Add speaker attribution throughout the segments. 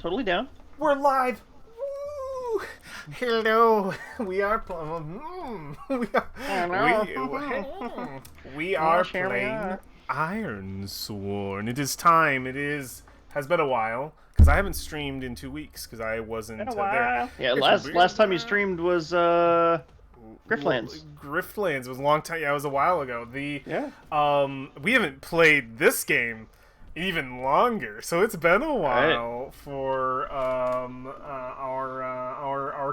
Speaker 1: totally down.
Speaker 2: We're live. Woo! Hello. We are we are playing Ironsworn. It is time. Has been a while because I haven't streamed in 2 weeks because I wasn't there.
Speaker 1: Yeah, last time you streamed was Griftlands.
Speaker 2: Griftlands was a long time. Yeah, it was a while ago. We haven't played this game even longer, so it's been a while for our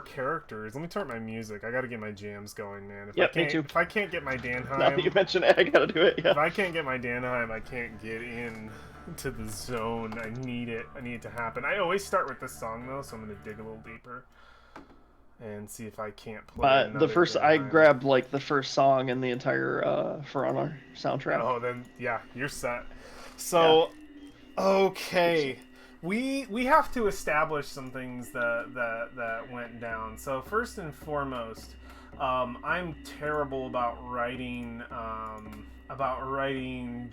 Speaker 2: characters. Let me turn up my music. I gotta get my jams going, man.
Speaker 1: Me too.
Speaker 2: If I can't get my Danheim,
Speaker 1: now that you mention it, I gotta do it. Yeah.
Speaker 2: If I can't get my Danheim, I can't get in to the zone. I need it to happen. I always start with this song though, so I'm gonna dig a little deeper and see if I can't play.
Speaker 1: I grabbed like the first song in the entire For Honor soundtrack.
Speaker 2: Oh, then yeah, you're set. So, okay, we have to establish some things that went down. So first and foremost, I'm terrible about writing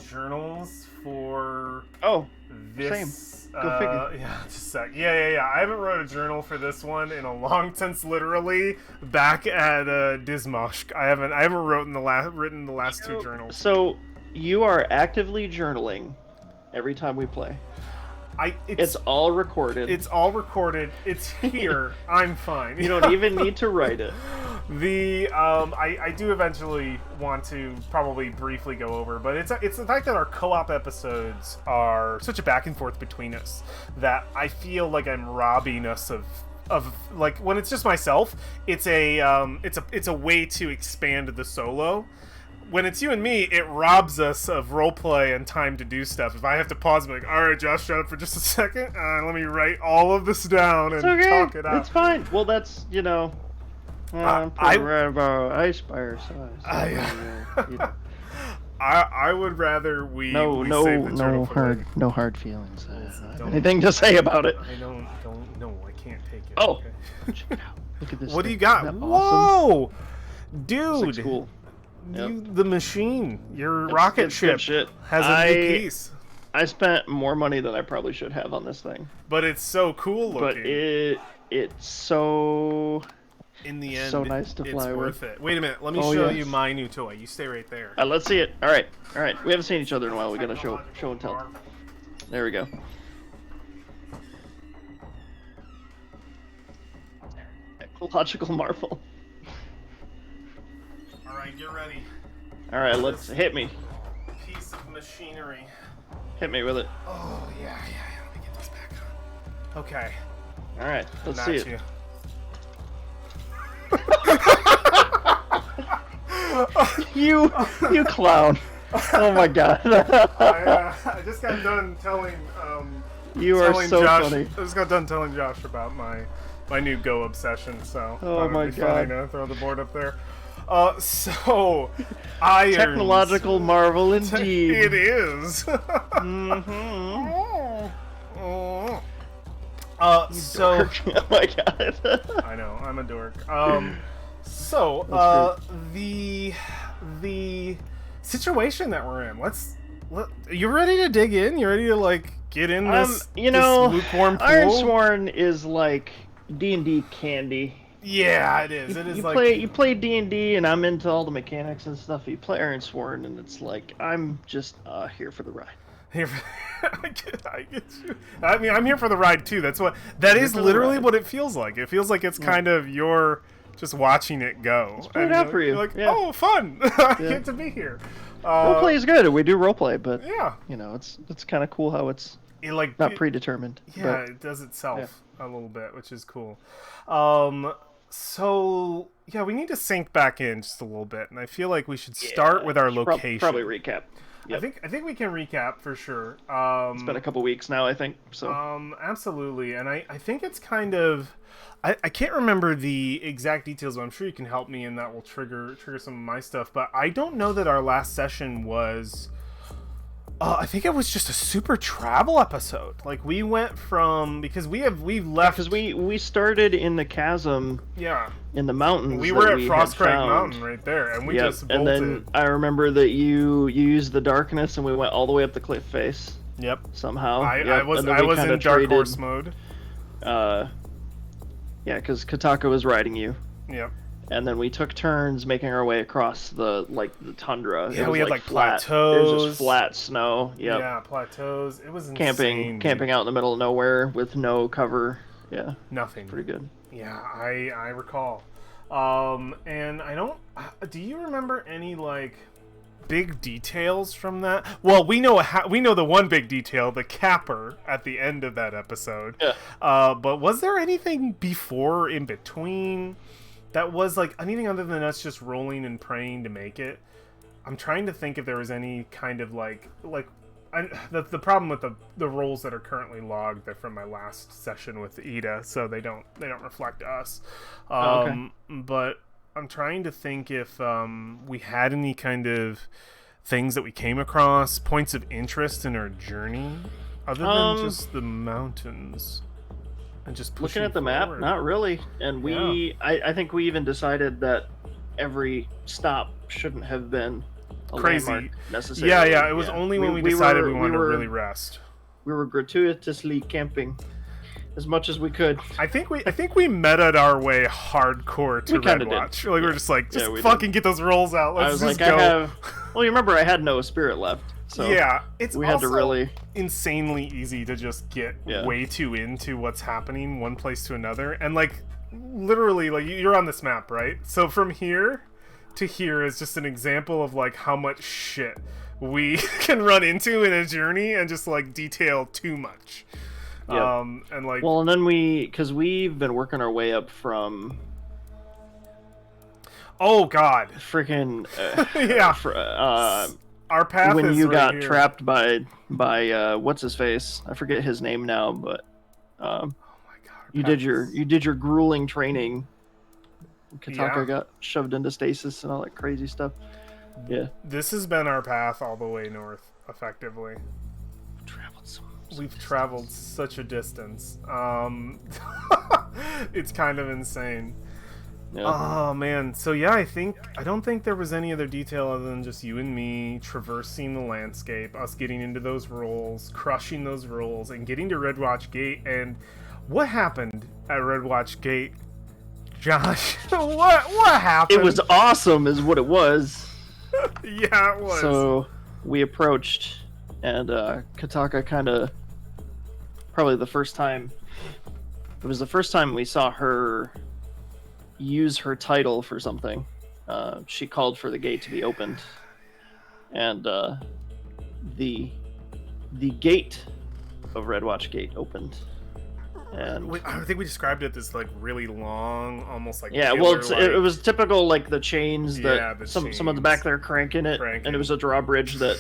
Speaker 2: journals for this.
Speaker 1: Same. Go figure.
Speaker 2: Yeah, just a sec. Yeah. I haven't wrote a journal for this one in a long since literally back at Dismosh. I haven't written the last two journals.
Speaker 1: So you are actively journaling every time we play. It's all recorded.
Speaker 2: It's all recorded. It's here. I'm fine.
Speaker 1: You don't even need to write it.
Speaker 2: I do eventually want to probably briefly go over, but it's the fact that our co-op episodes are such a back and forth between us that I feel like I'm robbing us of like when it's just myself, it's a way to expand the solo. When it's you and me, it robs us of roleplay and time to do stuff. If I have to pause and be like, all right, Josh, shut up for just a second. Let me write all of this down and talk it out.
Speaker 1: It's fine. Well, that's, I'm pretty right about Ice Spire size.
Speaker 2: I would rather we save the journal for
Speaker 1: no hard feelings. Anything to say about it?
Speaker 2: I don't know. I can't take it.
Speaker 1: Oh,
Speaker 2: okay.
Speaker 1: check it out. Look at this.
Speaker 2: What do you got? Whoa, dude!
Speaker 1: This cool.
Speaker 2: The machine, your rocket ship has a new piece.
Speaker 1: I spent more money than I probably should have on this thing.
Speaker 2: But it's so cool looking.
Speaker 1: But it's so...
Speaker 2: In the end,
Speaker 1: so nice to fly
Speaker 2: it's worth it. Wait a minute, let me show you my new toy. You stay right there.
Speaker 1: Let's see it. All right. We haven't seen each other in a while. We gotta show and tell. There we go. Ecological marvel.
Speaker 2: Alright, get ready.
Speaker 1: Alright, let's hit me.
Speaker 2: Piece of machinery.
Speaker 1: Hit me with it.
Speaker 2: Oh, yeah. Let me get this back on. Okay.
Speaker 1: Alright, let's see it. You clown. Oh my god.
Speaker 2: I just got done telling
Speaker 1: You are so
Speaker 2: Josh,
Speaker 1: funny.
Speaker 2: I just got done telling Josh about my new Go obsession, so
Speaker 1: oh my god.
Speaker 2: Funny to throw the board up there. So, Irons.
Speaker 1: Technological marvel indeed.
Speaker 2: It is. So.
Speaker 1: Dork. Oh my god.
Speaker 2: I know, I'm a dork. The situation that we're in. You ready to dig in? You ready to get in this? This lukewarm pool?
Speaker 1: Ironsworn is like D&D candy.
Speaker 2: Yeah, it is.
Speaker 1: You play D&D, and I'm into all the mechanics and stuff. You play Ironsworn, and it's like I'm just here for the ride.
Speaker 2: I get you. I mean, I'm here for the ride too. That is literally what it feels like. It feels like it's kind of you're just watching it go.
Speaker 1: Let's put it out for you.
Speaker 2: You're like, oh, fun! I get to be here.
Speaker 1: Roleplay is good. We do roleplay, but
Speaker 2: yeah,
Speaker 1: it's kind of cool how it's not predetermined.
Speaker 2: Yeah, it does itself a little bit, which is cool. So yeah, we need to sink back in just a little bit, and I feel like we should start with our location.
Speaker 1: Probably recap. Yep.
Speaker 2: I think we can recap for sure.
Speaker 1: It's been a couple weeks now, I think. So
Speaker 2: absolutely, and I think it's kind of I can't remember the exact details, but I'm sure you can help me, and that will trigger some of my stuff. But I don't know that our last session was. I think it was just a super travel episode. Like we went from because we left
Speaker 1: because we started in the chasm.
Speaker 2: Yeah.
Speaker 1: In the mountains.
Speaker 2: We were at Frostcrag Mountain right there, and we just bolted.
Speaker 1: And then I remember that you used the darkness, and we went all the way up the cliff face.
Speaker 2: Yep.
Speaker 1: Somehow.
Speaker 2: I was in Dark Horse mode.
Speaker 1: Yeah, because Kataka was riding you,
Speaker 2: Yep.
Speaker 1: and then we took turns making our way across the tundra.
Speaker 2: Yeah,
Speaker 1: It was
Speaker 2: we had like
Speaker 1: flat. It was
Speaker 2: plateaus.
Speaker 1: just flat snow. Yep.
Speaker 2: Yeah, plateaus. It was
Speaker 1: Camping,
Speaker 2: insane.
Speaker 1: camping
Speaker 2: Dude.
Speaker 1: out in the middle of nowhere with no cover. Yeah,
Speaker 2: Nothing.
Speaker 1: pretty good.
Speaker 2: Yeah, I recall. And I don't. Do you remember any like big details from that? Well, we know the one big detail, the capper at the end of that episode.
Speaker 1: Yeah.
Speaker 2: But was there anything before, in between, that was like anything other than us just rolling and praying to make it? I'm trying to think if there was any kind of the problem with the rolls that are currently logged, they're from my last session with Ida, so they don't reflect us.
Speaker 1: Okay.
Speaker 2: But I'm trying to think if we had any kind of things that we came across, points of interest in our journey, other than just the mountains and just pushing
Speaker 1: Looking at the
Speaker 2: forward.
Speaker 1: map, not really. And I think we even decided that every stop shouldn't have been a
Speaker 2: Crazy.
Speaker 1: landmark necessarily.
Speaker 2: Yeah. It was only when we decided we wanted to really rest.
Speaker 1: We were gratuitously camping as much as we could.
Speaker 2: I think we meted our way hardcore to
Speaker 1: We kinda
Speaker 2: Redwatch.
Speaker 1: did.
Speaker 2: Like we're just like,
Speaker 1: we
Speaker 2: fucking get those rolls out.
Speaker 1: I
Speaker 2: Let's
Speaker 1: was
Speaker 2: just
Speaker 1: like,
Speaker 2: go.
Speaker 1: Well, you remember I had no spirit left, so
Speaker 2: Yeah, it's
Speaker 1: we had
Speaker 2: also
Speaker 1: to really.
Speaker 2: insanely easy to just get way too into what's happening one place to another, and like literally, like you're on this map, right? So from here to here is just an example of like how much shit we can run into in a journey and just like detail too much.
Speaker 1: Yep.
Speaker 2: And like,
Speaker 1: Well, and then because we've been working our way up from
Speaker 2: oh god,
Speaker 1: freaking
Speaker 2: yeah, our path
Speaker 1: when
Speaker 2: is
Speaker 1: you
Speaker 2: right
Speaker 1: got
Speaker 2: here.
Speaker 1: trapped by what's his face? I forget his name now, but
Speaker 2: Oh my god,
Speaker 1: you did your grueling training. Kataka
Speaker 2: Yeah.
Speaker 1: got shoved into stasis and all that crazy stuff. Yeah.
Speaker 2: This has been our path all the way north, effectively.
Speaker 1: Traveled so
Speaker 2: We've traveled such a distance. It's kind of insane.
Speaker 1: Yeah.
Speaker 2: Oh man. So yeah, I don't think there was any other detail other than just you and me traversing the landscape, us getting into those rolls, crushing those rolls, and getting to Redwatch Gate. And what happened at Redwatch Gate, Josh? what happened?
Speaker 1: It was awesome, is what it was.
Speaker 2: Yeah, it was.
Speaker 1: So we approached, and Kataka kind of probably the first time. It was the first time we saw her use her title for something. She called for the gate to be opened, and the gate of Redwatch Gate opened. And
Speaker 2: I think we described it as like really long, almost like
Speaker 1: yeah, well,
Speaker 2: pillar-like.
Speaker 1: it was typical, like the chains that
Speaker 2: Yeah, the
Speaker 1: someone's back there cranking it, and it was a drawbridge that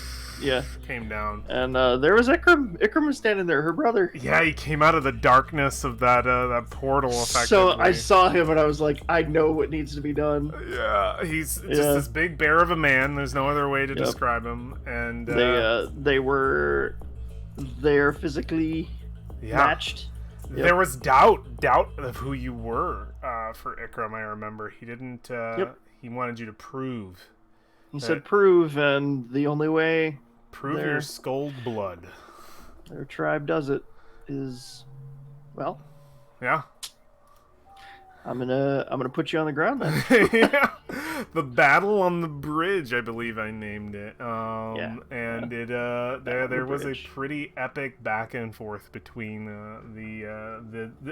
Speaker 2: came down.
Speaker 1: And there was Ikram. Ikram was standing there, her brother.
Speaker 2: Yeah, he came out of the darkness of that portal, effectively.
Speaker 1: So I saw him, and I was like, I know what needs to be done.
Speaker 2: Yeah, he's just this big bear of a man. There's no other way to describe him. And
Speaker 1: they're physically matched. Yep.
Speaker 2: There was doubt of who you were for Ikram. I remember he didn't. He wanted you to prove.
Speaker 1: He said prove, and the only way
Speaker 2: your skull blood.
Speaker 1: Their tribe does it is, well.
Speaker 2: Yeah.
Speaker 1: I'm gonna put you on the ground then.
Speaker 2: Yeah. The battle on the bridge, I believe I named it. And it there was a pretty epic back and forth between the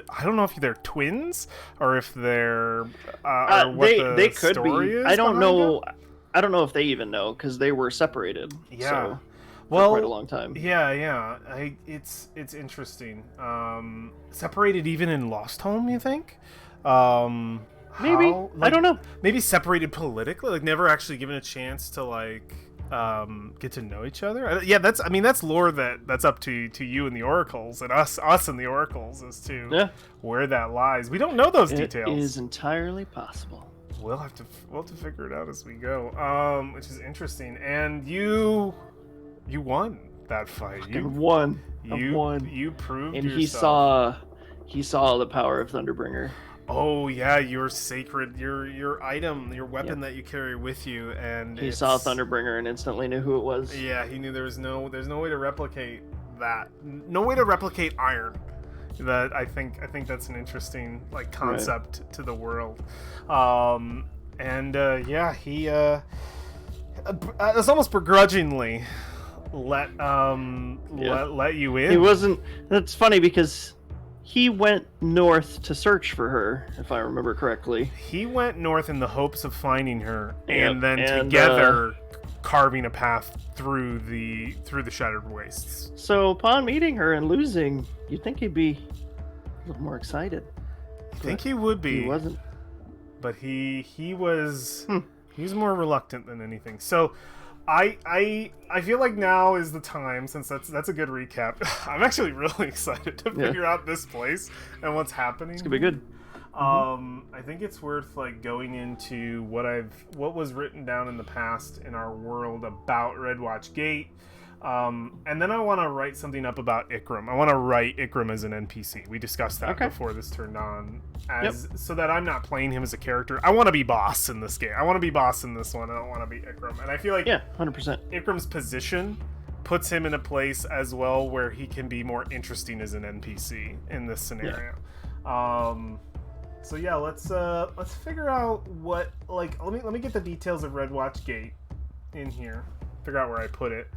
Speaker 2: I don't know if they're twins or if they're or what
Speaker 1: they could
Speaker 2: story
Speaker 1: be.
Speaker 2: is
Speaker 1: I don't know.
Speaker 2: it.
Speaker 1: I don't know if they even know because they were separated.
Speaker 2: Yeah.
Speaker 1: So,
Speaker 2: well,
Speaker 1: for quite a long time.
Speaker 2: Yeah. It's interesting. Separated even in Lost Home, you think?
Speaker 1: Maybe. I don't know.
Speaker 2: Maybe separated politically, like never actually given a chance to like get to know each other. Yeah, that's lore that's up to you and the oracles and us and the oracles as to where that lies. We don't know those details.
Speaker 1: It is entirely possible.
Speaker 2: We'll have to figure it out as we go. Which is interesting. And you won that fight. You
Speaker 1: won.
Speaker 2: You proved
Speaker 1: and
Speaker 2: yourself.
Speaker 1: he saw the power of Thunderbringer.
Speaker 2: Oh yeah, your sacred, your item, your weapon that you carry with you, and
Speaker 1: he saw Thunderbringer and instantly knew who it was.
Speaker 2: Yeah, he knew there's no way to replicate that. No way to replicate iron. That I think that's an interesting like concept to the world. He it's almost begrudgingly let you in.
Speaker 1: He wasn't. That's funny because he went north to search for her, if I remember correctly.
Speaker 2: He went north in the hopes of finding her, and then
Speaker 1: and,
Speaker 2: together carving a path through the Shattered Wastes.
Speaker 1: So upon meeting her and losing, you'd think he'd be a little more excited.
Speaker 2: I think he would be.
Speaker 1: He wasn't.
Speaker 2: But he was he was more reluctant than anything. So I feel like now is the time, since that's a good recap. I'm actually really excited to figure out this place and what's happening.
Speaker 1: It's gonna be good.
Speaker 2: I think it's worth like going into what was written down in the past in our world about Redwatch Gate. And then I want to write something up about Ikram. I want to write Ikram as an NPC. We discussed that before this turned on, so that I'm not playing him as a character. I want to be boss in this game. I want to be boss in this one. I don't want to be Ikram. And I feel like
Speaker 1: 100%.
Speaker 2: Ikram's position puts him in a place as well where he can be more interesting as an NPC in this scenario. So yeah, let's figure out what, like, let me get the details of Redwatch Gate in here. Figure out where I put it.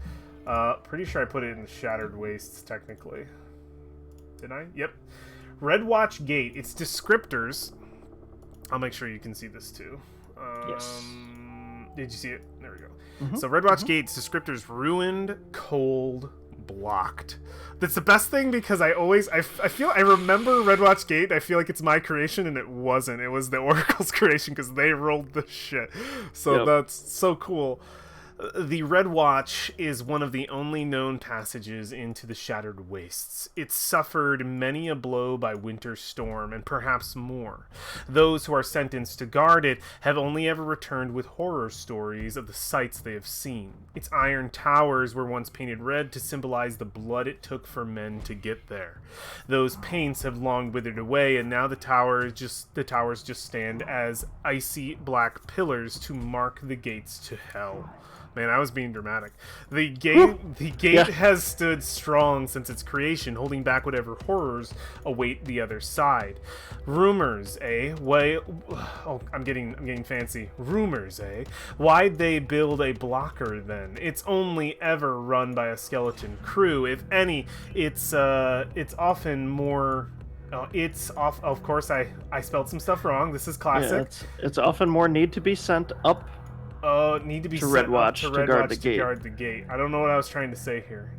Speaker 2: Pretty sure I put it in the Shattered Wastes, technically. Did I? Yep. Redwatch Gate. Its descriptors. I'll make sure you can see this too.
Speaker 1: Yes.
Speaker 2: Did you see it? There we go. So Redwatch Gate's descriptors: ruined, cold, blocked. That's the best thing, because I remember Redwatch Gate. I feel like it's my creation, and it wasn't. It was the Oracle's creation, because they rolled the shit. So that's so cool. The Redwatch is one of the only known passages into the Shattered Wastes. It suffered many a blow by winter storm, and perhaps more. Those who are sentenced to guard it have only ever returned with horror stories of the sights they have seen. Its iron towers were once painted red to symbolize the blood it took for men to get there. Those paints have long withered away, and now the towers just stand as icy black pillars to mark the gates to hell. Man, I was being dramatic. The gate has stood strong since its creation, holding back whatever horrors await the other side. Rumors, eh? I'm getting fancy. Rumors, eh? Why'd they build a blocker then? It's only ever run by a skeleton crew. If any, it's often more. It's off. Of course, I spelled some stuff wrong. This is classic.
Speaker 1: Yeah, it's often more need to be sent up.
Speaker 2: Need to be
Speaker 1: to
Speaker 2: sent
Speaker 1: Redwatch
Speaker 2: up
Speaker 1: to guard the gate.
Speaker 2: Guard the gate. I don't know what I was trying to say here.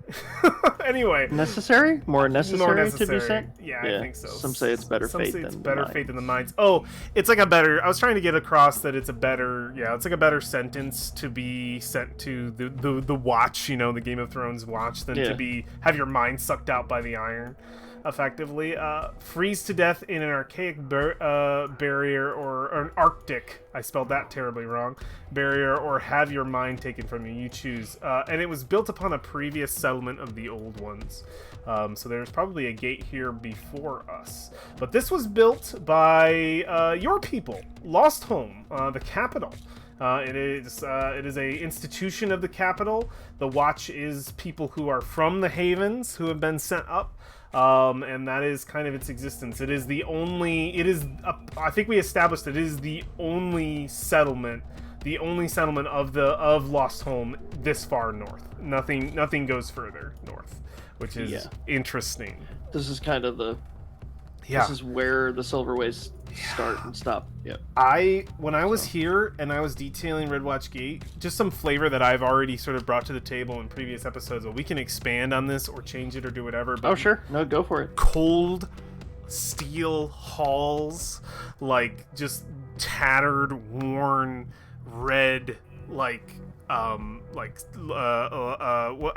Speaker 2: Anyway,
Speaker 1: necessary to be sent.
Speaker 2: Yeah, I think so.
Speaker 1: Some say it's better fate than
Speaker 2: the mines. Oh, it's like a better. I was trying to get across that it's a better. Yeah, it's like a better sentence to be sent to the watch. You know, the Game of Thrones watch, than to have your mind sucked out by the iron. Effectively, freeze to death in an archaic barrier, or an arctic, I spelled that terribly wrong, barrier, or have your mind taken from you. You choose. And it was built upon a previous settlement of the old ones. So there's probably a gate here before us. But this was built by your people, Lost Home, the capital. It is a institution of the capital. The Watch is people who are from the Havens who have been sent up. And that is kind of its existence. I think we established that it is the only settlement of Lost Home this far north. Nothing goes further north, which is interesting.
Speaker 1: This is kind of this is where the Silverways start and stop.
Speaker 2: When I was here and I was detailing Redwatch Gate, just some flavor that I've already sort of brought to the table in previous episodes. Well, we can expand on this or change it or do whatever. But
Speaker 1: sure. No, go for it.
Speaker 2: Cold steel halls, like just tattered, worn, red, I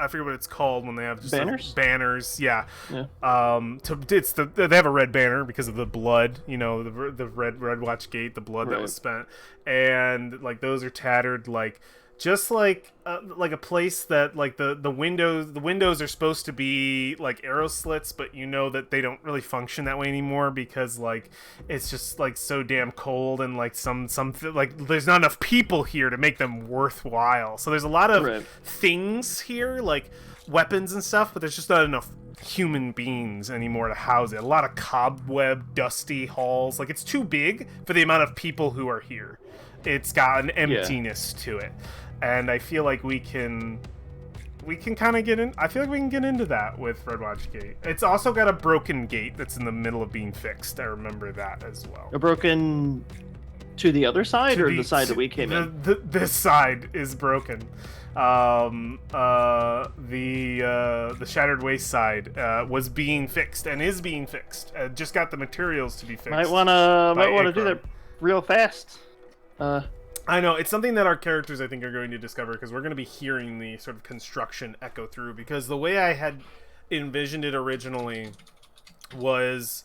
Speaker 2: forget what it's called when they have just banners. Yeah. They have a red banner because of the blood, you know, the Redwatch Gate, the blood that was spent, and like those are tattered, like just like a place that like the windows are supposed to be like arrow slits, but you know that they don't really function that way anymore because like it's just like so damn cold, and like some like there's not enough people here to make them worthwhile. So there's a lot of things here, like weapons and stuff, but there's just not enough human beings anymore to house it. A lot of cobweb, dusty halls. Like, it's too big for the amount of people who are here. It's got an emptiness to it. And I feel like we can kind of get in. I feel like we can get into that with Redwatch Gate. It's also got a broken gate that's in the middle of being fixed. I remember that as well.
Speaker 1: A broken to the other side, or the side that we came in?
Speaker 2: This side is broken. The Shattered Waste side was being fixed and is being fixed. Just got the materials to be fixed.
Speaker 1: Might wanna do that real fast.
Speaker 2: I know, it's something that our characters, I think, are going to discover, because we're going to be hearing the sort of construction echo through, because the way I had envisioned it originally was...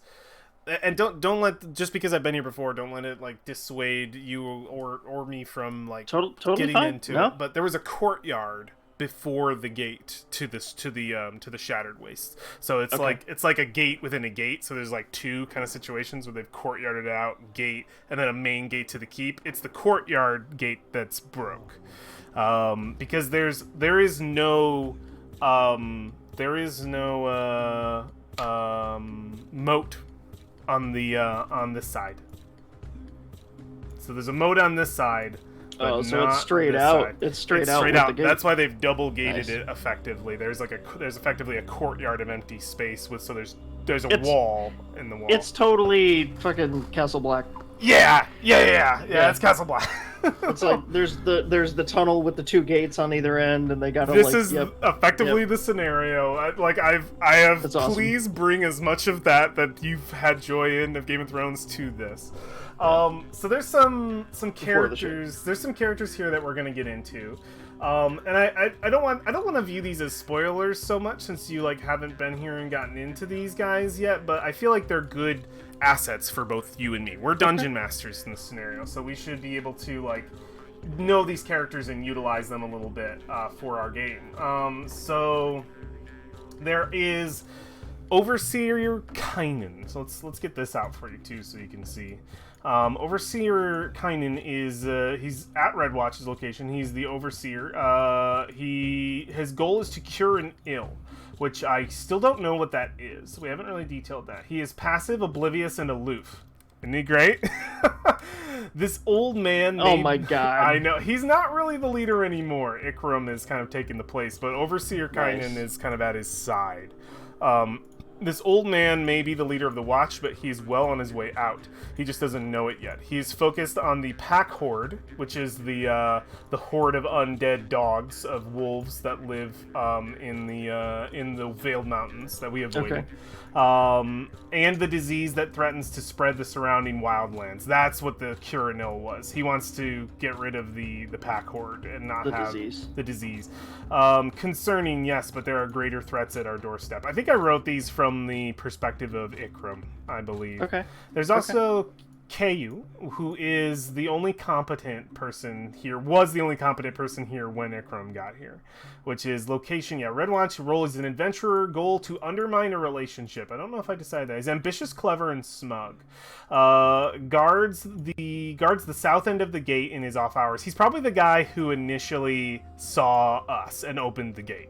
Speaker 2: And don't let, just because I've been here before, don't let it, like, dissuade you or me from, like,
Speaker 1: totally
Speaker 2: getting
Speaker 1: fine.
Speaker 2: into it. But there was a courtyard before the gate to the Shattered Waste. So it's like a gate within a gate. So there's like two kind of situations where they've courtyarded out, gate, and then a main gate to the keep. It's the courtyard gate that's broke, because there is no moat on this side. So there's a moat on this side.
Speaker 1: Oh, so it's straight out.
Speaker 2: Side.
Speaker 1: It's straight out.
Speaker 2: The gate. That's why they've double gated it effectively. There's effectively a courtyard of empty space with there's a wall in the wall.
Speaker 1: It's totally fucking Castle Black.
Speaker 2: Yeah. It's Castle Black.
Speaker 1: It's like there's the tunnel with the two gates on either end, and they got.
Speaker 2: This is effectively the scenario. I have.
Speaker 1: That's awesome.
Speaker 2: Please bring as much of that you've had joy in of Game of Thrones to this. So there's some characters. There's some characters here that we're gonna get into, and I don't want to view these as spoilers so much, since you haven't been here and gotten into these guys yet. But I feel like they're good assets for both you and me. We're dungeon masters in this scenario, so we should be able to know these characters and utilize them a little bit for our game. So there is Overseer Kynan. So let's get this out for you too, so you can see. Overseer Kynan is he's at Redwatch's location. He's the overseer. His goal is to cure an ill, which I still don't know what that is. We haven't really detailed that. He is passive, oblivious, and aloof. Isn't he great? This old man...
Speaker 1: Oh my god.
Speaker 2: I know. He's not really the leader anymore. Ikram is kind of taking the place, but Overseer Kynan is kind of at his side. This old man may be the leader of the Watch, but he's well on his way out. He just doesn't know it yet. He's focused on the Pack Horde, which is the horde of undead dogs, of wolves that live in the Veiled Mountains that we avoided. And the disease that threatens to spread the surrounding wildlands. That's what the cure an ill was. He wants to get rid of the Pack Horde and not have the disease. Concerning, yes, but there are greater threats at our doorstep. I think I wrote these from the perspective of Ikram, I believe. There's also Kayu, who is the only competent person here, was the only competent person here when Ikram got here, which is location, Redwatch role is an adventurer, goal to undermine a relationship. I don't know if I decided that. He's ambitious, clever, and smug. Guards the south end of the gate in his off hours. He's probably the guy who initially saw us and opened the gate.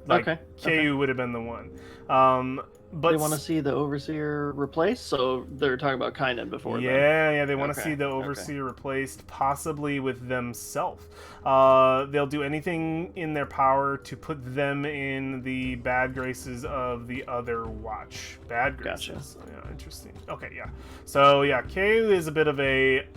Speaker 2: Kayu would have been the one. But
Speaker 1: they want to see the Overseer replaced, so they're talking about Kynan before.
Speaker 2: They want to see the Overseer replaced, possibly with themselves. They'll do anything in their power to put them in the bad graces of the other Watch. Bad graces. Gotcha. Yeah, interesting. So Kayu is a bit of a...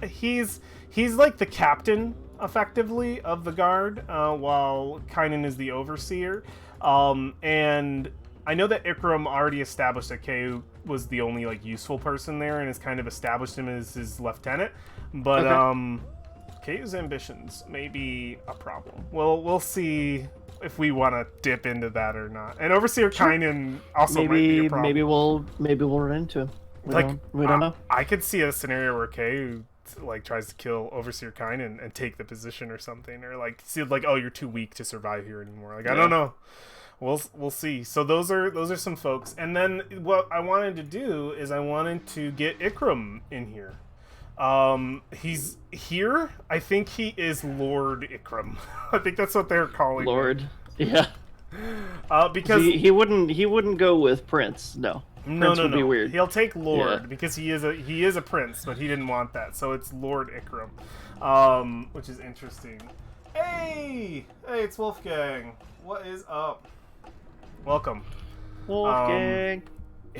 Speaker 2: he's like the captain, effectively, of the guard, while Kynan is the Overseer. And... I know that Ikram already established that Kayu was the only useful person there, and has kind of established him as his lieutenant. But Kayu's ambitions may be a problem. Well, we'll see if we want to dip into that or not. And Overseer Kynan also might be a problem.
Speaker 1: Maybe we'll run into him. We don't know. I
Speaker 2: could see a scenario where Kayu tries to kill Overseer Kynan and take the position or something, or see oh, you're too weak to survive here anymore. I don't know. We'll see. So those are some folks. And then what I wanted to do is I wanted to get Ikram in here. He's here. I think he is Lord Ikram. I think that's what they're calling
Speaker 1: Lord.
Speaker 2: him.
Speaker 1: Yeah.
Speaker 2: Because
Speaker 1: he wouldn't go with Prince. No. Prince would be weird.
Speaker 2: He'll take Lord
Speaker 1: Yeah.
Speaker 2: because he is a prince, but he didn't want that, so it's Lord Ikram, which is interesting. Hey, it's Wolfgang. What is up? Welcome,
Speaker 1: Wolfgang.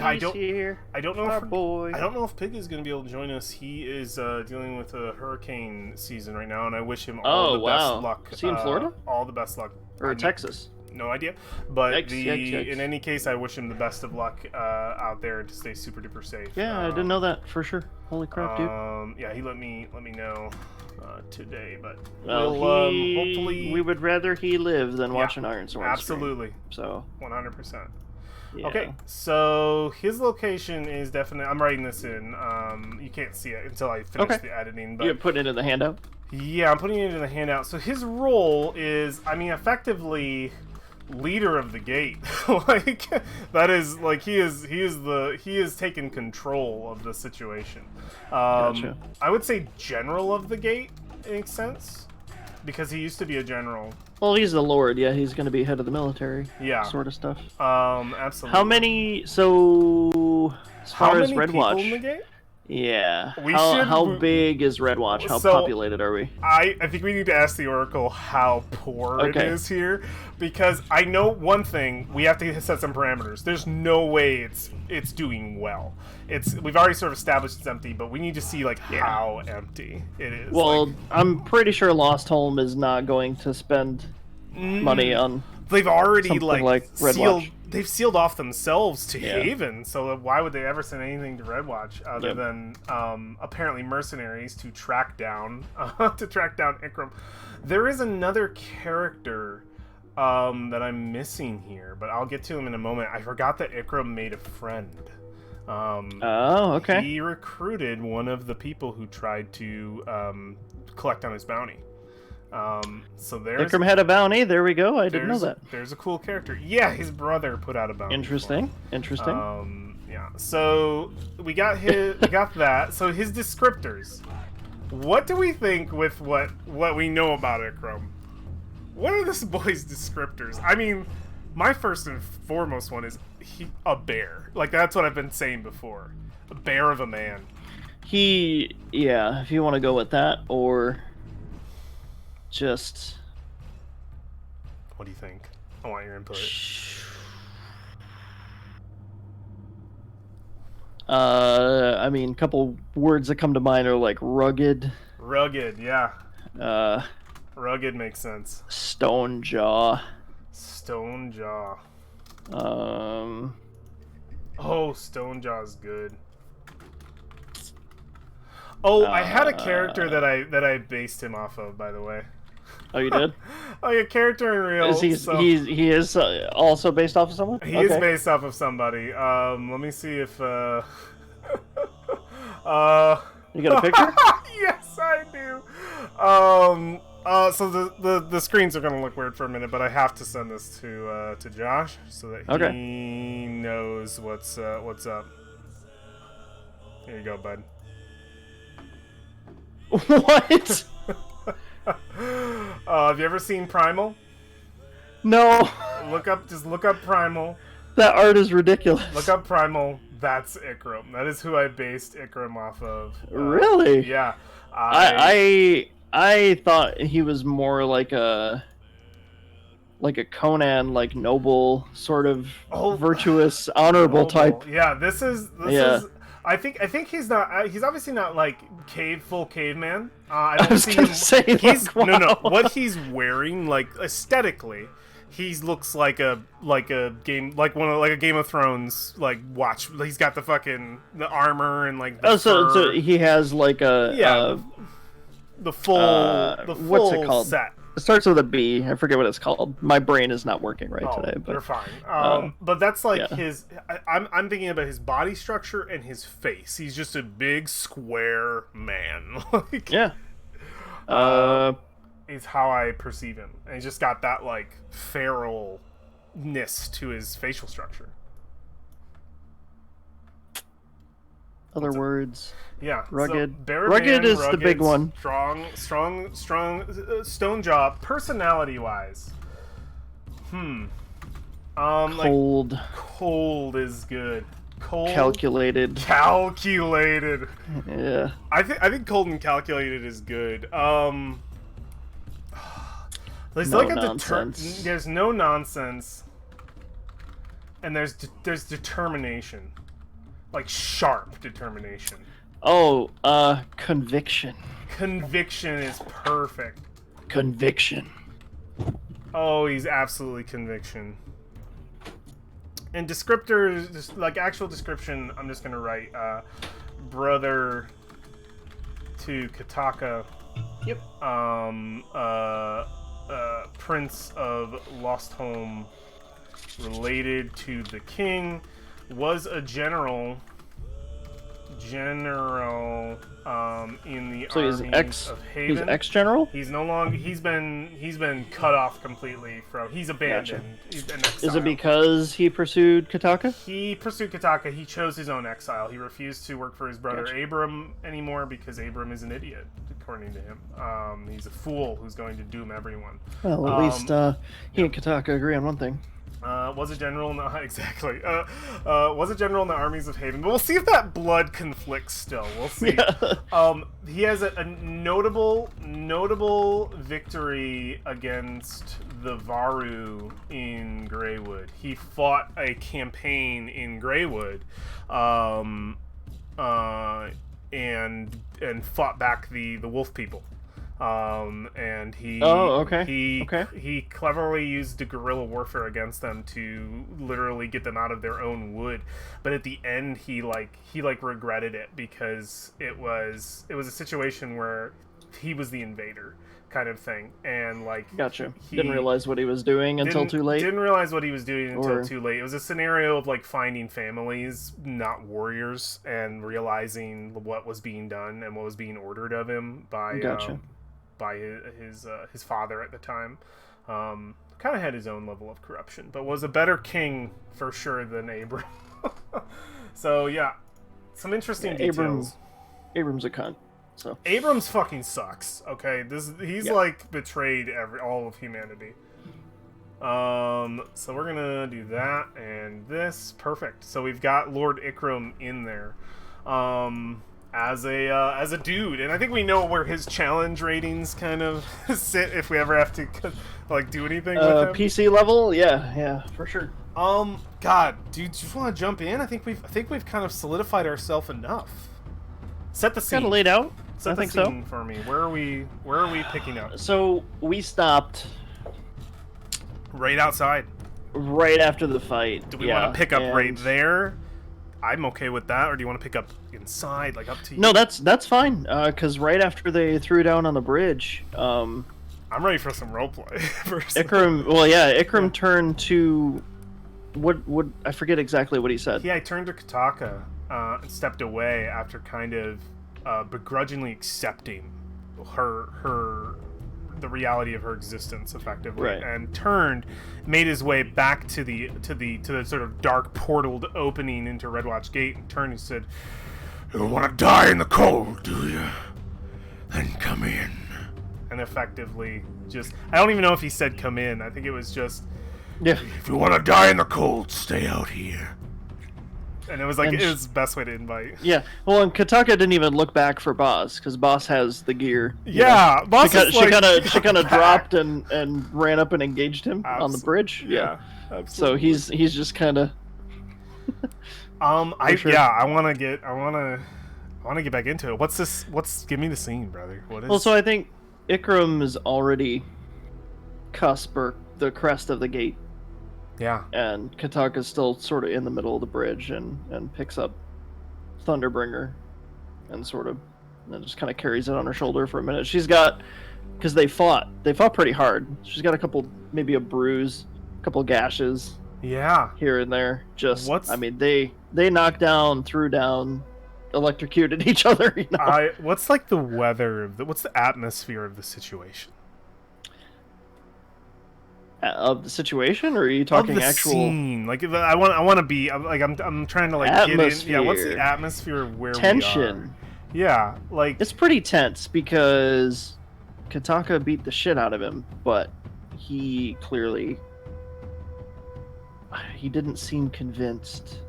Speaker 2: I
Speaker 1: He's
Speaker 2: don't
Speaker 1: here.
Speaker 2: I don't know
Speaker 1: Our
Speaker 2: if
Speaker 1: boy.
Speaker 2: I don't know if Pig is going to be able to join us. He is dealing with a hurricane season right now, and I wish him all the best luck.
Speaker 1: Is he in Florida?
Speaker 2: All the best luck.
Speaker 1: Or Texas?
Speaker 2: No idea, but
Speaker 1: Yikes.
Speaker 2: in any case, I wish him the best of luck out there to stay super duper safe.
Speaker 1: Yeah, I didn't know that for sure. Holy crap, dude.
Speaker 2: Yeah, he let me know today, but
Speaker 1: Well,
Speaker 2: hopefully
Speaker 1: we would rather he live than watch an Ironsworn
Speaker 2: absolutely
Speaker 1: stream, so
Speaker 2: 100%.
Speaker 1: yeah.
Speaker 2: Okay, so his location is definitely. I'm writing this in. You can't see it until I finish the editing. But
Speaker 1: You put it in the handout.
Speaker 2: yeah, I'm putting it in the handout. So his role is, effectively leader of the gate. Like that is like he is taking control of the situation.
Speaker 1: Gotcha.
Speaker 2: I would say general of the gate makes sense because he used to be a general.
Speaker 1: Well, he's the Lord. Yeah, he's going to be head of the military.
Speaker 2: Yeah.
Speaker 1: Sort of stuff.
Speaker 2: Absolutely.
Speaker 1: How many? So as far as
Speaker 2: people
Speaker 1: Redwatch,
Speaker 2: in the gate?
Speaker 1: yeah.
Speaker 2: We
Speaker 1: How
Speaker 2: should-
Speaker 1: big is Redwatch? How
Speaker 2: So-
Speaker 1: populated are we?
Speaker 2: I think we need to ask the Oracle how poor it
Speaker 1: Okay.
Speaker 2: is here, because I know one thing: we have to set some parameters. There's no way it's doing well. We've already sort of established it's empty, but we need to see like how empty it is.
Speaker 1: Well,
Speaker 2: like,
Speaker 1: I'm pretty sure Lost Home is not going to spend money on.
Speaker 2: they've already
Speaker 1: something like
Speaker 2: sealed.
Speaker 1: Redwatch.
Speaker 2: They've sealed off themselves to
Speaker 1: Yeah.
Speaker 2: Haven, so why would they ever send anything to Redwatch other
Speaker 1: Yep.
Speaker 2: than apparently mercenaries to track down Ikram? There is another character that I'm missing here, but I'll get to him in a moment. I forgot that Ikram made a friend.
Speaker 1: Oh, okay.
Speaker 2: He recruited one of the people who tried to collect on his bounty. So there's
Speaker 1: Ikram had a bounty. There we go. I didn't know that.
Speaker 2: There's a cool character. Yeah, his brother put out a bounty.
Speaker 1: Interesting. Interesting.
Speaker 2: Yeah. So we got that. So his descriptors. What do we think with what we know about Ikram? What are this boy's descriptors? I mean, my first and foremost one is a bear. Like that's what I've been saying before. A bear of a man.
Speaker 1: Yeah, if you want to go with that, or just
Speaker 2: What do you think? I want your input.
Speaker 1: I mean, a couple words that come to mind are like rugged,
Speaker 2: Rugged, yeah.
Speaker 1: uh,
Speaker 2: Rugged makes sense.
Speaker 1: stone jaw,
Speaker 2: Stone Jaw.
Speaker 1: um,
Speaker 2: Oh, Stone Jaw's good. Oh, I had a character that I based him off of, by the way.
Speaker 1: oh, you did?
Speaker 2: Like a character in real.
Speaker 1: Is he is also based off of someone?
Speaker 2: He is based off of somebody. Let me see if
Speaker 1: You got a picture?
Speaker 2: Yes, I do. So the screens are gonna look weird for a minute, but I have to send this to Josh so that he knows what's up. Here you go, bud.
Speaker 1: What?
Speaker 2: Have you ever seen Primal?
Speaker 1: No.
Speaker 2: Just look up Primal.
Speaker 1: That art is ridiculous.
Speaker 2: Look up Primal. That's Ikram. That is who I based Ikram off of.
Speaker 1: Really?
Speaker 2: Yeah.
Speaker 1: I thought he was more like a Conan, like noble, sort of virtuous, honorable type.
Speaker 2: Yeah, this is. I think he's not. He's obviously not like full caveman. I don't see him.
Speaker 1: He's
Speaker 2: no. What he's wearing, like aesthetically, he looks like a Game of Thrones watch. He's got the armor and like. The
Speaker 1: so he has like a
Speaker 2: the full
Speaker 1: what's it called?
Speaker 2: Set.
Speaker 1: It starts with a B. I forget what it's called. My brain is not working right today. But
Speaker 2: you're fine. But that's his. I'm thinking about his body structure and his face. He's just a big square man.
Speaker 1: Yeah.
Speaker 2: Is how I perceive him, and he's just got that feralness to his facial structure.
Speaker 1: Other words.
Speaker 2: Yeah,
Speaker 1: rugged.
Speaker 2: So
Speaker 1: rugged is the big one.
Speaker 2: Strong, stone jaw. Personality wise,
Speaker 1: Cold.
Speaker 2: Cold is good. Cold.
Speaker 1: Calculated.
Speaker 2: Calculated.
Speaker 1: Yeah.
Speaker 2: I think cold and calculated is good. There's
Speaker 1: No
Speaker 2: like
Speaker 1: nonsense.
Speaker 2: there's no nonsense, and there's determination, like sharp determination.
Speaker 1: Oh, conviction.
Speaker 2: Conviction is perfect.
Speaker 1: Conviction.
Speaker 2: Oh, he's absolutely conviction. And descriptors, just like actual description, I'm just gonna write brother to Kataka.
Speaker 1: Yep.
Speaker 2: Prince of Lost Home, related to the king, was a general in the armies of Haven.
Speaker 1: He's ex-general?
Speaker 2: He's no longer. He's been cut off completely from. He's abandoned.
Speaker 1: Gotcha.
Speaker 2: He's been exiled.
Speaker 1: Is it because he pursued Kataka?
Speaker 2: He pursued Kataka. He chose his own exile. He refused to work for his brother
Speaker 1: Gotcha.
Speaker 2: Abram anymore because Abram is an idiot, according to him. He's a fool who's going to doom everyone.
Speaker 1: Well, at least he and Kataka agree on one thing.
Speaker 2: Was a general in the exactly. Was a general in the armies of Haven. But we'll see if that blood conflicts still. We'll see.
Speaker 1: Yeah.
Speaker 2: He has a notable victory against the Varu in Greywood. He fought a campaign in Greywood, and fought back the wolf people. And he he cleverly used the guerrilla warfare against them to literally get them out of their own wood, but at the end he regretted it because it was a situation where he was the invader kind of thing, and
Speaker 1: gotcha. Didn't realize what he was doing until too late.
Speaker 2: Didn't realize what he was doing until too late. It was a scenario of finding families, not warriors, and realizing what was being done and what was being ordered of him by by his father at the time. Kind of had his own level of corruption, but was a better king for sure than Abram. So yeah, some interesting details.
Speaker 1: Abram's a cunt. So
Speaker 2: Abrams fucking sucks. Okay, he's betrayed all of humanity. So we're gonna do that and this. Perfect. So we've got Lord Ikram in there. As a dude, and I think we know where his challenge ratings kind of sit if we ever have to do anything with him.
Speaker 1: PC level, yeah, for sure.
Speaker 2: God, dude, do you just want to jump in? I think we've kind of solidified ourselves enough. Set the scene.
Speaker 1: Kind of laid out.
Speaker 2: Set the scene for me. Where are we picking up?
Speaker 1: So we stopped
Speaker 2: right outside,
Speaker 1: right after the fight.
Speaker 2: Do we want to pick up right there? I'm okay with that, or do you want to pick up inside, up to you?
Speaker 1: No, that's fine. Because right after they threw down on the bridge,
Speaker 2: I'm ready for some roleplay.
Speaker 1: Ikram turned to what I forget exactly what he said.
Speaker 2: Yeah, I turned to Kataka and stepped away after kind of begrudgingly accepting the reality of her existence, effectively,
Speaker 1: right.
Speaker 2: And made his way back to the sort of dark portaled opening into Redwatch Gate, and turned and said, "You don't want to die in the cold, do you? Then come in." And effectively, I don't even know if he said "come in." I think it was just,
Speaker 1: yeah.
Speaker 2: "If you want to die in the cold, stay out here." And it was it was the best way to invite.
Speaker 1: Yeah, well, and Kataka didn't even look back for Boss, because Boss has the gear.
Speaker 2: Yeah, Boss
Speaker 1: she kind of dropped and ran up and engaged him on the bridge. Yeah, absolutely. So he's just kind of.
Speaker 2: I want to get back into it. Give me the scene, brother. What is?
Speaker 1: Well, so I think Ikram is already the crest of the gate.
Speaker 2: Yeah.
Speaker 1: And Kataka's still sort of in the middle of the bridge and picks up Thunderbringer and just kind of carries it on her shoulder for a minute. She's got, because they fought pretty hard. She's got maybe a bruise, a couple gashes.
Speaker 2: Yeah.
Speaker 1: Here and there. They knocked down, threw down, electrocuted each other. You know?
Speaker 2: What's the weather what's the atmosphere of the situation?
Speaker 1: Of the situation, or are you talking
Speaker 2: of the
Speaker 1: actual
Speaker 2: scene? I want to be I'm trying to
Speaker 1: atmosphere.
Speaker 2: Get in. Yeah, what's the atmosphere of where
Speaker 1: tension?
Speaker 2: We are? Yeah,
Speaker 1: it's pretty tense because Kataka beat the shit out of him, but he clearly he didn't seem convinced.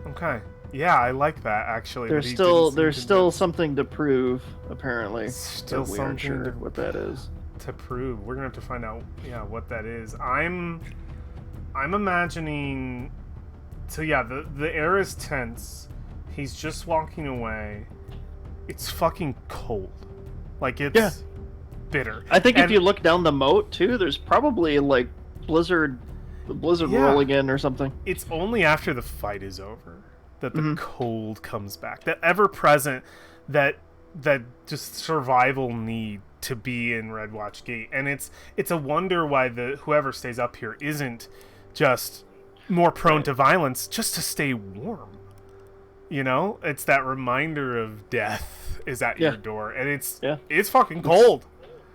Speaker 2: Okay. Yeah, I like that actually.
Speaker 1: There's
Speaker 2: that he
Speaker 1: still
Speaker 2: didn't seem
Speaker 1: still
Speaker 2: convinced.
Speaker 1: something to prove, apparently.
Speaker 2: Still
Speaker 1: but we aren't
Speaker 2: something
Speaker 1: sure what that is.
Speaker 2: to prove. We're gonna have to find out, yeah, what that is. I'm imagining. So yeah, the air is tense. He's just walking away. It's fucking cold. Like it's bitter.
Speaker 1: I think
Speaker 2: And
Speaker 1: if you look down the moat too, there's probably like blizzard
Speaker 2: Yeah.
Speaker 1: rolling in or something.
Speaker 2: it's only after the fight is over that the cold comes back. That ever present, that just survival need to be in Redwatch Gate, and it's a wonder why the whoever stays up here isn't just more prone to violence, just to stay warm. You know, it's that reminder of death is at your door, and it's fucking cold.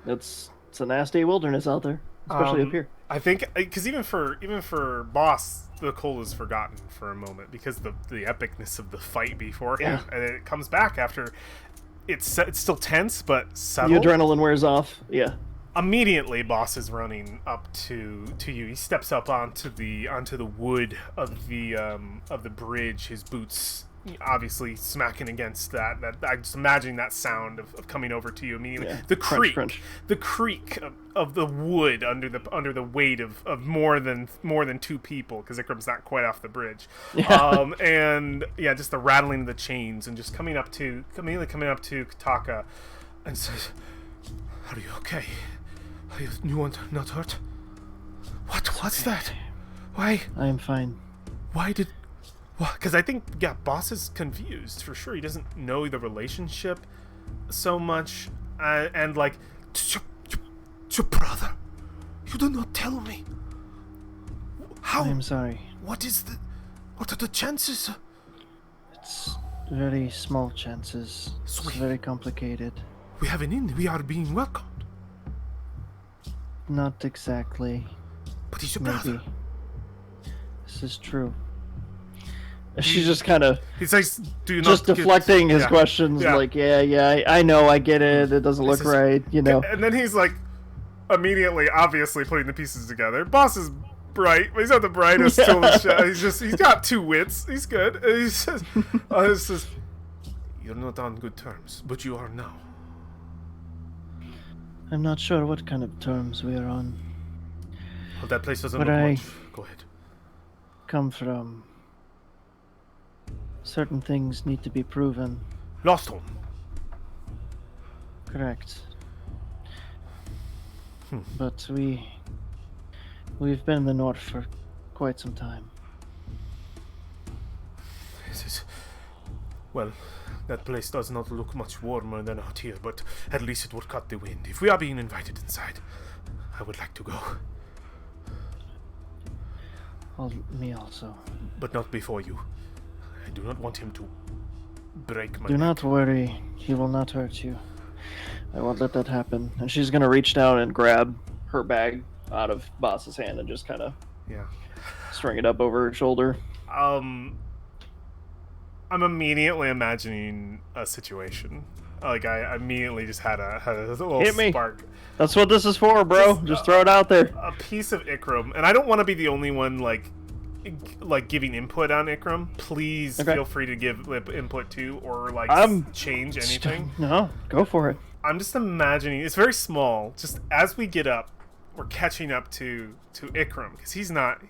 Speaker 1: It's a nasty wilderness out there, especially up here.
Speaker 2: I think because even for Boss, the cold is forgotten for a moment because the epicness of the fight before him, and it comes back after. It's still tense, but settled.
Speaker 1: The adrenaline wears off. Yeah.
Speaker 2: Immediately, Boss is running up to you. He steps up onto the wood of the bridge. His boots obviously smacking against that. I'm just imagining that sound of coming over to you immediately.
Speaker 1: Yeah.
Speaker 2: The
Speaker 1: Crunch,
Speaker 2: creak,
Speaker 1: crunch.
Speaker 2: the creak of the wood under the weight of more than two people, because Ikram's not quite off the bridge.
Speaker 1: Yeah.
Speaker 2: And yeah, just the rattling of the chains, and just coming up to Kataka, and says, "Are you okay? Are you not hurt? What's that? Why?
Speaker 1: I am fine.
Speaker 2: Why did? Because I think, yeah, Boss is confused for sure. He doesn't know the relationship so much, and like, your brother, you did not tell me. How?
Speaker 1: I am sorry.
Speaker 2: What are the chances?
Speaker 1: It's very small chances.
Speaker 2: Sweet.
Speaker 1: It's very complicated.
Speaker 2: We have an inn. We are being welcomed.
Speaker 1: Not exactly.
Speaker 2: But he's your
Speaker 1: Maybe.
Speaker 2: brother.
Speaker 1: This is true. She's just kind of
Speaker 2: He says, "Do you
Speaker 1: just
Speaker 2: not
Speaker 1: deflecting his
Speaker 2: Yeah.
Speaker 1: questions,
Speaker 2: Yeah.
Speaker 1: like, yeah, I know, I get it. It doesn't look
Speaker 2: is-
Speaker 1: right, you know.
Speaker 2: And then he's like, immediately, obviously putting the pieces together. Boss is bright, but he's not the brightest tool in the shed. He's got two wits. He's good. And he says, "You're not on good terms, but you are now."
Speaker 1: I'm not sure what kind of terms we are on.
Speaker 2: Well, that place doesn't
Speaker 1: But
Speaker 2: look
Speaker 1: I-
Speaker 2: much. Go ahead.
Speaker 1: Come from. Certain things need to be proven.
Speaker 2: Lost home.
Speaker 1: Correct. But we've been in the north for quite some time.
Speaker 2: Well, that place does not look much warmer than out here, but at least it will cut the wind. If we are being invited inside, I would like to go.
Speaker 1: Me also.
Speaker 2: But not before you. I do not want him to break my
Speaker 1: Do
Speaker 2: neck.
Speaker 1: not worry. He will not hurt you. I won't let that happen. And she's gonna reach down and grab her bag out of Boss's hand and just kind of
Speaker 2: Yeah.
Speaker 1: string it up over her shoulder.
Speaker 2: I'm immediately imagining a situation. Like I immediately just had a little
Speaker 1: Hit me.
Speaker 2: spark.
Speaker 1: That's what this is for, bro. Just throw it out there.
Speaker 2: A piece of Ikram, and I don't want to be the only one like giving input on Ikram. Please feel free to give input too, or like change anything.
Speaker 1: No, go for it.
Speaker 2: I'm just imagining it's very small. Just as we get up, we're catching up to Ikram, because he's not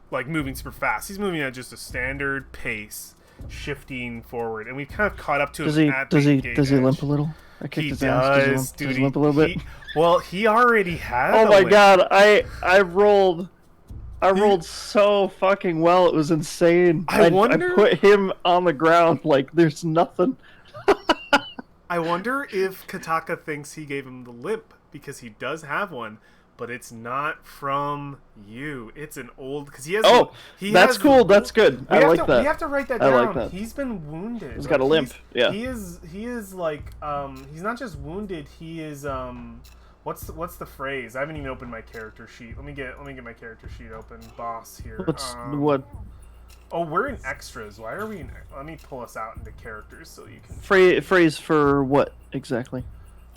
Speaker 2: like moving super fast. He's moving at just a standard pace, shifting forward, and we've kind of caught up to
Speaker 1: Does
Speaker 2: him
Speaker 1: he
Speaker 2: at
Speaker 1: does
Speaker 2: the
Speaker 1: he
Speaker 2: gate
Speaker 1: does he
Speaker 2: edge.
Speaker 1: limp a little? I kicked
Speaker 2: He
Speaker 1: his ass.
Speaker 2: does,
Speaker 1: Does he limp a little bit?
Speaker 2: He already had.
Speaker 1: Oh
Speaker 2: a
Speaker 1: my
Speaker 2: limp.
Speaker 1: god, I rolled so fucking well. It was insane.
Speaker 2: I wonder-
Speaker 1: I put him on the ground like there's nothing.
Speaker 2: I wonder if Kataka thinks he gave him the limp, because he does have one, but it's not from you. It's an old, because he has.
Speaker 1: Oh,
Speaker 2: he
Speaker 1: that's
Speaker 2: has,
Speaker 1: cool. That's good. I like that.
Speaker 2: We have to write that
Speaker 1: I
Speaker 2: down.
Speaker 1: like that.
Speaker 2: He's been wounded.
Speaker 1: He's got a limp. Yeah.
Speaker 2: He is like he's not just wounded. He is what's the phrase? I haven't even opened my character sheet. Let me get my character sheet open. Boss here.
Speaker 1: What
Speaker 2: Oh, we're in extras. Why are we in? Let me pull us out into characters so you can.
Speaker 1: phrase for what exactly?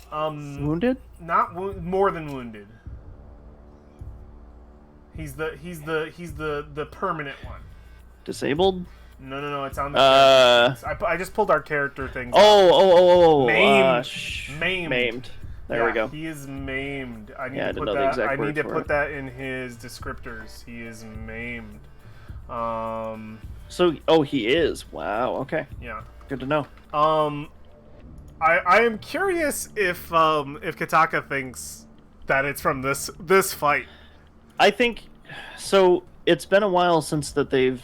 Speaker 1: Wounded?
Speaker 2: Not more than wounded. He's the permanent one.
Speaker 1: Disabled?
Speaker 2: No, it's on the I just pulled our character things. Maimed.
Speaker 1: Maimed. There we go.
Speaker 2: He is maimed. I need to put that in his descriptors. He is maimed.
Speaker 1: So, he is. Wow. Okay.
Speaker 2: Yeah.
Speaker 1: Good to know.
Speaker 2: I am curious if Kataka thinks that it's from this fight.
Speaker 1: I think so. It's been a while since that they've.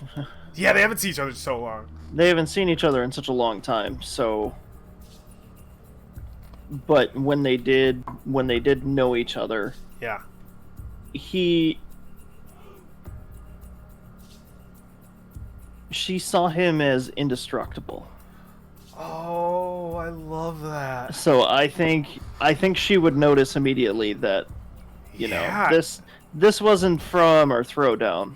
Speaker 2: Yeah, they haven't seen each other so long.
Speaker 1: They haven't seen each other in such a long time. So, but when they did know each other,
Speaker 2: yeah,
Speaker 1: she saw him as indestructible.
Speaker 2: Oh, I love that.
Speaker 1: So I think she would notice immediately that, this wasn't from our throwdown.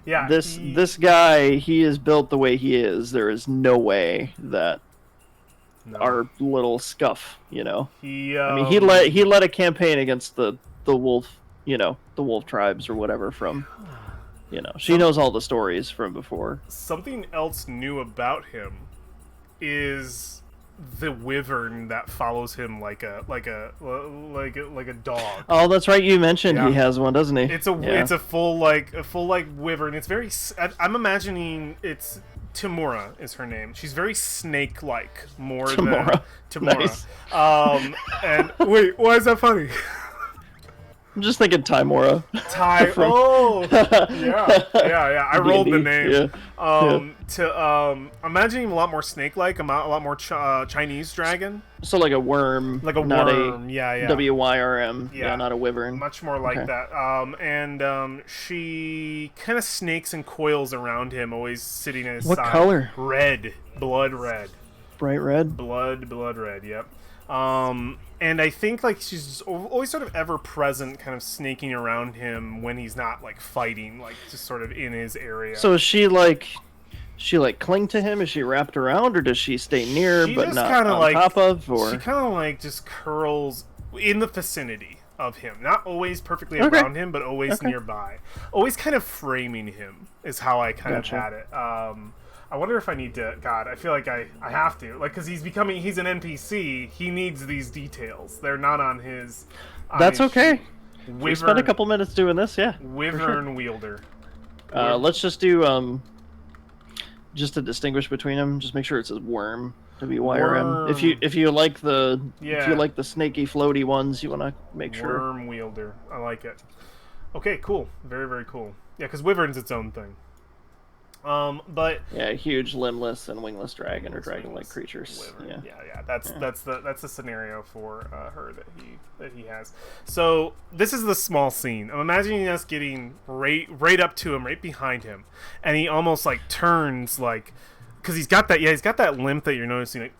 Speaker 2: Yeah.
Speaker 1: This guy, he is built the way he is. There is no way that our little scuff,
Speaker 2: He
Speaker 1: he led a campaign against the wolf, the wolf tribes or whatever from. She knows all the stories from before.
Speaker 2: Something else new about him is the wyvern that follows him like a dog.
Speaker 1: Oh, that's right. You mentioned he has one, doesn't he?
Speaker 2: It's a full wyvern. It's very. I'm imagining it's Timura is her name. She's very snake-like more
Speaker 1: Timura.
Speaker 2: than Timura.
Speaker 1: Nice.
Speaker 2: And wait, why is that funny?
Speaker 1: I'm just thinking Timora.
Speaker 2: Yeah. I rolled the name.
Speaker 1: Yeah.
Speaker 2: Imagining him a lot more snake-like, a lot more Chinese dragon.
Speaker 1: So like a worm.
Speaker 2: Like a worm. Yeah.
Speaker 1: WYRM. Yeah, not a wyvern.
Speaker 2: Much more like that. And she kind of snakes and coils around him, always sitting at his side.
Speaker 1: What color?
Speaker 2: Red. Blood red.
Speaker 1: Bright red?
Speaker 2: Blood red, yep. And I think she's always sort of ever present, kind of snaking around him when he's not fighting, just sort of in his area.
Speaker 1: So is she cling to him? Is she wrapped around, or does she stay near but not on top of? Or
Speaker 2: she kind of just curls in the vicinity of him, not always perfectly around him, but always nearby, always kind of framing him is how I kind of had it. I wonder if I need to. God, I feel like I have to. Because he's an NPC. He needs these details. They're not on his.
Speaker 1: That's okay. We spent a couple minutes doing this, yeah.
Speaker 2: Wyvern wielder.
Speaker 1: Let's just do just to distinguish between them. Just make sure it says worm. WYRM. If you like the snaky floaty ones, you want to make sure.
Speaker 2: Worm wielder. I like it. Okay, cool. Very, very cool. Yeah, because wyvern's its own thing. But
Speaker 1: huge limbless and wingless dragon or dragon-like creatures.
Speaker 2: Wyvern. Yeah. That's the scenario for her that he has. So this is the small scene. I'm imagining us getting right up to him, right behind him, and he almost turns because he's got that limp that you're noticing.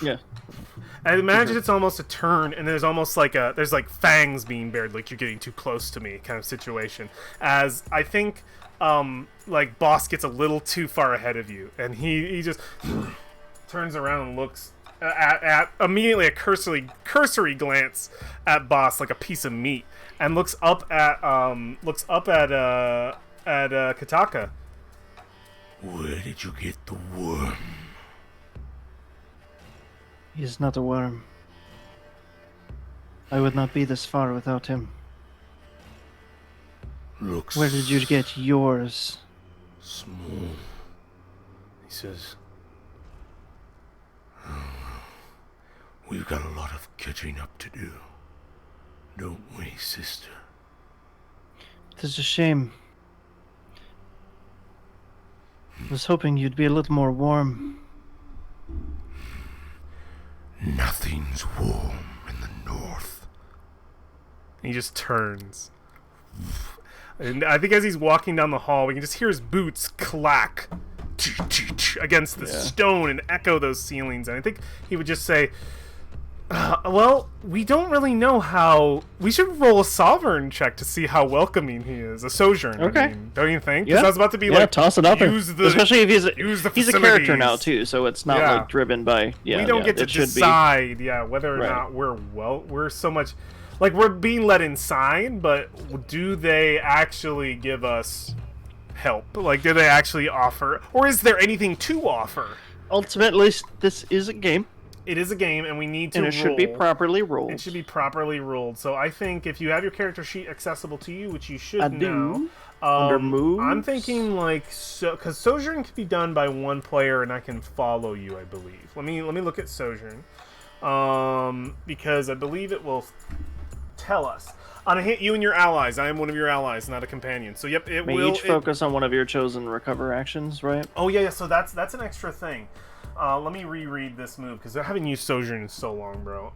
Speaker 2: I imagine it's almost a turn, and there's almost there's fangs being bared, you're getting too close to me kind of situation. As I think. Boss gets a little too far ahead of you, and he just turns around and looks at immediately a cursory glance at Boss like a piece of meat, and looks up at Kataka.
Speaker 3: Where did you get the worm?
Speaker 1: He is not a worm. I would not be this far without him.
Speaker 3: Looks.
Speaker 1: Where did you get yours?
Speaker 3: Small. He says. We've got a lot of catching up to do, don't we, sister?
Speaker 1: It is a shame. I was hoping you'd be a little more warm.
Speaker 3: Nothing's warm in the north.
Speaker 2: He just turns. And I think as he's walking down the hall, we can just hear his boots clack against the stone and echo those ceilings. And I think he would just say, well, we don't really know how... We should roll a sovereign check to see how welcoming he is. A sojourn,
Speaker 1: okay.
Speaker 2: I mean. Don't you think?
Speaker 1: Yeah.
Speaker 2: I was about to be
Speaker 1: toss it up there. Especially if he's a character now, too, so it's not driven by...
Speaker 2: we don't get to decide whether or not we're so much... Like, we're being let inside, but do they actually give us help? Like, do they actually offer, or is there anything to offer?
Speaker 1: Ultimately, this is a game.
Speaker 2: It is a game, and we need to
Speaker 1: and it should be properly rolled.
Speaker 2: It should be properly rolled. So I think if you have your character sheet accessible to you, which you should
Speaker 1: I
Speaker 2: now,
Speaker 1: do. Under moves.
Speaker 2: I'm thinking like because Sojourn can be done by one player, and I can follow you. I believe. Let me look at Sojourn, because I believe it will tell us. On a hit, you and your allies. I am one of your allies, not a companion. So yep, it
Speaker 1: May
Speaker 2: will.
Speaker 1: each focus on one of your chosen recover actions, right?
Speaker 2: Oh yeah. So that's an extra thing. Let me reread this move, because I haven't used Sojourn in so long, bro.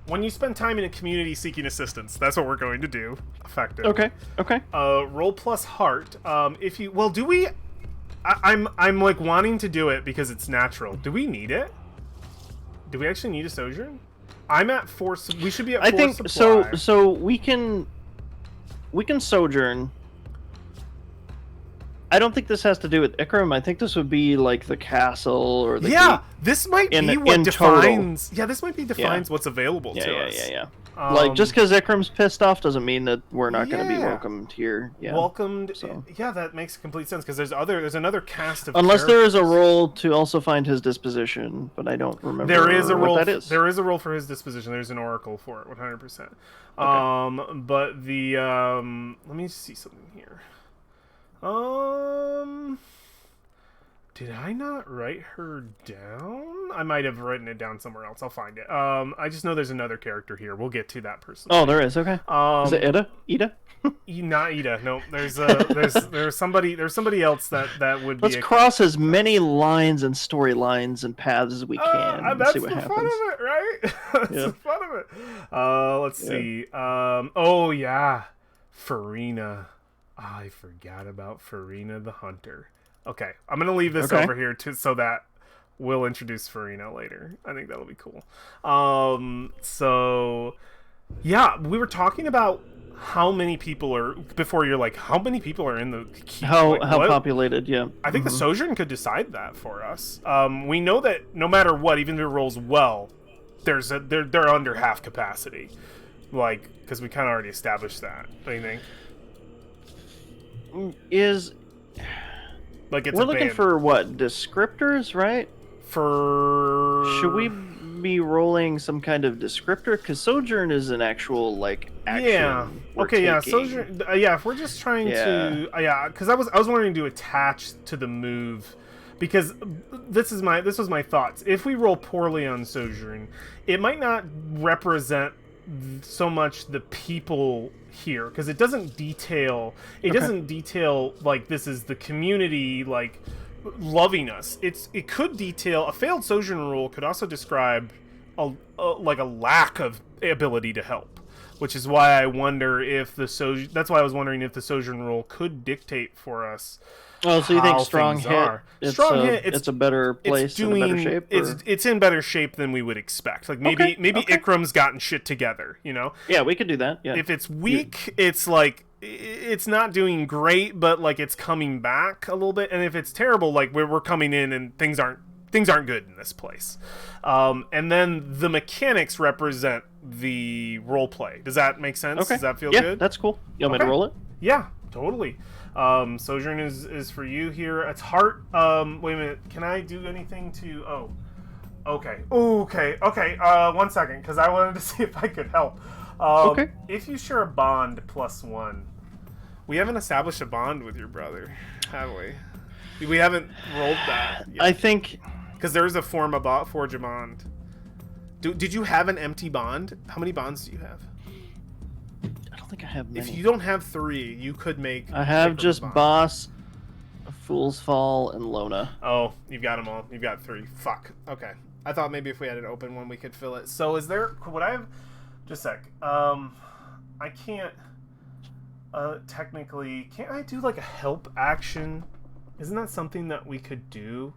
Speaker 2: When you spend time in a community seeking assistance, that's what we're going to do. Effective.
Speaker 1: Okay. Okay.
Speaker 2: Roll plus heart. If you do we? I'm like wanting to do it because it's natural. Do we need it? Do we actually need a Sojourn? I'm at 4. We should be at 4
Speaker 1: I think
Speaker 2: supply.
Speaker 1: so. We can Sojourn. I don't think this has to do with Ikram. I think this would be like the castle or the gate.
Speaker 2: This might be
Speaker 1: in
Speaker 2: what defines.
Speaker 1: total.
Speaker 2: Yeah, this might be defines what's available to us.
Speaker 1: Yeah. Like just because Ikram's pissed off doesn't mean that we're not going to be
Speaker 2: Yeah.
Speaker 1: welcomed here. Yeah.
Speaker 2: Welcomed.
Speaker 1: So.
Speaker 2: Yeah, that makes complete sense because there's another cast of.
Speaker 1: Unless there is a
Speaker 2: characters.
Speaker 1: roll to also find his disposition, but I don't remember.
Speaker 2: There is a roll.
Speaker 1: What that is.
Speaker 2: There is a roll for his disposition. There's an oracle for it, 100%. But the let me see something here. Did I not write her down? I might have written it down somewhere else. I'll find it. I just know there's another character here. We'll get to that person.
Speaker 1: Oh, there is. Okay. Is it Ida? Ida?
Speaker 2: Not Ida. No, there's somebody else that would be.
Speaker 1: Let's cross as many lines and storylines and paths as we can and
Speaker 2: that's
Speaker 1: see what
Speaker 2: the
Speaker 1: happens.
Speaker 2: fun of it, right? That's
Speaker 1: Yeah.
Speaker 2: the fun of it. Let's see. Oh yeah, Farina. I forgot about Farina the Hunter. Okay, I'm gonna leave this over here so that we'll introduce Farina later. I think that'll be cool. So yeah, we were talking about how many people are before you're like, how many people are in the key?
Speaker 1: How
Speaker 2: like, what?
Speaker 1: populated? Yeah.
Speaker 2: I think the Sojourn could decide that for us. We know that no matter what, even if it rolls well, they're under half capacity, like because we kind of already established that. What do you think?
Speaker 1: Is
Speaker 2: Like it's
Speaker 1: we're
Speaker 2: a
Speaker 1: looking
Speaker 2: band.
Speaker 1: for what descriptors, right? Should we be rolling some kind of descriptor? Because Sojourn is an actual like action.
Speaker 2: Yeah.
Speaker 1: we're
Speaker 2: Okay. Yeah.
Speaker 1: taking.
Speaker 2: Sojourn. Yeah. If we're just trying to. Yeah. Because I was wanting to attach to the move, because this was my thoughts. If we roll poorly on Sojourn, it might not represent so much the people here, because it doesn't detail. It doesn't detail like this is the community like loving us. It could detail a failed Sojourn rule could also describe a lack of ability to help, which is why I wonder if that's why I was wondering if the Sojourn rule could dictate for us.
Speaker 1: Oh, so you think
Speaker 2: how
Speaker 1: strong
Speaker 2: things
Speaker 1: hit?
Speaker 2: are.
Speaker 1: It's
Speaker 2: Strong
Speaker 1: a,
Speaker 2: hit.
Speaker 1: It's a better place, in a better shape.
Speaker 2: It's in better shape than we would expect. Like maybe Ikram's gotten shit together. You know.
Speaker 1: Yeah, we could do that. Yeah.
Speaker 2: If it's weak, it's like it's not doing great, but like it's coming back a little bit. And if it's terrible, like we're coming in and things aren't good in this place. And then the mechanics represent the role play. Does that make sense?
Speaker 1: Okay.
Speaker 2: Does that feel
Speaker 1: yeah,
Speaker 2: good?
Speaker 1: that's cool. You want me to
Speaker 2: Okay.
Speaker 1: roll it?
Speaker 2: Yeah, totally. Sojourn is for you here. It's heart. Wait a minute. Can I do anything to? Oh, okay. Okay. 1 second, because I wanted to see if I could help.
Speaker 1: Okay.
Speaker 2: If you share a bond +1, we haven't established a bond with your brother, have we? We haven't rolled that yet.
Speaker 1: I think
Speaker 2: Because there is a forge a bond. Did you have an empty bond? How many bonds do you have?
Speaker 1: I don't think I have many.
Speaker 2: If you don't have 3, you could make.
Speaker 1: I have
Speaker 2: Ikram's
Speaker 1: just
Speaker 2: bond.
Speaker 1: Boss, Fool's Fall, and Lona.
Speaker 2: Oh, you've got them all. You've got 3. Fuck. Okay. I thought maybe if we had an open one, we could fill it. So is there? Would I have? Just a sec. I can't. Technically, can't I do like a help action? Isn't that something that we could do?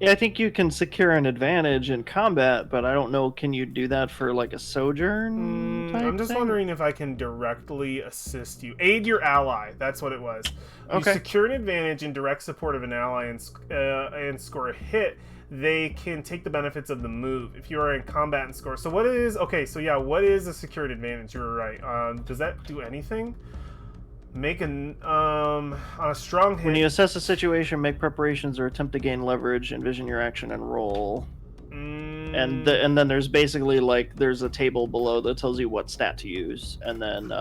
Speaker 1: Yeah, I think you can secure an advantage in combat, but I don't know. Can you do that for like a sojourn? Type
Speaker 2: I'm just
Speaker 1: thing?
Speaker 2: wondering if I can directly assist you. Aid your ally. That's what it was. You
Speaker 1: Okay.
Speaker 2: secure an advantage in direct support of an ally and score a hit. they can take the benefits of the move if you are in combat and score. So what is what is a secured advantage? You were right. Does that do anything? Make an on a strong hit.
Speaker 1: When you assess a situation, make preparations or attempt to gain leverage, envision your action and roll. And then there's basically there's a table below that tells you what stat to use, and then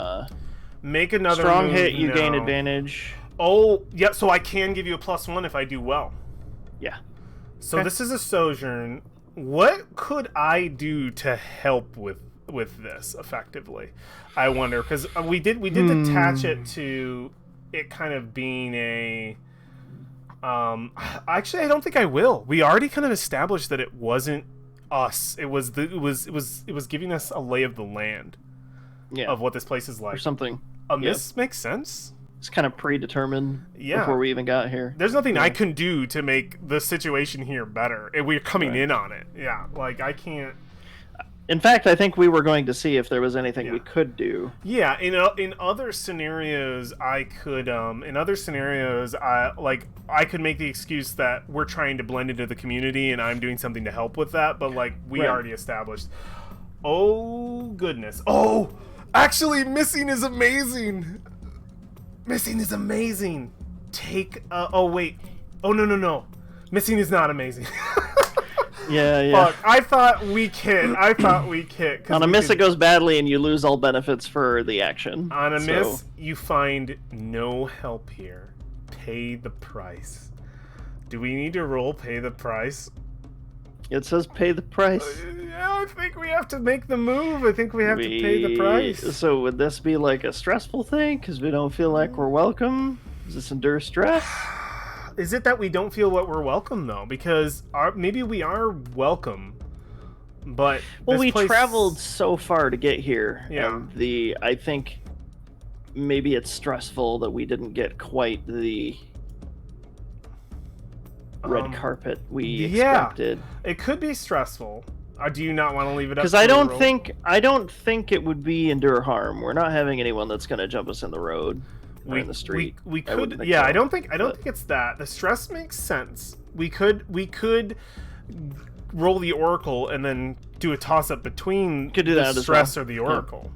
Speaker 2: make another
Speaker 1: strong
Speaker 2: move
Speaker 1: hit. You
Speaker 2: now.
Speaker 1: gain advantage.
Speaker 2: Oh yeah, so I can give you a +1 if I do well.
Speaker 1: Yeah.
Speaker 2: So
Speaker 1: Okay.
Speaker 2: this is a sojourn. What could I do to help with this effectively? I wonder, because we did detach it to it kind of being a. Actually, I don't think I will. We already kind of established that it wasn't us. It was giving us a lay of the land.
Speaker 1: Yeah.
Speaker 2: Of what this place is like.
Speaker 1: Or something.
Speaker 2: This makes sense.
Speaker 1: It's kind of predetermined
Speaker 2: Yeah.
Speaker 1: before we even got here.
Speaker 2: There's nothing I can do to make the situation here better. We're coming in on it. Yeah, I can't.
Speaker 1: In fact, I think we were going to see if there was anything we could do.
Speaker 2: Yeah, in other scenarios, I could. I could make the excuse that we're trying to blend into the community, and I'm doing something to help with that. But we already established. Oh goodness! Oh, actually, missing is amazing. Missing is amazing. Take. Oh wait. Oh no. Missing is not amazing.
Speaker 1: Yeah.
Speaker 2: Fuck, I thought we kit.
Speaker 1: On a miss, it goes badly, and you lose all benefits for the action.
Speaker 2: On a miss, you find no help here. Pay the price. Do we need to roll pay the price?
Speaker 1: It says pay the price.
Speaker 2: Yeah, I think we have to make the move. I think we have to pay the price.
Speaker 1: So would this be a stressful thing because we don't feel like we're welcome? Does this endure stress?
Speaker 2: Is it that we don't feel what we're welcome though? Because maybe we are welcome, but
Speaker 1: we traveled so far to get here.
Speaker 2: Yeah.
Speaker 1: And I think maybe it's stressful that we didn't get quite the red carpet we expected.
Speaker 2: It could be stressful. Do you not want to leave it up?
Speaker 1: Because I don't think it would be endure harm. We're not having anyone that's going to jump us in the road. Or in the street.
Speaker 2: We could. I don't think it's that. The stress makes sense. We could roll the oracle and then do a toss up between the stress or the oracle.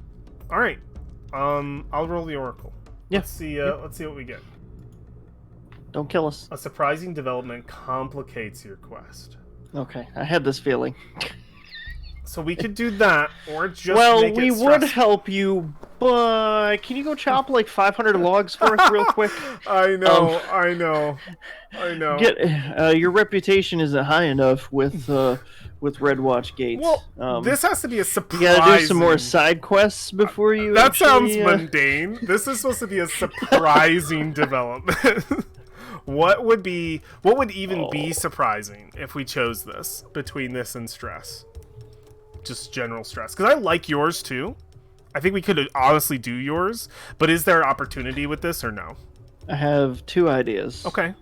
Speaker 2: Yeah. All right. I'll roll the oracle.
Speaker 1: Yeah.
Speaker 2: Let's see what we get.
Speaker 1: Don't kill us.
Speaker 2: A surprising development complicates your quest.
Speaker 1: Okay, I had this feeling.
Speaker 2: So we could do that, or just
Speaker 1: we would help you, but can you go chop 500 logs for us real quick?
Speaker 2: I know.
Speaker 1: Your reputation isn't high enough with Redwatch gates.
Speaker 2: Well, this has to be a surprise.
Speaker 1: You gotta do some more side quests before you.
Speaker 2: That sounds mundane. This is supposed to be a surprising development. What would even be surprising if we chose this between this and stress? Just general stress, because I like yours too. I think we could honestly do yours, but is there opportunity with this or no?
Speaker 1: I have 2 ideas.
Speaker 2: Okay,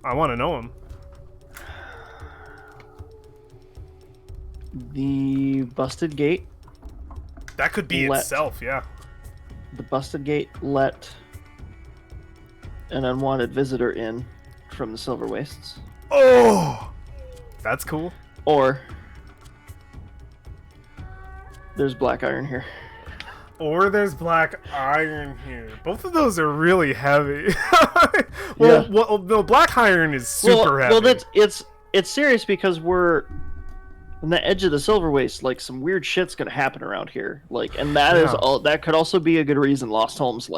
Speaker 2: I want to know them.
Speaker 1: The busted gate.
Speaker 2: That could be itself, yeah.
Speaker 1: The busted gate let an unwanted visitor in from the Silver Wastes.
Speaker 2: Oh, that's cool.
Speaker 1: Or there's black iron here.
Speaker 2: Both of those are really heavy. No, black iron is super heavy.
Speaker 1: Well, it's serious because we're on the edge of the Silver Waste. Some weird shit's gonna happen around here. And that is all. That could also be a good reason Lost Home's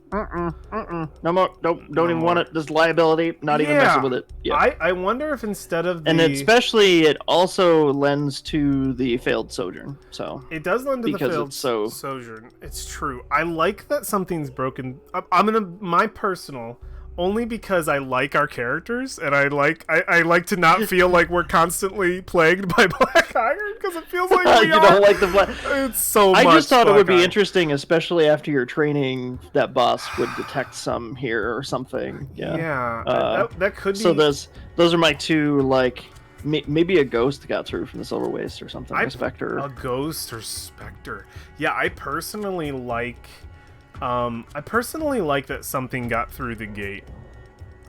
Speaker 1: no more. Nope. Don't even want it. There's liability. Not even messing with it. Yeah.
Speaker 2: I wonder if instead of
Speaker 1: and especially it also lends to the failed sojourn. So
Speaker 2: it does lend to the failed sojourn. It's true. I like that something's broken. My personal. Only because I like our characters, and I like to not feel like we're constantly plagued by black iron, because it feels like we
Speaker 1: you don't like the black.
Speaker 2: It's so much.
Speaker 1: I just thought it would be
Speaker 2: iron.
Speaker 1: Interesting, especially after your training, that boss would detect some here or something. Yeah.
Speaker 2: Yeah. That could be.
Speaker 1: So those are my 2 maybe a ghost got through from the Silver Waste or something. A specter.
Speaker 2: A ghost or specter. Yeah, I personally like that something got through the gate.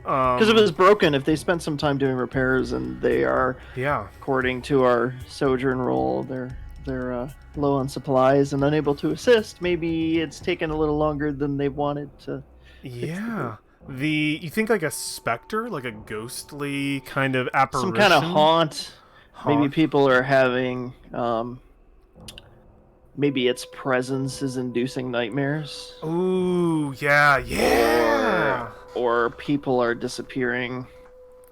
Speaker 1: Because if it was broken, if they spent some time doing repairs and they are,
Speaker 2: Yeah.
Speaker 1: according to our sojourn rule, they're low on supplies and unable to assist, maybe it's taken a little longer than they wanted to fix the
Speaker 2: Yeah.
Speaker 1: boat.
Speaker 2: You think like a specter, like a ghostly kind of apparition?
Speaker 1: Some kind of haunt. Maybe
Speaker 2: Haunt?
Speaker 1: people are having, maybe its presence is inducing nightmares.
Speaker 2: Ooh, yeah.
Speaker 1: Or people are disappearing.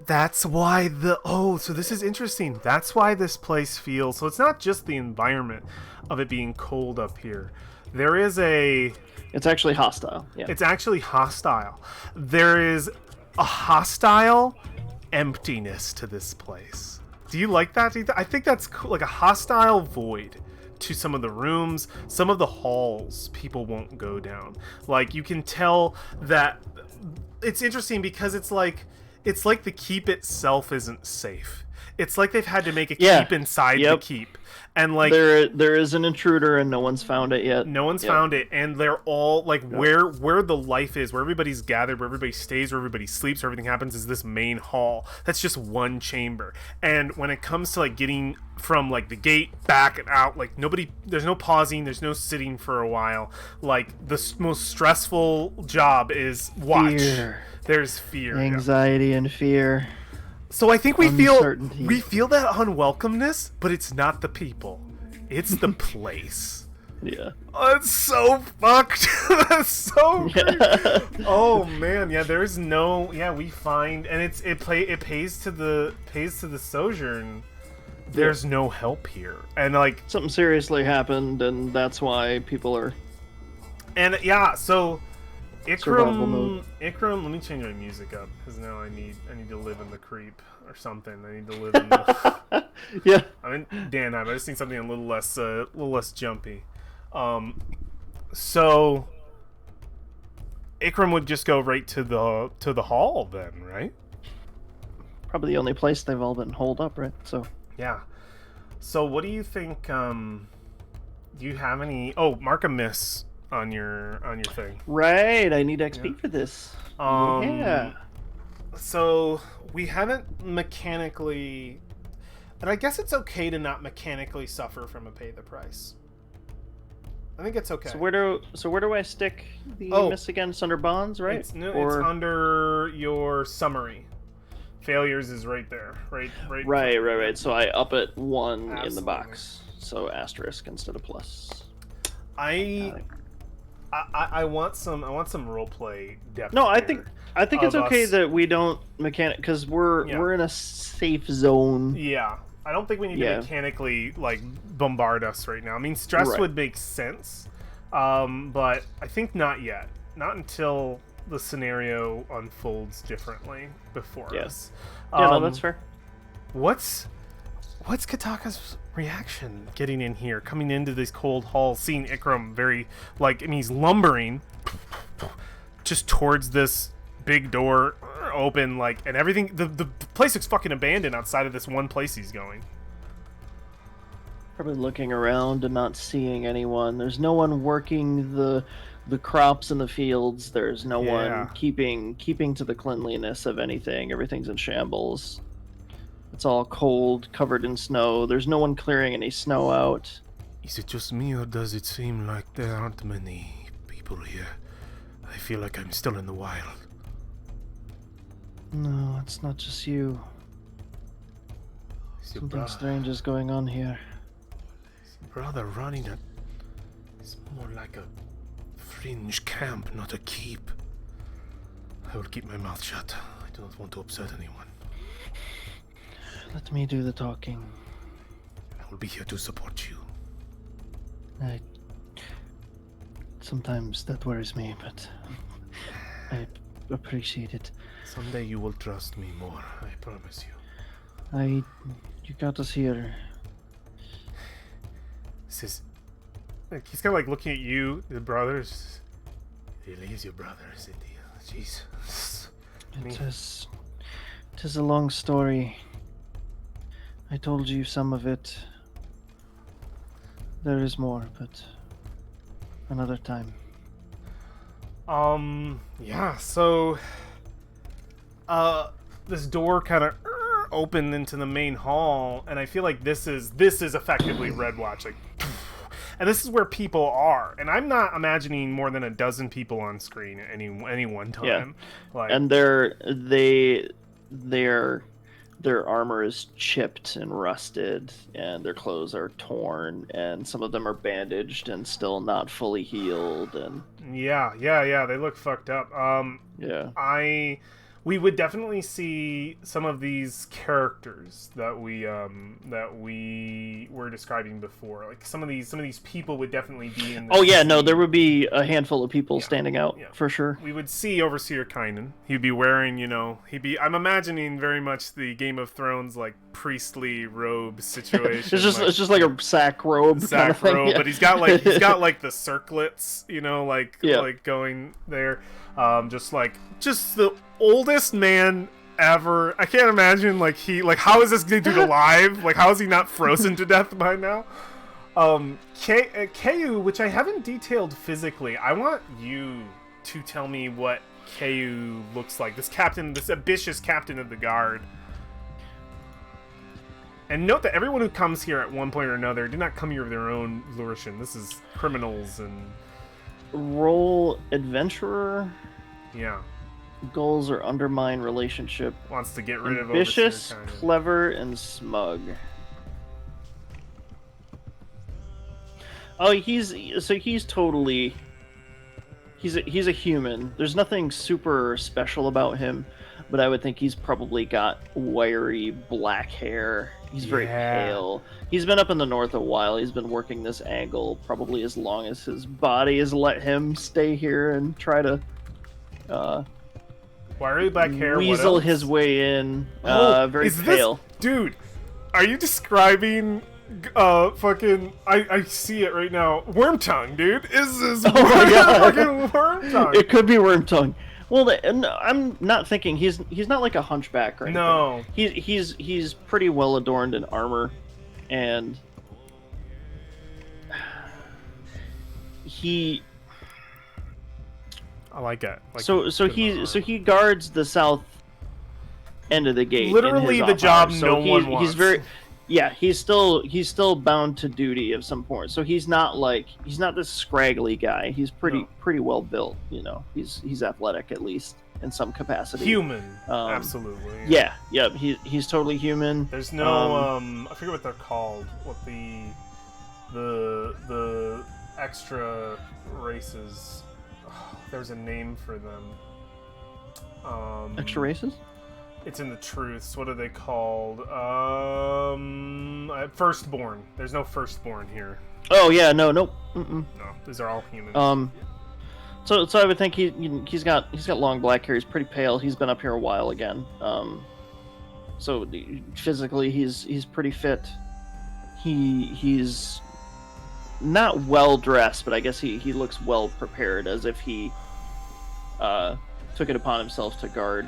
Speaker 2: That's why so this is interesting. That's why this place feels, so it's not just the environment of it being cold up here. There is
Speaker 1: It's actually hostile. Yeah.
Speaker 2: it's actually hostile. There is a hostile emptiness to this place. Do you like that? I think that's cool. Like a hostile void to some of the rooms, some of the halls people won't go down. Like you can tell that it's interesting because it's like the keep itself isn't safe. It's like they've had to make a keep inside the keep. And like
Speaker 1: there is an intruder and no one's found it yet.
Speaker 2: No one's found it, and they're all like where the life is, where everybody's gathered, where everybody stays, where everybody sleeps, where everything happens is this main hall. That's just one chamber. And when it comes to like getting from like the gate back and out, like there's no pausing, there's no sitting for a while. Like the most stressful job is watch.
Speaker 1: Fear.
Speaker 2: There's fear,
Speaker 1: anxiety and fear.
Speaker 2: So I think we feel
Speaker 1: Uncertainty.
Speaker 2: that unwelcomeness, but it's not the people. It's the place.
Speaker 1: Yeah.
Speaker 2: Oh, it's so fucked. That's so great. Oh man, yeah. There's no, we find, and it pays to the sojourn. There's no help here, and like
Speaker 1: Something seriously happened, and that's why people are.
Speaker 2: And yeah, so
Speaker 1: Survival mode.
Speaker 2: Ikram, let me change my music up because now I need to live in the creep or something. I need to live in the.
Speaker 1: Yeah.
Speaker 2: I mean, Dan, I just need something a little less jumpy. So Ikram would just go right to the hall then, right?
Speaker 1: Probably the only place they've all been holed up, right? So.
Speaker 2: Yeah. So what do you think? Do you have any? Oh, mark a miss on your thing.
Speaker 1: Right, I need XP for this. Yeah.
Speaker 2: So we haven't mechanically, and I guess it's okay to not mechanically suffer from a pay the price. I think it's okay.
Speaker 1: So where do I stick the miss against under bonds, right?
Speaker 2: It's under your summary. Failures is right there, right.
Speaker 1: Right. So I up it 1 in the
Speaker 2: Absolutely.
Speaker 1: box. So asterisk instead of plus.
Speaker 2: I want some role play depth.
Speaker 1: No, I
Speaker 2: here
Speaker 1: think it's
Speaker 2: of
Speaker 1: okay
Speaker 2: us.
Speaker 1: that we don't mechanic because we're in a safe zone.
Speaker 2: Yeah, I don't think we need to mechanically like bombard us right now. I mean, stress would make sense, but I think not yet. Not until the scenario unfolds differently before us.
Speaker 1: Yeah, no, that's fair.
Speaker 2: What's Kataka's reaction getting in here, coming into these cold halls, seeing Ikram he's lumbering just towards this big door open, and everything. The place looks fucking abandoned outside of this one place he's going.
Speaker 1: Probably looking around and not seeing anyone. There's no one working the crops in the fields. There's no one keeping to the cleanliness of anything. Everything's in shambles. It's all cold, covered in snow. There's no one clearing any snow out.
Speaker 3: Is it just me, or does it seem like there aren't many people here? I feel like I'm still in the wild.
Speaker 1: No, it's not just you.
Speaker 3: Is your
Speaker 1: Something strange is going on here.
Speaker 3: brother running a... It's more like a fringe camp, not a keep. I will keep my mouth shut. I do not want to upset anyone.
Speaker 1: Let me do the talking.
Speaker 3: I will be here to support you.
Speaker 1: Sometimes that worries me, but I appreciate it.
Speaker 3: Someday you will trust me more, I promise you.
Speaker 1: You got us here.
Speaker 2: This is... he's kind of like looking at you, the brothers.
Speaker 3: Really is your brother, is it? Jeez.
Speaker 1: It is a long story. I told you some of it. There is more, but another time.
Speaker 2: Yeah, so this door kind of opened into the main hall, and I feel like this is effectively Redwatch, like, and this is where people are, and I'm not imagining more than a dozen people on screen at any one time.
Speaker 1: Yeah.
Speaker 2: Like,
Speaker 1: And their armor is chipped and rusted, and their clothes are torn, and some of them are bandaged and still not fully healed. And
Speaker 2: yeah, they look fucked up.
Speaker 1: yeah,
Speaker 2: We would definitely see some of these characters that we were describing before. Like some of these people would definitely be in.
Speaker 1: Oh yeah, no, there would be a handful of people standing out for sure.
Speaker 2: We would see Overseer Kynan. He'd be wearing, I'm imagining very much the Game of Thrones like priestly robe situation.
Speaker 1: It's just like a sack robe. Kind of thing. Yeah.
Speaker 2: But he's got like the circlets, like going there. Just the oldest man ever. I can't imagine how is this dude alive? Like, how is he not frozen to death by now? Keu, which I haven't detailed physically, I want you to tell me what Keu looks like. This ambitious captain of the guard. And note that everyone who comes here at one point or another did not come here of their own volition. This is criminals and...
Speaker 1: Roll adventurer.
Speaker 2: Yeah.
Speaker 1: Goals or undermine relationship.
Speaker 2: Wants to get rid of
Speaker 1: ambitious,
Speaker 2: Overseer Kynan.
Speaker 1: clever, and smug. Oh, he's totally. He's a human. There's nothing super special about him, but I would think he's probably got wiry black hair. He's very pale. He's been up in the north a while. He's been working this angle probably as long as his body has let him stay here and try to
Speaker 2: wiry black hair,
Speaker 1: weasel his way in. Very pale.
Speaker 2: Dude, are you describing fucking... I see it right now. Wormtongue, dude. Is this fucking Wormtongue?
Speaker 1: It could be Wormtongue. Well, I'm not thinking he's not like a hunchback or anything.
Speaker 2: No.
Speaker 1: He's pretty well adorned in armor, and
Speaker 2: I like it.
Speaker 1: He guards the south end of the gate.
Speaker 2: Literally the job no one wants.
Speaker 1: He's still bound to duty of some point. So he's not this scraggly guy. He's pretty well built. He's athletic at least in some capacity.
Speaker 2: Human, absolutely.
Speaker 1: Yeah. He's totally human.
Speaker 2: There's no I forget what they're called. What the extra races. There's a name for them.
Speaker 1: Extra races?
Speaker 2: It's in the truths. What are they called? Firstborn. There's no firstborn here.
Speaker 1: Oh yeah, nope. Mm-mm.
Speaker 2: No, these are all humans.
Speaker 1: So I would think he's got long black hair. He's pretty pale. He's been up here a while again. So physically he's pretty fit. He's not well dressed, but I guess he looks well prepared, as if he took it upon himself to guard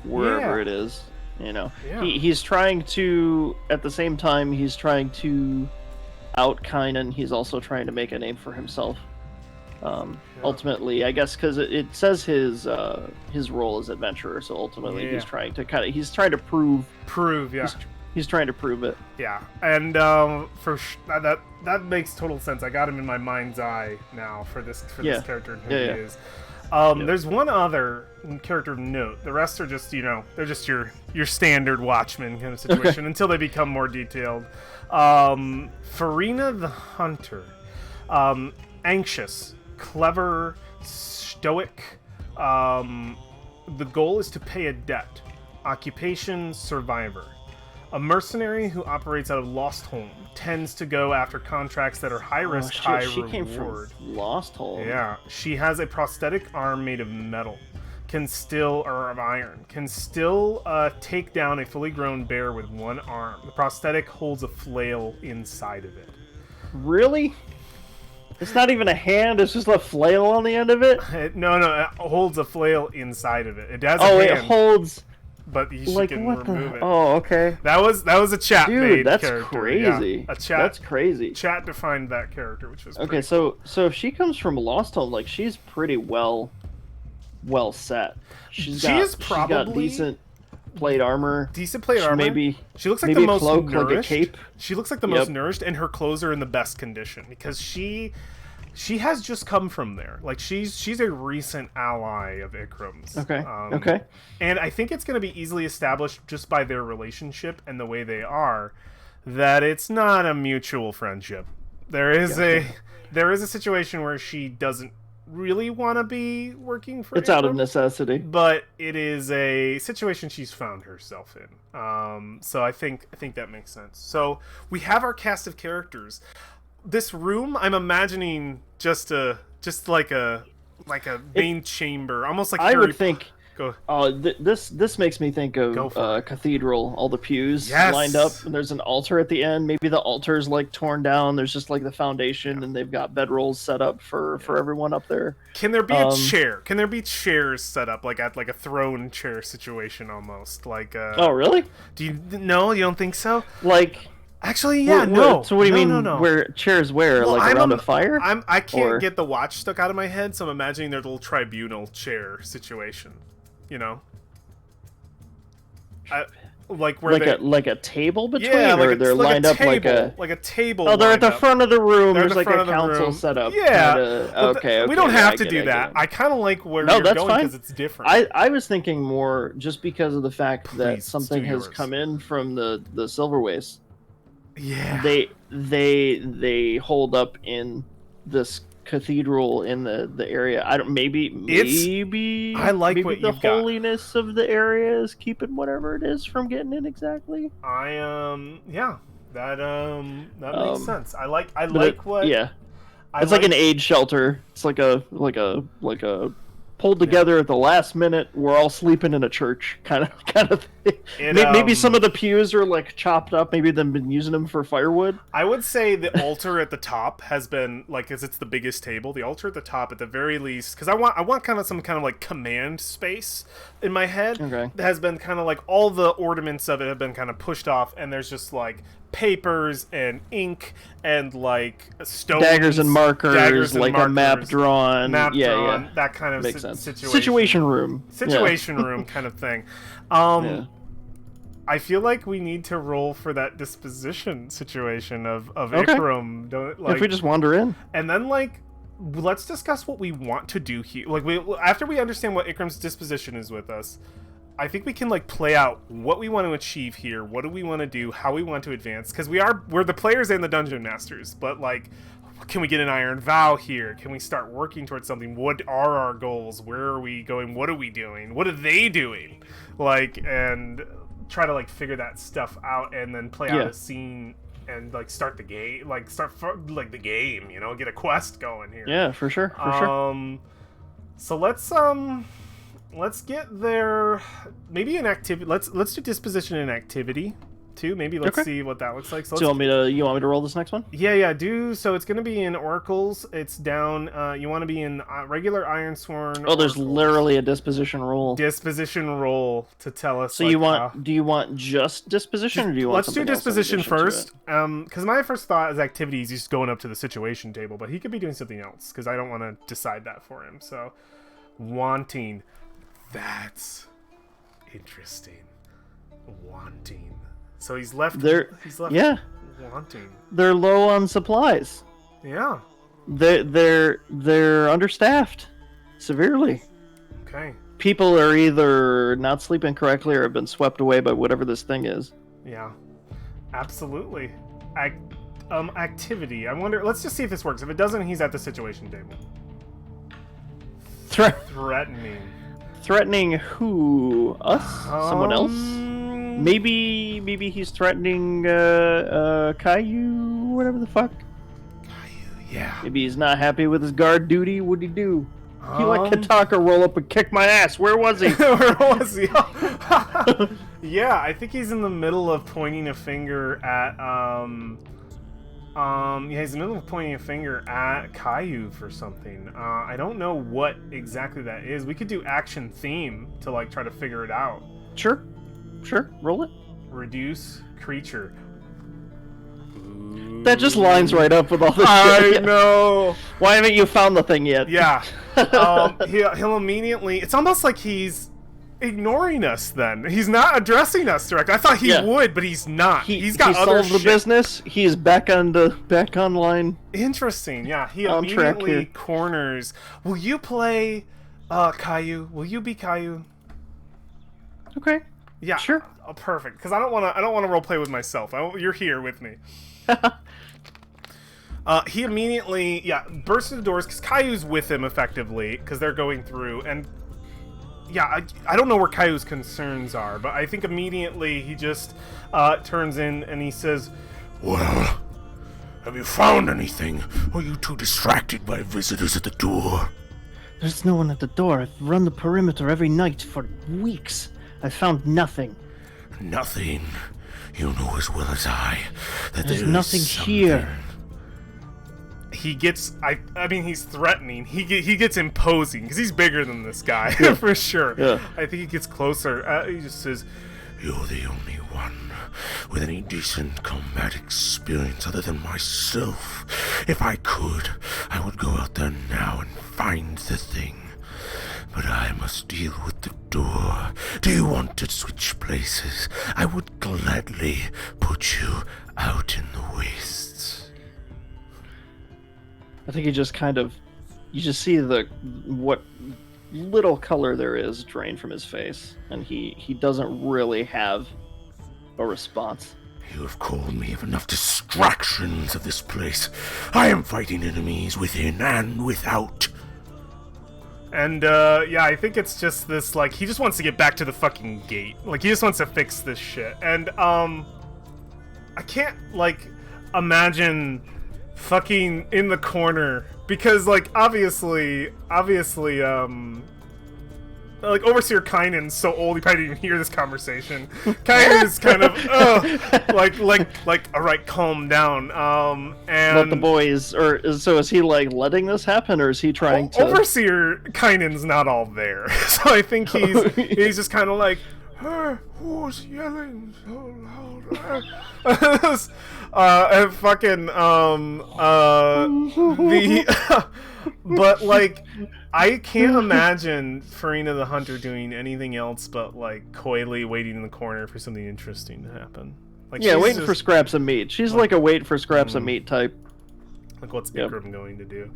Speaker 1: wherever it is. He's trying to, at the same time he's trying to out Kynan, he's also trying to make a name for himself. Ultimately, I guess, because it says his role as adventurer, so ultimately he's trying to prove he's trying to prove it.
Speaker 2: Yeah, and that makes total sense. I got him in my mind's eye now for this character and who he is. There's one other character of note. The rest are just, they're just your standard Watchmen kind of situation until they become more detailed. Farina the Hunter. Anxious, clever, stoic. The goal is to pay a debt. Occupation, survivor. A mercenary who operates out of Lostholm tends to go after contracts that are high risk, high reward.
Speaker 1: She came from Lostholm.
Speaker 2: Yeah, she has a prosthetic arm made of metal, of iron, can still take down a fully grown bear with one arm. The prosthetic holds a flail inside of it.
Speaker 1: Really? It's not even a hand, it's just a flail on the end of it?
Speaker 2: No, it holds a flail inside of it. It has
Speaker 1: a hand.
Speaker 2: It
Speaker 1: holds...
Speaker 2: But you can remove it.
Speaker 1: Oh, okay.
Speaker 2: That was a chat made
Speaker 1: that's
Speaker 2: character.
Speaker 1: Crazy.
Speaker 2: Yeah,
Speaker 1: that's crazy.
Speaker 2: Chat defined that character, which was
Speaker 1: okay. So if she comes from Lostholm, she's pretty well well set. She's
Speaker 2: She
Speaker 1: got,
Speaker 2: is
Speaker 1: she's got
Speaker 2: probably-
Speaker 1: decent plate armor.
Speaker 2: Decent plate
Speaker 1: She
Speaker 2: armor.
Speaker 1: maybe
Speaker 2: She looks like
Speaker 1: maybe
Speaker 2: the
Speaker 1: a
Speaker 2: most
Speaker 1: cloak,
Speaker 2: nourished.
Speaker 1: like a cape.
Speaker 2: She looks like the
Speaker 1: Yep.
Speaker 2: most nourished, and her clothes are in the best condition because she has just come from there. Like she's a recent ally of Ikram's.
Speaker 1: Okay. Okay.
Speaker 2: And I think it's going to be easily established just by their relationship and the way they are that it's not a mutual friendship. There is a situation where she doesn't really want to be working for
Speaker 1: It's out of
Speaker 2: Ikram,
Speaker 1: necessity.
Speaker 2: but it is a situation she's found herself in. So I think that makes sense. So we have our cast of characters. This room, I'm imagining just like a main chamber, almost like
Speaker 1: I
Speaker 2: Harry
Speaker 1: would think.
Speaker 2: Go.
Speaker 1: This makes me think
Speaker 2: Go
Speaker 1: of
Speaker 2: for
Speaker 1: cathedral. All the pews
Speaker 2: Yes.
Speaker 1: lined up, and there's an altar at the end. Maybe the altar's like torn down. There's just like the foundation, and they've got bedrolls set up for everyone up there.
Speaker 2: Can there be a chair? Can there be chairs set up like at like a throne chair situation almost? Like
Speaker 1: Oh, really?
Speaker 2: Do you no? You don't think so?
Speaker 1: Like
Speaker 2: Actually, yeah,
Speaker 1: what-
Speaker 2: no.
Speaker 1: So what do you mean?
Speaker 2: No.
Speaker 1: Where chairs? Where
Speaker 2: Well,
Speaker 1: like around a fire?
Speaker 2: I can't
Speaker 1: Or-
Speaker 2: get the watch stuck out of my head, so I'm imagining their little tribunal chair situation. You know, like where
Speaker 1: like a table between,
Speaker 2: yeah,
Speaker 1: or they're
Speaker 2: like
Speaker 1: lined
Speaker 2: a
Speaker 1: up
Speaker 2: table,
Speaker 1: like a.
Speaker 2: a table.
Speaker 1: Oh, they're at the
Speaker 2: lined up.
Speaker 1: front of the room.
Speaker 2: They're at
Speaker 1: There's
Speaker 2: the
Speaker 1: like
Speaker 2: front
Speaker 1: a
Speaker 2: of the
Speaker 1: council
Speaker 2: room.
Speaker 1: set up.
Speaker 2: Yeah.
Speaker 1: Kinda, okay.
Speaker 2: We don't
Speaker 1: yeah,
Speaker 2: have
Speaker 1: I
Speaker 2: to
Speaker 1: get
Speaker 2: do
Speaker 1: it,
Speaker 2: that. I kind of like where
Speaker 1: No,
Speaker 2: you're
Speaker 1: that's
Speaker 2: going
Speaker 1: fine.
Speaker 2: because it's different.
Speaker 1: I was thinking more just because of the fact
Speaker 2: Please,
Speaker 1: that something
Speaker 2: do
Speaker 1: has
Speaker 2: yours.
Speaker 1: come in from the Silver Waste.
Speaker 2: yeah.
Speaker 1: They hold up in this cathedral in the area. I don't maybe
Speaker 2: I like
Speaker 1: maybe
Speaker 2: what
Speaker 1: the
Speaker 2: you've got.
Speaker 1: holiness of the area is keeping whatever it is from getting in exactly.
Speaker 2: Yeah. That makes
Speaker 1: Um,
Speaker 2: sense. I like
Speaker 1: But
Speaker 2: what
Speaker 1: yeah.
Speaker 2: I
Speaker 1: It's like an aid shelter. It's like a pulled together at the last minute. We're all sleeping in a church kind of thing. Maybe some of the pews are like chopped up. Maybe they've been using them for firewood.
Speaker 2: I would say the altar at the top has been like, as it's the biggest table. The altar at the top, at the very least, because I want kind of some kind of like command space in my head.
Speaker 1: Okay.
Speaker 2: Has been kind of like all the ornaments of it have been kind of pushed off, and there's just like papers and ink and like stones,
Speaker 1: Daggers and markers,
Speaker 2: daggers and
Speaker 1: like a map
Speaker 2: markers,
Speaker 1: drawn.
Speaker 2: map
Speaker 1: yeah,
Speaker 2: drawn,
Speaker 1: yeah.
Speaker 2: that kind of
Speaker 1: Makes sense.
Speaker 2: situation
Speaker 1: Room.
Speaker 2: situation room kind of thing.
Speaker 1: Yeah.
Speaker 2: I feel like we need to roll for that disposition situation of
Speaker 1: Okay.
Speaker 2: Ikram. Don't, like,
Speaker 1: If we just wander in.
Speaker 2: and then like let's discuss what we want to do here. Like after we understand what Ikram's disposition is with us, I think we can like play out what we want to achieve here. What do we want to do? How we want to advance? Because we're the players and the dungeon masters. But like, can we get an iron vow here? Can we start working towards something? What are our goals? Where are we going? What are we doing? What are they doing? Like, and try to like figure that stuff out and then play out
Speaker 1: Yeah.
Speaker 2: a scene and like start the game, like the game. You know, get a quest going here.
Speaker 1: Yeah, for sure.
Speaker 2: So let's get there. Maybe an activity. Let's do disposition and activity too. Maybe let's
Speaker 1: Okay.
Speaker 2: see what that looks like. So
Speaker 1: So you want me to roll this next one?
Speaker 2: yeah. Do so. It's gonna be in oracles. It's down. You want to be in regular Ironsworn.
Speaker 1: Oh, there's
Speaker 2: oracles.
Speaker 1: literally a disposition roll.
Speaker 2: disposition roll to tell us.
Speaker 1: So
Speaker 2: like,
Speaker 1: you want? Do you want just disposition, or do you want?
Speaker 2: Let's do
Speaker 1: something else in
Speaker 2: disposition
Speaker 1: addition to
Speaker 2: first,
Speaker 1: it?
Speaker 2: because my first thought is activity is just going up to the situation table, but he could be doing something else because I don't want to decide that for him. So, wanting, that's interesting. Wanting. So he's left. He's left.
Speaker 1: Yeah,
Speaker 2: Wanting.
Speaker 1: they're low on supplies.
Speaker 2: Yeah.
Speaker 1: They're understaffed, severely.
Speaker 2: Okay.
Speaker 1: People are either not sleeping correctly or have been swept away by whatever this thing is.
Speaker 2: Yeah. Absolutely. Activity. I wonder. Let's just see if this works. If it doesn't, he's at the situation table. Threatening.
Speaker 1: Threatening who? Us? Someone else? Maybe he's threatening Caillou, whatever the fuck.
Speaker 2: Yeah.
Speaker 1: Maybe he's not happy with his guard duty. What'd he do? He let Kataka roll up and kick my ass. Where was he?
Speaker 2: Where was he? Yeah, I think he's in the middle of pointing a finger at yeah, he's in the middle of pointing a finger at Caillou for something. I don't know what exactly that is. We could do action theme to like try to figure it out.
Speaker 1: Sure, roll it.
Speaker 2: Reduce creature.
Speaker 1: That just lines right up with all this
Speaker 2: I
Speaker 1: shit.
Speaker 2: know.
Speaker 1: Why haven't you found the thing yet?
Speaker 2: Yeah. He'll immediately... It's almost like he's ignoring us then. He's not addressing us directly. I thought he would, but he's not. He's got other
Speaker 1: solved the business. He's back online.
Speaker 2: Interesting. Yeah, he
Speaker 1: On track
Speaker 2: immediately
Speaker 1: here.
Speaker 2: corners. Will you play Caillou? Will you be Caillou?
Speaker 1: Okay.
Speaker 2: Yeah.
Speaker 1: Sure.
Speaker 2: Oh, perfect. Because I don't want to roleplay with myself. You're here with me. He immediately, bursts through the doors because Caillou's with him effectively because they're going through. And yeah, I don't know where Caillou's concerns are, but I think immediately he just turns in and he says,
Speaker 3: Well, have you found anything? Or are you too distracted by visitors at the door?
Speaker 1: There's no one at the door. I've run the perimeter every night for weeks. I found nothing.
Speaker 3: Nothing. You know as well as I that
Speaker 1: There's
Speaker 3: there is
Speaker 1: nothing
Speaker 3: something.
Speaker 1: here.
Speaker 2: he gets, I mean, he's threatening. He gets imposing because he's bigger than this guy for sure.
Speaker 1: Yeah.
Speaker 2: I think he gets closer. He just says,
Speaker 3: You're the only one with any decent combat experience other than myself. If I could, I would go out there now and find the thing. But I must deal with the door. Do you want to switch places? I would gladly put you out in the wastes.
Speaker 1: I think he just kind of, you just see what little color there is drain from his face, and he doesn't really have a response.
Speaker 3: You have called me of enough distractions of this place. I am fighting enemies within and without.
Speaker 2: and yeah, I think it's just this, like, he just wants to get back to the fucking gate. Like, he just wants to fix this shit. And I can't, like, imagine fucking in the corner because, like, obviously like, Overseer Kynan's so old he probably didn't even hear this conversation. Kynan is kind of like all right, calm down. And
Speaker 1: Let the boys, so is he like letting this happen, or is he trying to?
Speaker 2: Overseer Kynan's not all there, so I think he's just kind of like, hey, who's yelling so loud? And fucking but like, I can't imagine Farina the Hunter doing anything else but like coyly waiting in the corner for something interesting to happen. Like,
Speaker 1: Yeah,
Speaker 2: she's
Speaker 1: waiting
Speaker 2: just,
Speaker 1: for scraps of meat. She's like a wait for scraps of meat type.
Speaker 2: like, what's
Speaker 1: Yep.
Speaker 2: Ikram going to do?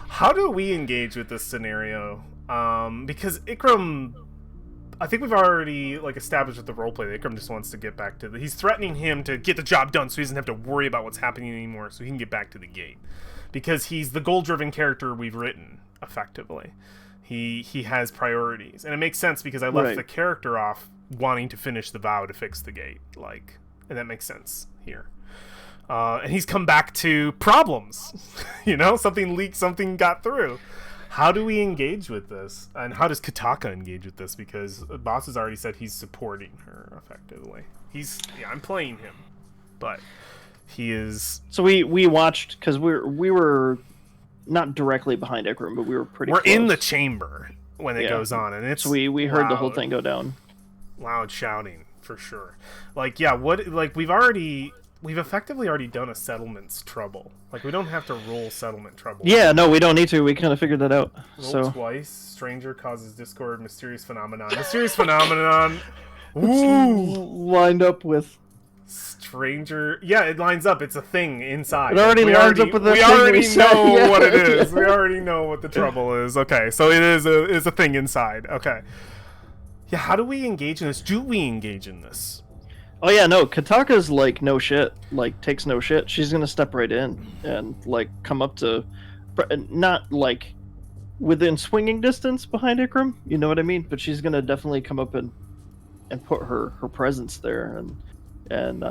Speaker 2: How do we engage with this scenario? Because Ikram, I think we've already like established with the roleplay that Ikram just wants to get back to he's threatening him to get the job done so he doesn't have to worry about what's happening anymore, so he can get back to the gate. Because he's the goal-driven character we've written, effectively. He has priorities. And it makes sense because I left
Speaker 1: Right.
Speaker 2: the character off wanting to finish the vow to fix the gate. Like, and that makes sense here. And he's come back to problems. You know, something leaked, something got through. How do we engage with this? And how does Kataka engage with this? Because the boss has already said he's supporting her, effectively. I'm playing him. But he is...
Speaker 1: So we watched, because we were not directly behind Ikram, but we were pretty
Speaker 2: We're
Speaker 1: close.
Speaker 2: in the chamber when it
Speaker 1: Yeah.
Speaker 2: goes on, and it's
Speaker 1: So we heard the whole
Speaker 2: loud.
Speaker 1: thing go down.
Speaker 2: Loud shouting, for sure. Like, yeah, we've effectively already done a settlement's trouble. Like, we don't have to roll settlement trouble.
Speaker 1: Yeah, no, we don't need to. We kind of figured that out.
Speaker 2: Roll
Speaker 1: So
Speaker 2: twice. Stranger causes discord. Mysterious phenomenon. Mysterious phenomenon. Ooh.
Speaker 1: lined up with.
Speaker 2: Stranger. Yeah, it lines up. It's a thing inside.
Speaker 1: It already lines up with the
Speaker 2: we
Speaker 1: thing
Speaker 2: already
Speaker 1: we said,
Speaker 2: know
Speaker 1: yeah.
Speaker 2: what it is. We already know what the trouble is. Okay, so it is a thing inside. Okay. Yeah, how do we engage in this? Do we engage in this?
Speaker 1: Oh yeah, no, Kataka's like no shit. Like takes no shit. She's gonna step right in and like come up to, not like within swinging distance behind Ikram. You know what I mean? But she's gonna definitely come up and put her presence there, and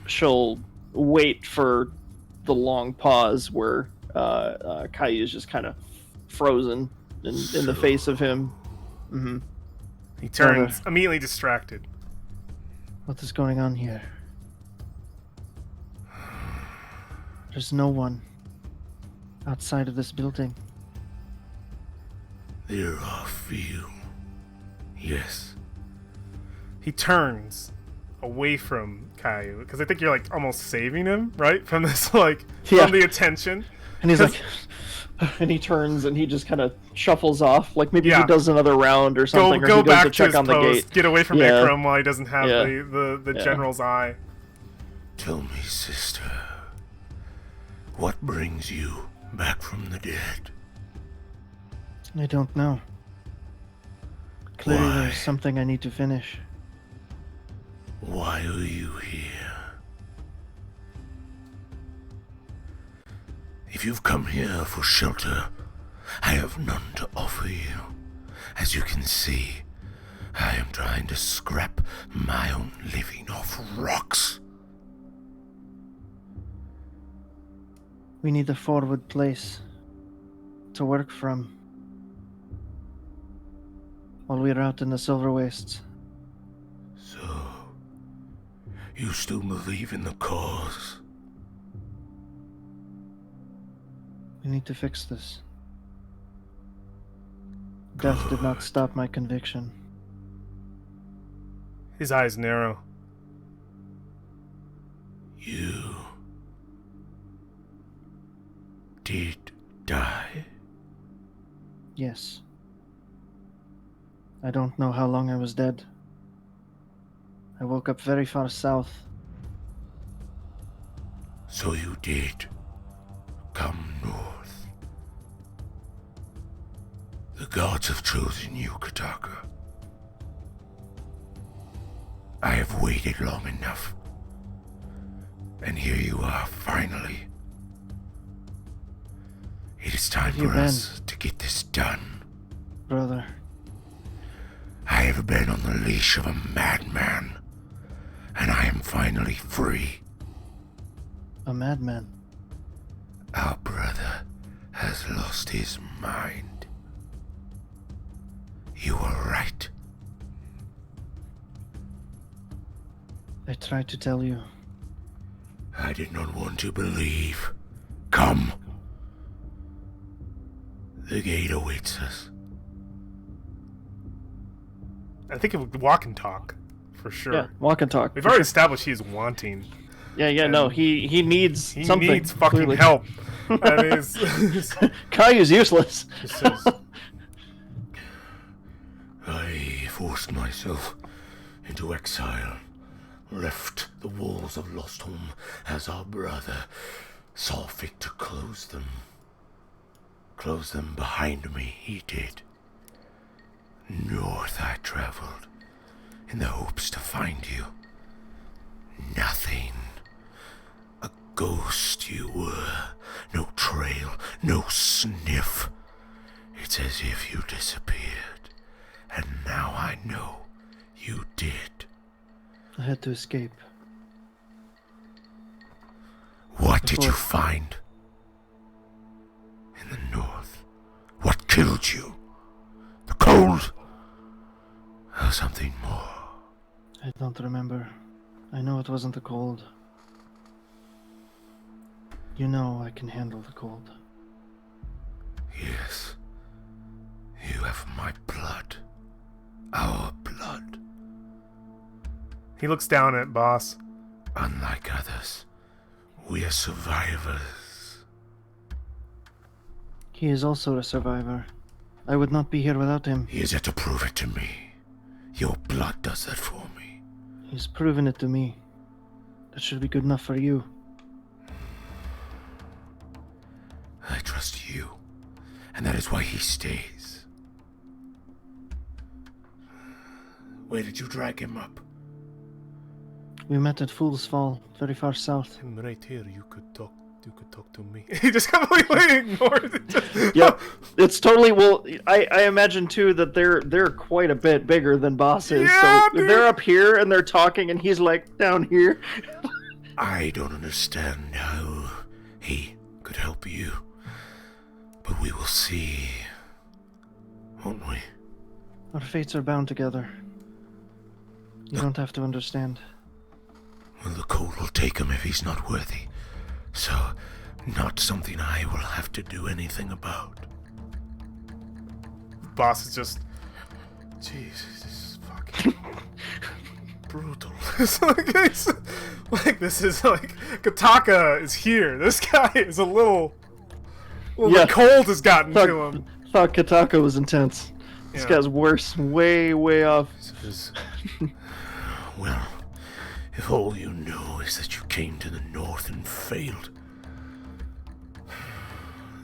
Speaker 1: she'll wait for the long pause where Caillou is just kind of frozen in the face of him. Mm-hmm.
Speaker 2: He turns immediately distracted.
Speaker 1: What is going on here? There's no one outside of this building.
Speaker 3: There are few. Yes.
Speaker 2: He turns away from Caillou, because I think you're like almost saving him, right, from this like
Speaker 1: Yeah.
Speaker 2: from the attention.
Speaker 1: And he's like, and he turns and he just kind of shuffles off, like maybe
Speaker 2: Yeah.
Speaker 1: he does another round or something, or
Speaker 2: Go
Speaker 1: he goes
Speaker 2: back
Speaker 1: to check
Speaker 2: his
Speaker 1: on the
Speaker 2: post,
Speaker 1: gate.
Speaker 2: get away from
Speaker 1: Yeah.
Speaker 2: Ikram while he doesn't have
Speaker 1: Yeah.
Speaker 2: the
Speaker 1: Yeah.
Speaker 2: general's eye.
Speaker 3: Tell me, sister, what brings you back from the dead?
Speaker 1: I don't know. Clearly
Speaker 3: Why?
Speaker 1: there's something I need to finish.
Speaker 3: Why are you here? If you've come here for shelter, I have none to offer you. As you can see, I am trying to scrap my own living off rocks.
Speaker 1: We need a forward place to work from while we're out in the Silver Wastes.
Speaker 3: So, you still believe in the cause?
Speaker 1: We need to fix this. Death did not
Speaker 3: Good.
Speaker 1: stop my conviction.
Speaker 2: His eyes narrow.
Speaker 3: You did die?
Speaker 1: Yes. I don't know how long I was dead. I woke up very far south.
Speaker 3: So you did come north. The gods have chosen you, Kataka. I have waited long enough. And here you are, finally. It is time
Speaker 1: Where have
Speaker 3: for
Speaker 1: you
Speaker 3: us to get this done.
Speaker 1: Brother,
Speaker 3: I have been on the leash of a madman, and I am finally free.
Speaker 1: a madman.
Speaker 3: Our brother has lost his mind. You were right.
Speaker 1: I tried to tell you.
Speaker 3: I did not want to believe. Come. The gate awaits us.
Speaker 2: I think it would walk and talk, for sure.
Speaker 1: Yeah, walk and talk.
Speaker 2: We've already established he's wanting.
Speaker 1: Yeah, no, he needs
Speaker 2: He
Speaker 1: something.
Speaker 2: needs fucking
Speaker 1: clearly.
Speaker 2: help. That is.
Speaker 1: Kayu's useless.
Speaker 2: Just says,
Speaker 3: I forced myself into exile, left the walls of Lostholm as our brother saw fit to close them. Close them behind me, he did. North I traveled, in the hopes to find you. Nothing. A ghost you were. No trail, no sniff. It's as if you disappeared. And now I know you did.
Speaker 1: I had to escape.
Speaker 3: What did you
Speaker 1: Before-
Speaker 3: find? In the north? What killed you? The cold? Or something more?
Speaker 1: I don't remember. I know it wasn't the cold. You know I can handle the cold.
Speaker 3: Yes. You have my blood. Our blood.
Speaker 2: he looks down at Boss.
Speaker 3: Unlike others, we are survivors.
Speaker 1: He is also a survivor. I would not be here without him.
Speaker 3: He is yet to prove it to me. Your blood does that for me.
Speaker 1: He's proven it to me. That should be good enough for you.
Speaker 3: I trust you, and that is why he stays. Where did you drag him up?
Speaker 1: We met at Fool's Fall, very far south.
Speaker 2: I'm right here. You could talk to me. He just completely ignored it. Just,
Speaker 1: Yep, it's totally. Well, I imagine too that they're quite a bit bigger than Boss is.
Speaker 2: Yeah,
Speaker 1: so
Speaker 2: dude.
Speaker 1: they're up here and they're talking, and he's like down here.
Speaker 3: I don't understand how he could help you. But we will see, won't we?
Speaker 1: Our fates are bound together. You don't have to understand.
Speaker 3: Well, the cold will take him if he's not worthy. So, not something I will have to do anything about.
Speaker 2: Boss is just. Jesus, this is fucking.
Speaker 3: brutal.
Speaker 2: This is like Kataka is here. This guy is a little
Speaker 1: Yeah.
Speaker 2: the cold has gotten to him.
Speaker 1: Thought Kataka was intense. This
Speaker 2: Yeah.
Speaker 1: guy's worse. Way, way off.
Speaker 3: Well, if all you know is that you came to the north and failed,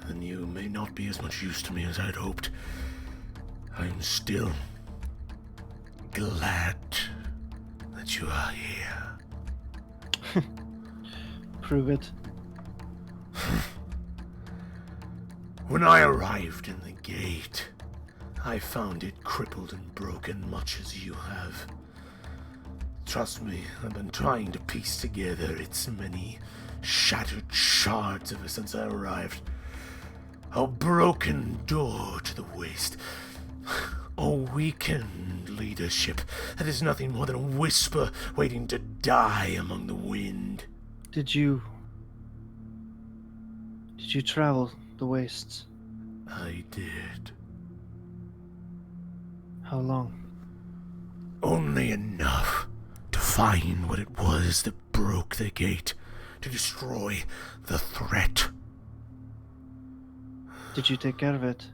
Speaker 3: then you may not be as much use to me as I'd hoped. I'm still glad that you are here.
Speaker 1: Prove it.
Speaker 3: When I arrived in the gate, I found it crippled and broken, much as you have. Trust me, I've been trying to piece together its many shattered shards ever since I arrived. A broken door to the waste. A weakened leadership that is nothing more than a whisper waiting to die among the wind.
Speaker 1: Did you travel the wastes?
Speaker 3: I did.
Speaker 1: How long?
Speaker 3: Only enough to find what it was that broke the gate, to destroy the threat.
Speaker 1: Did you take care of it?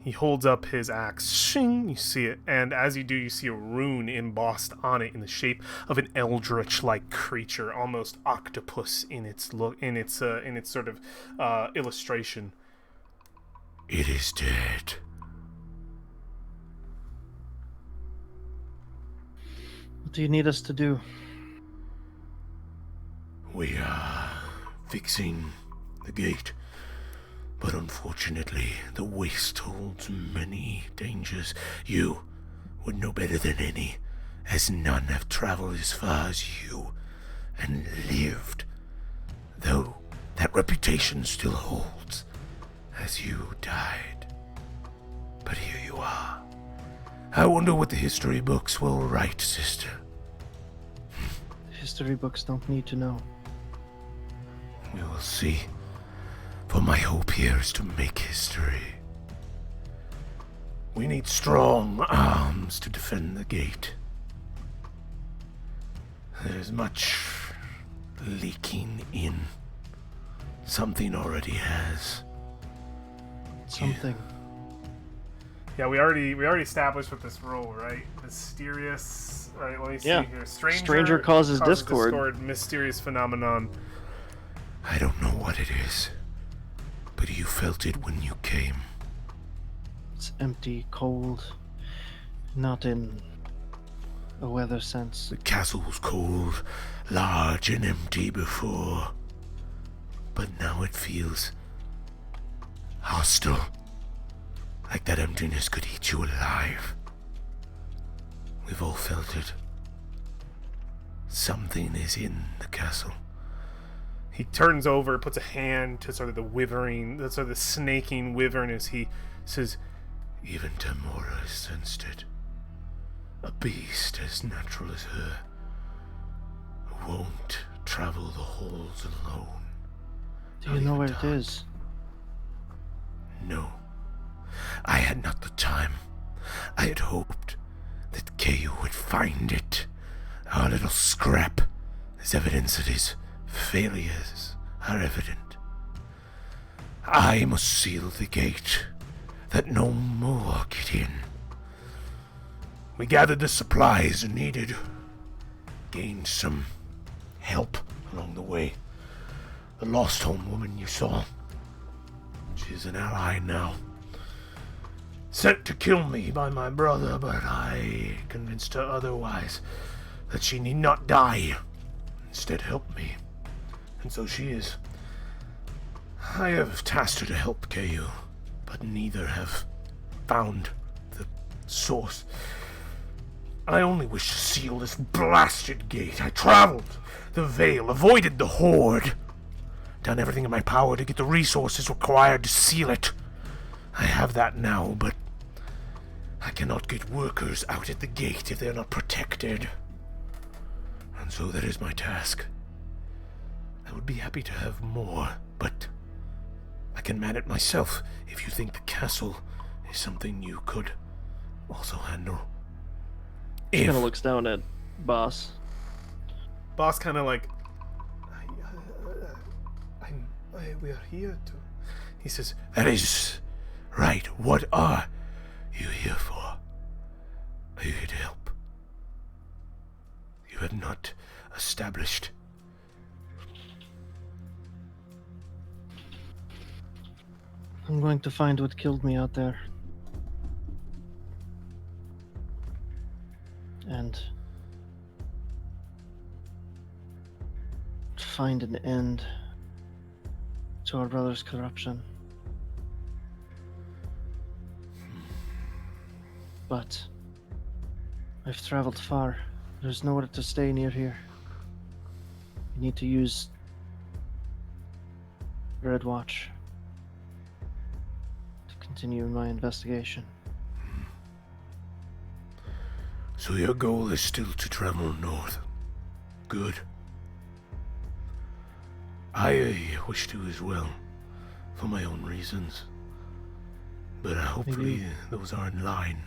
Speaker 2: He holds up his axe. Shing! You see it, and as you do, you see a rune embossed on it in the shape of an eldritch-like creature, almost octopus in its look, in its sort of illustration.
Speaker 3: It is dead.
Speaker 1: What do you need us to do?
Speaker 3: We are fixing the gate. But unfortunately, the waste holds many dangers. You would know better than any, as none have traveled as far as you and lived. Though that reputation still holds, as you died. But here you are. I wonder what the history books will write, sister.
Speaker 1: History books don't need to know.
Speaker 3: We will see. For my hope here is to make history. We need strong arms to defend the gate. There's much leaking in. Something already has.
Speaker 1: Something.
Speaker 2: Yeah, we already established with this rule, right? Mysterious. Right, let me see
Speaker 1: Yeah.
Speaker 2: here.
Speaker 1: Stranger causes discord.
Speaker 2: Mysterious phenomenon.
Speaker 3: I don't know what it is, but you felt it when you came.
Speaker 1: It's empty, cold, not in a weather sense.
Speaker 3: The castle was cold, large and empty before, but now it feels hostile, like that emptiness could eat you alive. We've all felt it. Something is in the castle.
Speaker 2: He turns over, puts a hand to sort of the withering, sort of the snaking wyvern as he says,
Speaker 3: Even Tamora has sensed it. A beast as natural as her won't travel the halls alone.
Speaker 1: Do you know where it is?
Speaker 3: No. I had not the time. I had hoped that Keu would find it. Our little scrap is evidence that his failures are evident. I must seal the gate, that no more get in. We gathered the supplies needed, gained some help along the way. The lost home woman you saw, she's an ally now. Sent to kill me by my brother, but I convinced her otherwise, that she need not die, instead help me. And so she is. I have tasked her to help Keu, but neither have found the source. I only wish to seal this blasted gate. I traveled the Vale, avoided the Horde, done everything in my power to get the resources required to seal it. I have that now, but I cannot get workers out at the gate if they are not protected. And so that is my task. I would be happy to have more, but I can man it myself if you think the castle is something you could also handle.
Speaker 1: He kind of looks down at boss.
Speaker 2: Boss kind of like, we are here to. He says,
Speaker 3: That is right. What are you here for? Are you here to help? You have not established.
Speaker 1: I'm going to find what killed me out there. And find an end to our brother's corruption. But I've traveled far. There's nowhere to stay near here. I need to use Redwatch to continue my investigation.
Speaker 3: So your goal is still to travel north. Good. I wish to as well, for my own reasons. But hopefully those are in line.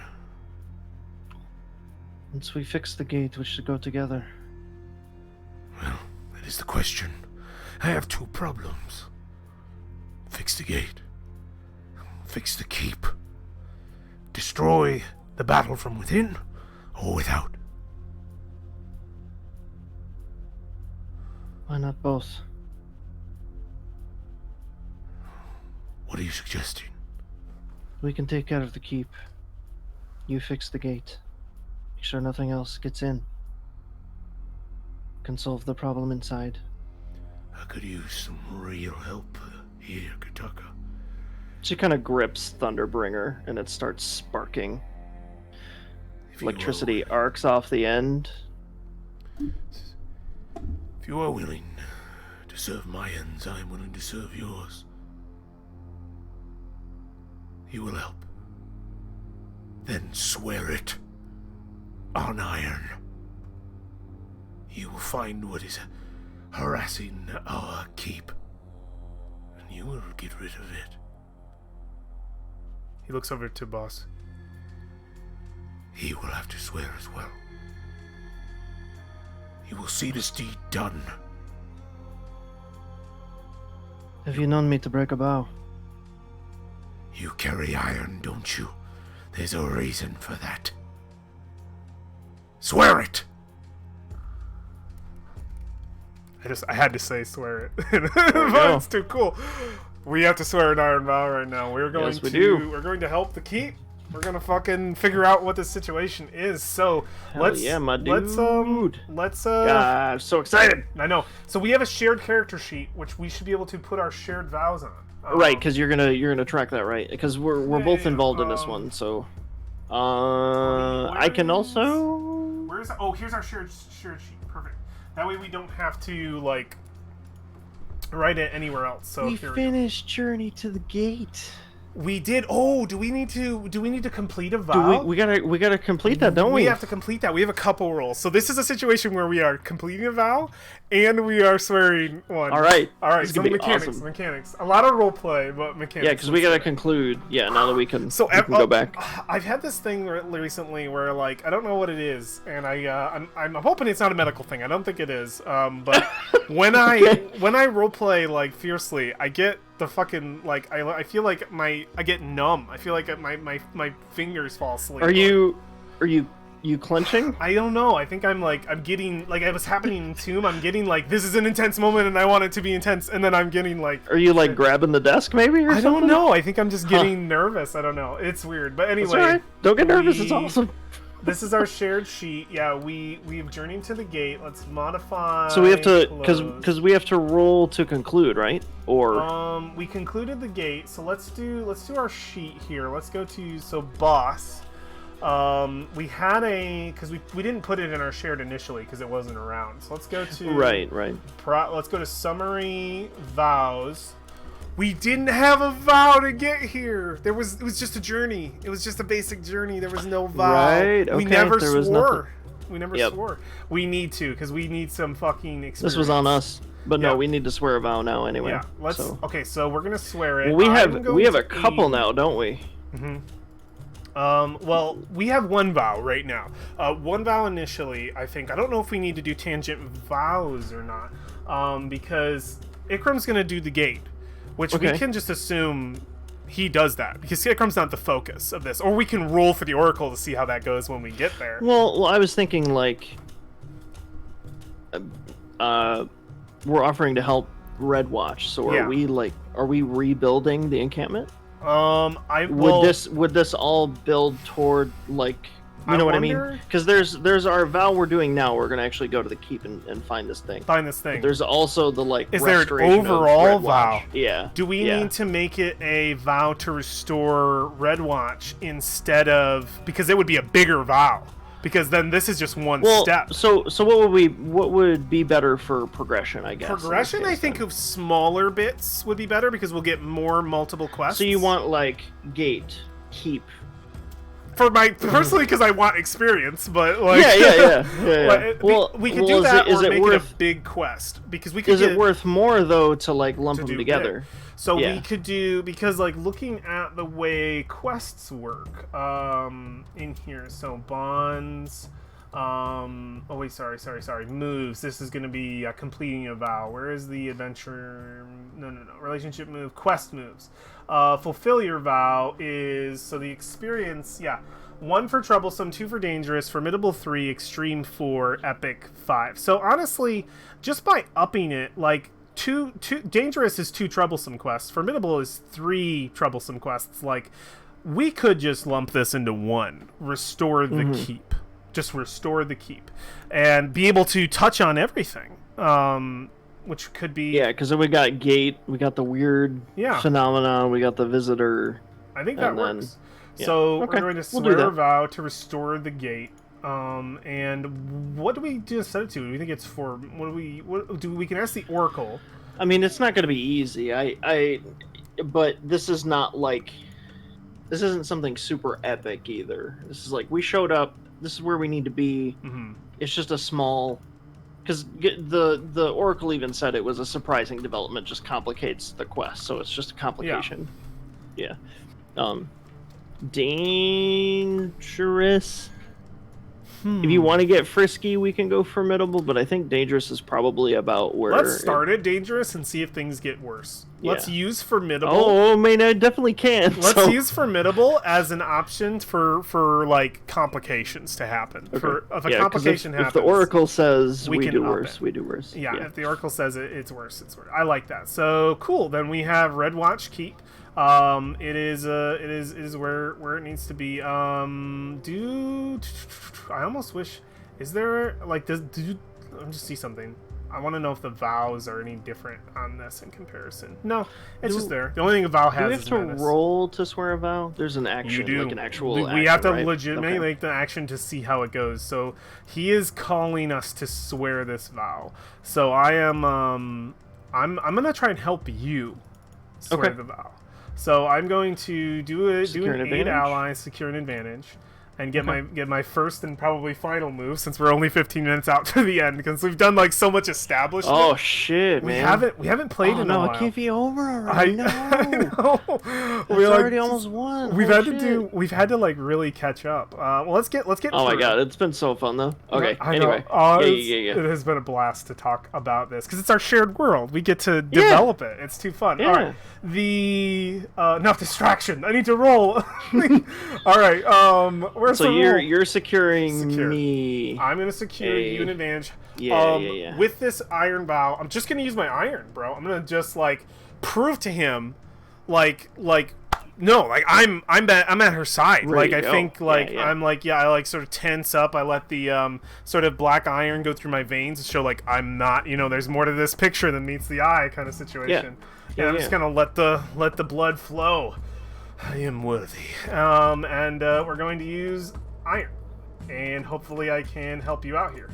Speaker 1: Once we fix the gate, we should go together.
Speaker 3: Well, that is the question. I have two problems. Fix the gate. Fix the keep. Destroy the battle from within or without.
Speaker 1: Why not both?
Speaker 3: What are you suggesting?
Speaker 1: We can take care of the keep. You fix the gate. Make sure nothing else gets in. Can solve the problem inside.
Speaker 3: I could use some real help here, Kataka.
Speaker 1: She kind of grips Thunderbringer and it starts sparking.
Speaker 3: If you are
Speaker 1: Electricity arcs off the end.
Speaker 3: If you are willing to serve my ends, I am willing to serve yours. You will help. Then swear it on iron. You will find what is harassing our keep, and you will get rid of it.
Speaker 2: he looks over to boss.
Speaker 3: He will have to swear as well. He will see this deed done.
Speaker 1: Have you known me to break a vow?
Speaker 3: You carry iron, don't you? There's a reason for that. Swear it!
Speaker 2: I had to say swear it.
Speaker 1: go.
Speaker 2: But it's too cool. We have to swear an iron vow right now. We're going
Speaker 1: Yes, we
Speaker 2: to
Speaker 1: do.
Speaker 2: we're going to help the keep. We're gonna fucking figure out what the situation is. So
Speaker 1: Hell yeah, my dude.
Speaker 2: let's
Speaker 1: I'm so excited.
Speaker 2: I know. So we have a shared character sheet which we should be able to put our shared vows on.
Speaker 1: Right, because you're gonna track that, right? Because we're both
Speaker 2: yeah,
Speaker 1: involved in this one, so I can also.
Speaker 2: Where's here's our shared sheet. Perfect. That way we don't have to like write it anywhere else. So
Speaker 1: We
Speaker 2: here
Speaker 1: finished Journey to the Gate.
Speaker 2: we did. Oh, do we need to complete a vow?
Speaker 1: We gotta complete that, don't we?
Speaker 2: We have to complete that. We have a couple rules. So this is a situation where we are completing a vow and we are swearing one.
Speaker 1: All right.
Speaker 2: This
Speaker 1: This
Speaker 2: so
Speaker 1: is gonna be
Speaker 2: mechanics,
Speaker 1: awesome.
Speaker 2: mechanics. A lot of role play, but mechanics.
Speaker 1: Yeah, because we gotta conclude. Yeah, now that we can,
Speaker 2: So
Speaker 1: we can go back.
Speaker 2: I've had this thing recently where like I don't know what it is, and I'm hoping it's not a medical thing. I don't think it is. But when I role play like fiercely, I get the fucking like I feel like I get numb. I feel like my fingers fall asleep.
Speaker 1: Are you clenching?
Speaker 2: I don't know. I think I'm getting like it was happening in Tomb. I'm getting like this is an intense moment and I want it to be intense, and then I'm getting like.
Speaker 1: Are you like grabbing the desk maybe or
Speaker 2: I
Speaker 1: something?
Speaker 2: don't know. I think I'm just getting nervous. I don't know. It's weird, but anyway.
Speaker 1: It's alright. Don't get nervous. It's
Speaker 2: we-
Speaker 1: awesome.
Speaker 2: This is our shared sheet. Yeah, we've journeyed to the gate. Let's modify.
Speaker 1: So we have to
Speaker 2: close.
Speaker 1: because we have to roll to conclude, right? Or
Speaker 2: We concluded the gate. So let's do our sheet here. Let's go to boss. We had because we didn't put it in our shared initially because it wasn't around. So let's go to
Speaker 1: right.
Speaker 2: let's go to summary vows. We didn't have a vow to get here. It was just a journey. It was just a basic journey. There was no vow.
Speaker 1: Right,
Speaker 2: We
Speaker 1: okay,
Speaker 2: never
Speaker 1: there was
Speaker 2: swore. We never
Speaker 1: Yep.
Speaker 2: swore. We need to because we need some fucking experience.
Speaker 1: This was on us, but no,
Speaker 2: Yeah.
Speaker 1: we need to swear a vow now anyway.
Speaker 2: Yeah. Let's.
Speaker 1: So.
Speaker 2: Okay, so we're gonna swear it.
Speaker 1: Well, we
Speaker 2: I'm
Speaker 1: have
Speaker 2: going
Speaker 1: a
Speaker 2: to
Speaker 1: couple
Speaker 2: aid-
Speaker 1: now, don't we?
Speaker 2: Well, we have one vow right now. One vow initially, I think. I don't know if we need to do tangent vows or not, because Ikram's going to do the gate, which we can just assume he does that, because Ikram's not the focus of this. Or we can roll for the Oracle to see how that goes when we get there.
Speaker 1: Well, I was thinking, like, we're offering to help Redwatch, so are we rebuilding the encampment? Would this all build toward, like, you know what I mean? Because there's our vow we're doing now. We're gonna actually go to the keep and find this thing. But there's also the, like,
Speaker 2: is there an overall vow?
Speaker 1: Yeah.
Speaker 2: Do we need to make it a vow to restore Redwatch instead of, because it would be a bigger vow? Because then this is just one step.
Speaker 1: So what would be better for progression, I guess?
Speaker 2: Progression, I think, of smaller bits would be better, because we'll get more multiple quests.
Speaker 1: So you want, like, gate, keep.
Speaker 2: For my personally, because I want experience, but like
Speaker 1: yeah.
Speaker 2: Well, we could do that, or make it a big quest, because we could.
Speaker 1: Is it worth more though to, like, lump them together?
Speaker 2: Big. So we could do, because, like, looking at the way quests work, in here, so bonds, oh wait, sorry, moves. This is going to be completing a vow. Where is the adventure? No, relationship move, quest moves. Fulfill your vow is, so the experience, 1 for troublesome, 2 for dangerous, formidable 3, extreme 4, epic 5. So honestly, just by upping it, like, two dangerous is 2 troublesome quests, formidable is 3 troublesome quests. Like, we could just lump this into 1, restore the keep, just restore the keep, and be able to touch on everything, which could be,
Speaker 1: because then we got gate, we got the weird phenomenon, we got the visitor.
Speaker 2: I think that works. So we're going to swear a vow to restore the gate. And what do we just set it to? Do we think it's for, we can ask the Oracle.
Speaker 1: I mean, it's not going to be easy. But this is not, like, this isn't something super epic either. This is like, we showed up, this is where we need to be. It's just a small, because the Oracle even said it was a surprising development, just complicates the quest, so it's just a complication. Dangerous. If you want to get frisky, we can go formidable, but I think dangerous is probably about where...
Speaker 2: Let's start at dangerous and see if things get worse. Let's use formidable.
Speaker 1: Oh, I mean, I definitely can.
Speaker 2: Let's use formidable as an option for like, complications to happen.
Speaker 1: Okay.
Speaker 2: If a complication happens...
Speaker 1: If the Oracle says we do worse,
Speaker 2: it.
Speaker 1: we do worse.
Speaker 2: Yeah, if the Oracle says it's worse, it's worse. I like that. So, cool. Then we have Redwatch Keep. It is where it needs to be. I almost wish, is there, like, let me just see something. I want to know if the vows are any different on this in comparison. No, it's just there. The only thing a vow has is
Speaker 1: do we have to roll to swear a vow? There's an action,
Speaker 2: you do.
Speaker 1: like an actual
Speaker 2: we
Speaker 1: action,
Speaker 2: have to
Speaker 1: right?
Speaker 2: legitimately make the action to see how it goes. So he is calling us to swear this vow. So I am, I'm going to try and help you swear the vow. So I'm going to do an aid ally, secure an advantage, and get my first and probably final move, since we're only 15 minutes out to the end, because we've done, like, so much establishment.
Speaker 1: Oh shit, man!
Speaker 2: We haven't played in a while.
Speaker 1: No, it can't be over already.
Speaker 2: I know.
Speaker 1: We're already almost won.
Speaker 2: We've had to like really catch up. Well, let's get.
Speaker 1: Oh my god, it's been so fun though. Okay,
Speaker 2: anyway, it has been a blast to talk about this, because it's our shared world. We get to develop it. It's too fun.
Speaker 1: Yeah.
Speaker 2: All right, enough distraction. I need to roll. All right.
Speaker 1: So you're securing me.
Speaker 2: I'm gonna secure you an advantage.
Speaker 1: Yeah.
Speaker 2: With this iron vow, I'm just gonna use my iron, bro. I'm gonna just, like, prove to him, no, like, I'm at her side.
Speaker 1: Ready
Speaker 2: like, I think, like, I'm like, I like sort of tense up. I let the sort of black iron go through my veins to show, like, I'm not, there's more to this picture than meets the eye kind of situation. Yeah, I'm just gonna let the blood flow. I am worthy. And we're going to use iron, and hopefully I can help you out here.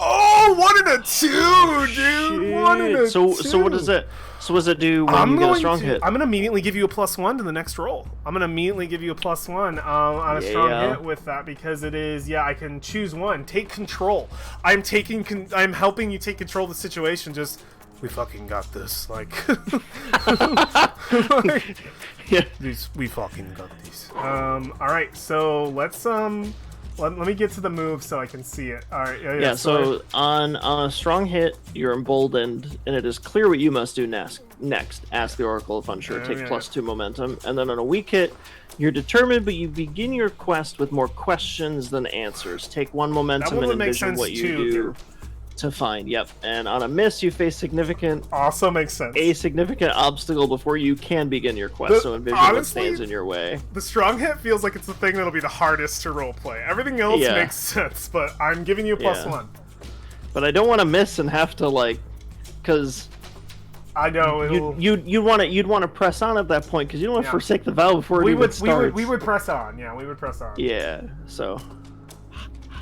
Speaker 2: Oh, 1 and a 2, dude!
Speaker 1: Shit.
Speaker 2: 1 and a 2.
Speaker 1: So what does it? So what does it do when you get a strong hit?
Speaker 2: I'm gonna immediately give you a +1 to the next roll. I'm gonna immediately give you a +1 on a strong hit with that, because it is, I can choose one. Take control. I'm helping you take control of the situation. Just, we fucking got this. Like,
Speaker 1: Yeah.
Speaker 2: We fucking got these. All right, so let's let me get to the move so I can see it. All right.
Speaker 1: Yeah. So on a strong hit, you're emboldened, and it is clear what you must do next. Ask the Oracle if unsure. Take +2 momentum, and then on a weak hit, you're determined, but you begin your quest with more questions than answers. Take 1 momentum and envision what you do to find. Yep. And on a miss, you face significant.
Speaker 2: Also makes sense.
Speaker 1: A significant obstacle before you can begin your quest. So envision what stands in your way.
Speaker 2: The strong hit feels like it's the thing that'll be the hardest to roleplay. Everything else makes sense, but I'm giving you a +1.
Speaker 1: But I don't want to miss and have to because.
Speaker 2: I know
Speaker 1: you'd want to press on at that point because you don't want to forsake the vow before it even starts.
Speaker 2: We would press on. Yeah, we would press on.
Speaker 1: Yeah. So.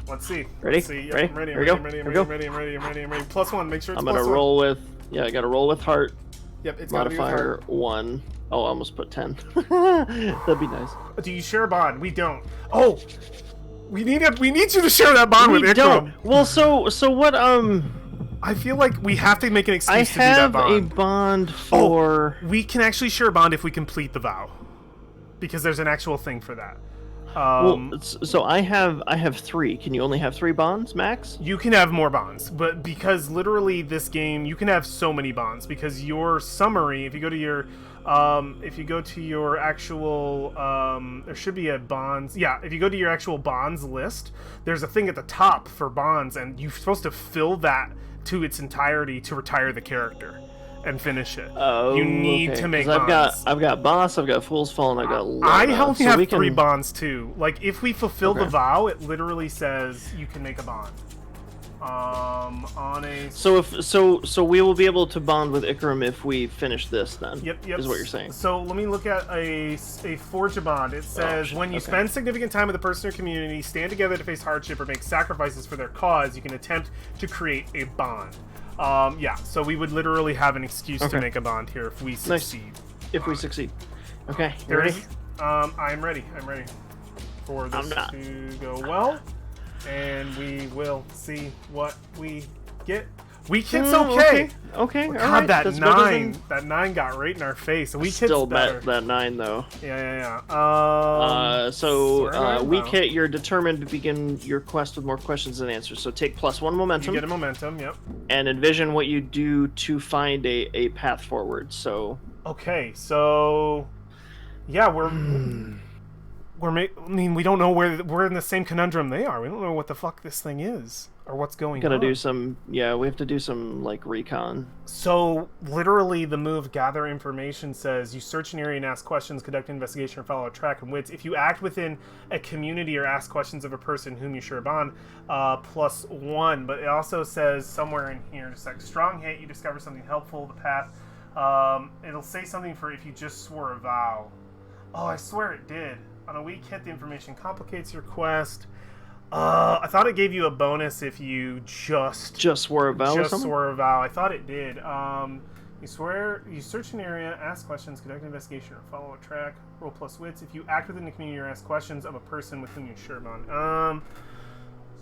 Speaker 2: Let's see.
Speaker 1: Ready?
Speaker 2: Let's see. Yep,
Speaker 1: ready?
Speaker 2: I'm ready.
Speaker 1: Here we go.
Speaker 2: I'm ready.
Speaker 1: Here we go.
Speaker 2: I'm ready. +1. Make sure it's
Speaker 1: I'm gonna roll with. Yeah, I gotta roll with heart.
Speaker 2: Yep, it's gotta be with
Speaker 1: modifier
Speaker 2: heart.
Speaker 1: 1. Oh, I almost put 10. That'd be nice.
Speaker 2: Do you share a bond? We don't. Oh, we need you to share that bond with Ikram.
Speaker 1: Don't. Well, so what?
Speaker 2: I feel like we have to make an excuse to do that
Speaker 1: have
Speaker 2: bond.
Speaker 1: a bond for.
Speaker 2: We can actually share a bond if we complete the vow, because there's an actual thing for that.
Speaker 1: So I have 3. Can you only have 3 bonds, max?
Speaker 2: You can have more bonds, but because literally this game, you can have so many bonds because your summary, if you go to your actual, there should be a bonds. Yeah, if you go to your actual bonds list, there's a thing at the top for bonds, and you're supposed to fill that to its entirety to retire the character and finish it.
Speaker 1: Oh,
Speaker 2: you need to make bonds.
Speaker 1: I've got boss, I've got fool's fall, and I've got Lorna.
Speaker 2: I only have 3 bonds too. Like if we fulfill the vow, it literally says you can make a bond. On a.
Speaker 1: So we will be able to bond with Ikram if we finish this. Then.
Speaker 2: Yep.
Speaker 1: Is what you're saying.
Speaker 2: So let me look at a forge a bond. It says when you spend significant time with a person or community, stand together to face hardship or make sacrifices for their cause, you can attempt to create a bond. Yeah, so we would literally have an excuse to make a bond here if we succeed.
Speaker 1: If we succeed. Okay, you
Speaker 2: there
Speaker 1: ready?
Speaker 2: it is. I'm ready. I'm ready for this to go well, and we will see what we get. Weak hit's okay.
Speaker 1: Okay,
Speaker 2: God,
Speaker 1: alright.
Speaker 2: that 9, that 9 got right in our face. Weak hit's
Speaker 1: still
Speaker 2: better.
Speaker 1: that 9 though.
Speaker 2: Yeah.
Speaker 1: So weak hit, you're determined to begin your quest with more questions than answers. So take +1 momentum.
Speaker 2: You get a momentum. Yep.
Speaker 1: And envision what you do to find a path forward. So.
Speaker 2: Okay, so yeah, we don't know we're in the same conundrum they are. We don't know what the fuck this thing is or what's going on.
Speaker 1: We have to do some recon.
Speaker 2: So literally the move gather information says you search an area and ask questions, conduct an investigation, or follow a track and wits. If you act within a community or ask questions of a person whom you share a bond, +1. But it also says somewhere in here, just like strong hit, you discover something helpful, the path. It'll say something for if you just swore a vow. Oh, I swear it did. On a weak hit, the information complicates your quest. I thought it gave you a bonus if you just
Speaker 1: swore a vow.
Speaker 2: Swore a vow. I thought it did. You search an area, ask questions, conduct an investigation, or follow a track. Roll +wits. If you act within the community or ask questions of a person with whom you share a bond.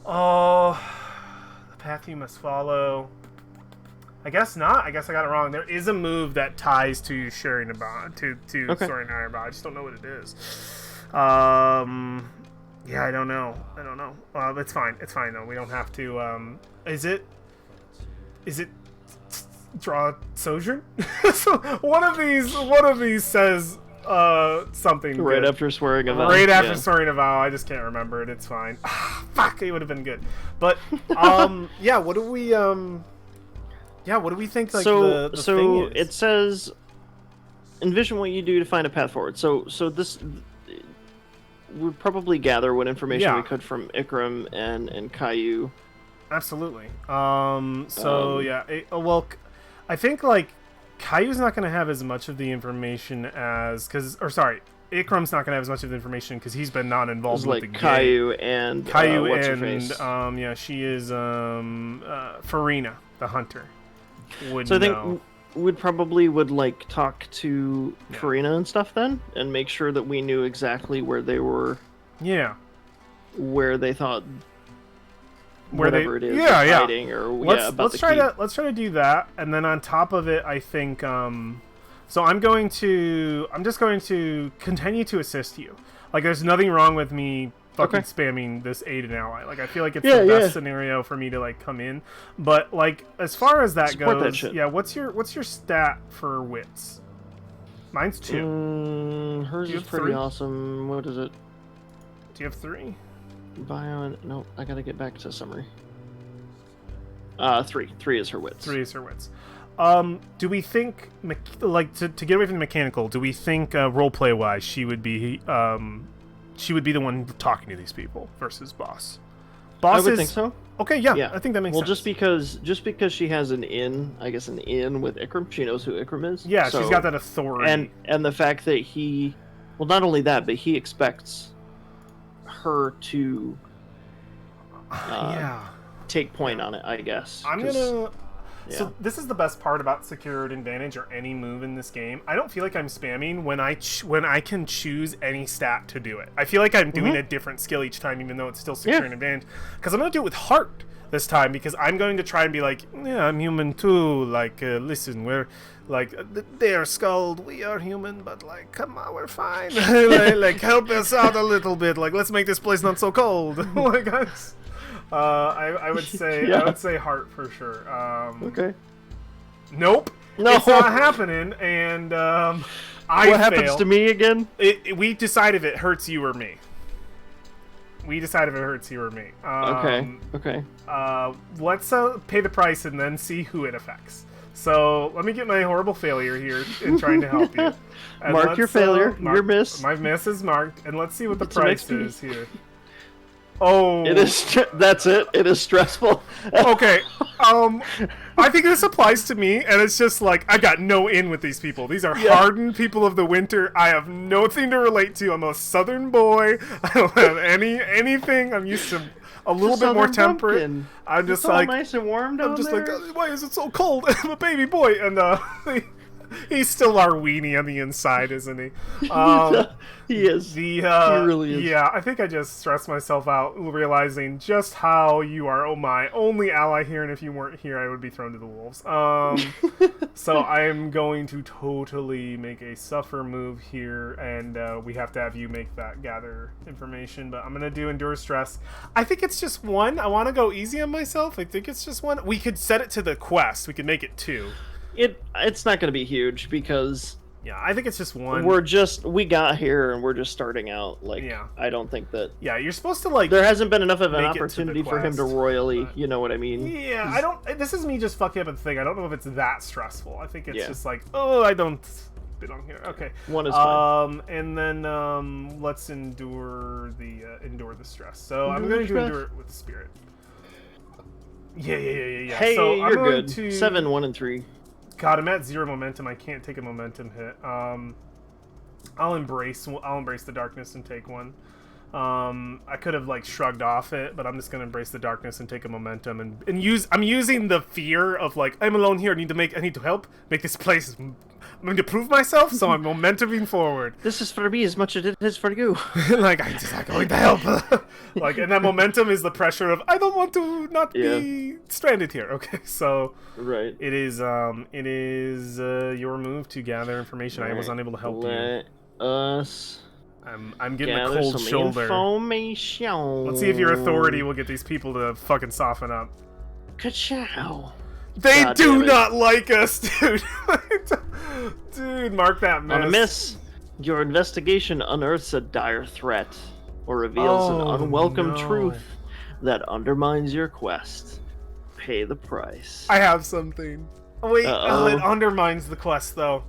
Speaker 2: The path you must follow. I guess not. I guess I got it wrong. There is a move that ties to sharing a bond, to swearing a bond. I just don't know what it is. Yeah, I don't know. It's fine. It's fine though. We don't have to. Is it draw sojourn? So one of these says something
Speaker 1: right
Speaker 2: good.
Speaker 1: after swearing a vow.
Speaker 2: Right after swearing a vow. I just can't remember it. It's fine. Fuck, it would have been good. But yeah, what do we think the thing is?
Speaker 1: It says envision what you do to find a path forward. So this we'd probably gather what information we could from Ikram and Caillou.
Speaker 2: Absolutely. I think Caillou's not going to have as much of the information as Ikram's not going to have as much of the information because he's been not involved with the game.
Speaker 1: Caillou and she is Farina,
Speaker 2: the hunter.
Speaker 1: So I think we'd probably talk to Farina and stuff then, and make sure that we knew exactly where they were.
Speaker 2: Yeah.
Speaker 1: Where they thought.
Speaker 2: Whatever
Speaker 1: it is.
Speaker 2: Let's
Speaker 1: try
Speaker 2: to do that, and then on top of it, I think So I'm just going to continue to assist you. Like, there's nothing wrong with me fucking spamming this aid and ally. Like, I feel like it's the best scenario for me to like come in. But like, as far as that
Speaker 1: Support
Speaker 2: goes,
Speaker 1: that shit.
Speaker 2: yeah. What's your stat for wits? Mine's 2.
Speaker 1: Hers
Speaker 2: Do you
Speaker 1: is
Speaker 2: have
Speaker 1: pretty
Speaker 2: 3?
Speaker 1: awesome. What is it?
Speaker 2: Do you have 3?
Speaker 1: Bio. No, I gotta get back to summary. 3. 3 is her wits.
Speaker 2: 3 is her wits. Do we think, like, to get away from the mechanical, do we think roleplay wise she would be the one talking to these people versus boss?
Speaker 1: I would think so.
Speaker 2: Okay, yeah, I think that makes sense.
Speaker 1: Well, just because she has an in with Ikram, she knows who Ikram is.
Speaker 2: Yeah, she's got that authority.
Speaker 1: And the fact that not only that, but he expects her to take point on it, I guess.
Speaker 2: So this is the best part about secured advantage or any move in this game. I don't feel like I'm spamming when I can choose any stat to do it. I feel like I'm doing a different skill each time, even though it's still secured advantage. Because I'm going to do it with heart this time, because I'm going to try and be like, yeah, I'm human too. Like, listen, we're like, they are skulled, we are human, but like, come on, we're fine. like, help us out a little bit. Like, let's make this place not so cold. Like, guys. I would say heart for sure.
Speaker 1: Okay.
Speaker 2: Nope.
Speaker 1: No.
Speaker 2: It's not happening, and I
Speaker 1: What happens to me again?
Speaker 2: We decide if it hurts you or me. We decide if it hurts you or me.
Speaker 1: Okay.
Speaker 2: Let's pay the price and then see who it affects. So let me get my horrible failure here in trying to help you. And
Speaker 1: Mark your failure. Your miss.
Speaker 2: My miss is marked, and let's see what the price is here. Oh,
Speaker 1: it is. That's it. It is stressful.
Speaker 2: Okay. I think this applies to me, and it's just like I got no in with these people. These are hardened people of the winter. I have nothing to relate to. I'm a southern boy. I don't have anything. I'm used to a little bit more temperate.
Speaker 1: Pumpkin.
Speaker 2: I'm just
Speaker 1: it's
Speaker 2: like
Speaker 1: all nice and warm down
Speaker 2: I'm just
Speaker 1: there.
Speaker 2: like, why is it so cold? I'm a baby boy, and he's still our weenie on the inside, isn't he?
Speaker 1: He is.
Speaker 2: He
Speaker 1: really is.
Speaker 2: Yeah, I think I just stressed myself out realizing just how you are my only ally here, and if you weren't here, I would be thrown to the wolves. So I'm going to totally make a suffer move here, and we have to have you make that gather information, but I'm going to do endure stress. I think it's just 1. I want to go easy on myself. I think it's just 1. We could set it to the quest. We could make it 2.
Speaker 1: It's not going to be huge because
Speaker 2: I think it's just 1.
Speaker 1: We got here and we're just starting out. Like, I don't think that.
Speaker 2: Yeah, you're supposed to like.
Speaker 1: There hasn't been enough of an opportunity for him to royally, you know what I mean?
Speaker 2: Yeah, I don't. This is me just fucking up at the thing. I don't know if it's that stressful. I think it's just like, oh, I don't belong here. Okay.
Speaker 1: 1 is fine.
Speaker 2: And then let's endure the stress. So I'm going to endure it with spirit. Yeah.
Speaker 1: Hey,
Speaker 2: so
Speaker 1: you're good. 7, 1, and 3.
Speaker 2: God, I'm at 0 momentum. I can't take a momentum hit. I'll embrace the darkness and take 1. I could have like shrugged off it, but I'm just gonna embrace the darkness and take a momentum and use. I'm using the fear of like I'm alone here. I need to help make this place. I'm going to prove myself, so I'm momentuming forward.
Speaker 1: This is for me as much as it is for you.
Speaker 2: Like I'm just like going to help. Like, and that momentum is the pressure of I don't want to not be stranded here. Okay, so it is your move to gather information. I was unable to help you. I'm getting a cold shoulder.
Speaker 1: Information.
Speaker 2: Let's see if your authority will get these people to fucking soften up.
Speaker 1: Ka-chow.
Speaker 2: They do not like us, dude. Dude, mark that miss.
Speaker 1: On a miss, your investigation unearths a dire threat or reveals an unwelcome truth that undermines your quest. Pay the price.
Speaker 2: I have something. Oh, wait, it undermines the quest, though.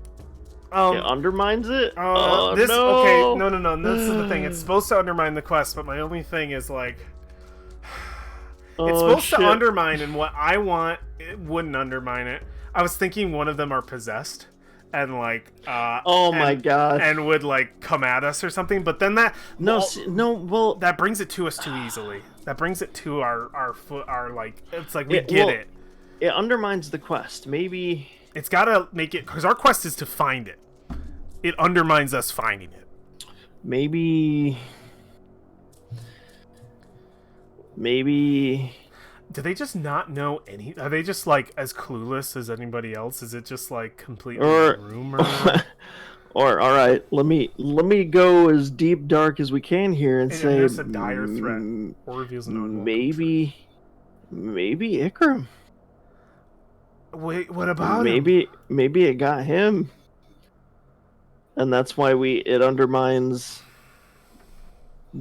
Speaker 1: It undermines it?
Speaker 2: No. This is the thing. It's supposed to undermine the quest, but my only thing is, like... It's supposed to undermine, and what I want, it wouldn't undermine it. I was thinking one of them are possessed, and like,
Speaker 1: my god,
Speaker 2: and would like come at us or something. But then that that brings it to us too easily. That brings it to our like. It's like we get it.
Speaker 1: It undermines the quest. Maybe
Speaker 2: it's gotta make it because our quest is to find it. It undermines us finding it.
Speaker 1: Maybe
Speaker 2: Do they just not know any? Are they just like as clueless as anybody else? Is it just like completely
Speaker 1: Or-
Speaker 2: rumor?
Speaker 1: Or all right, let me go as deep dark as we can here and
Speaker 2: And
Speaker 1: say
Speaker 2: there's a dire threat or reveals an unwelcome
Speaker 1: maybe Ikram.
Speaker 2: truth. Wait, what about him?
Speaker 1: Maybe it got him, and that's why it undermines.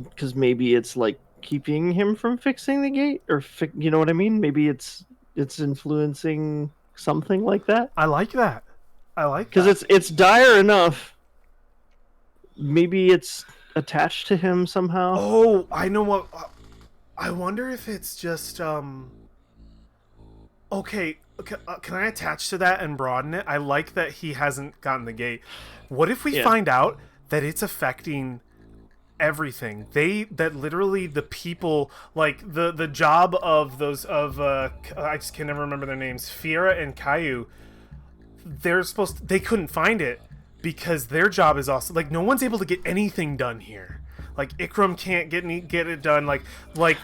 Speaker 1: Because maybe it's like keeping him from fixing the gate, or you know what I mean? Maybe it's influencing something like that.
Speaker 2: I like that. I like
Speaker 1: Because
Speaker 2: that.
Speaker 1: it's dire enough. Maybe it's attached to him somehow.
Speaker 2: Oh, I know what. I wonder if it's just Okay, can I attach to that and broaden it? I like that he hasn't gotten the gate. What if we find out that it's affecting everything? That literally the people, like the job of those of I just can never remember their names, Fiera and Caillou. They couldn't find it because their job is also like no one's able to get anything done here. Like Ikram can't get it done. Like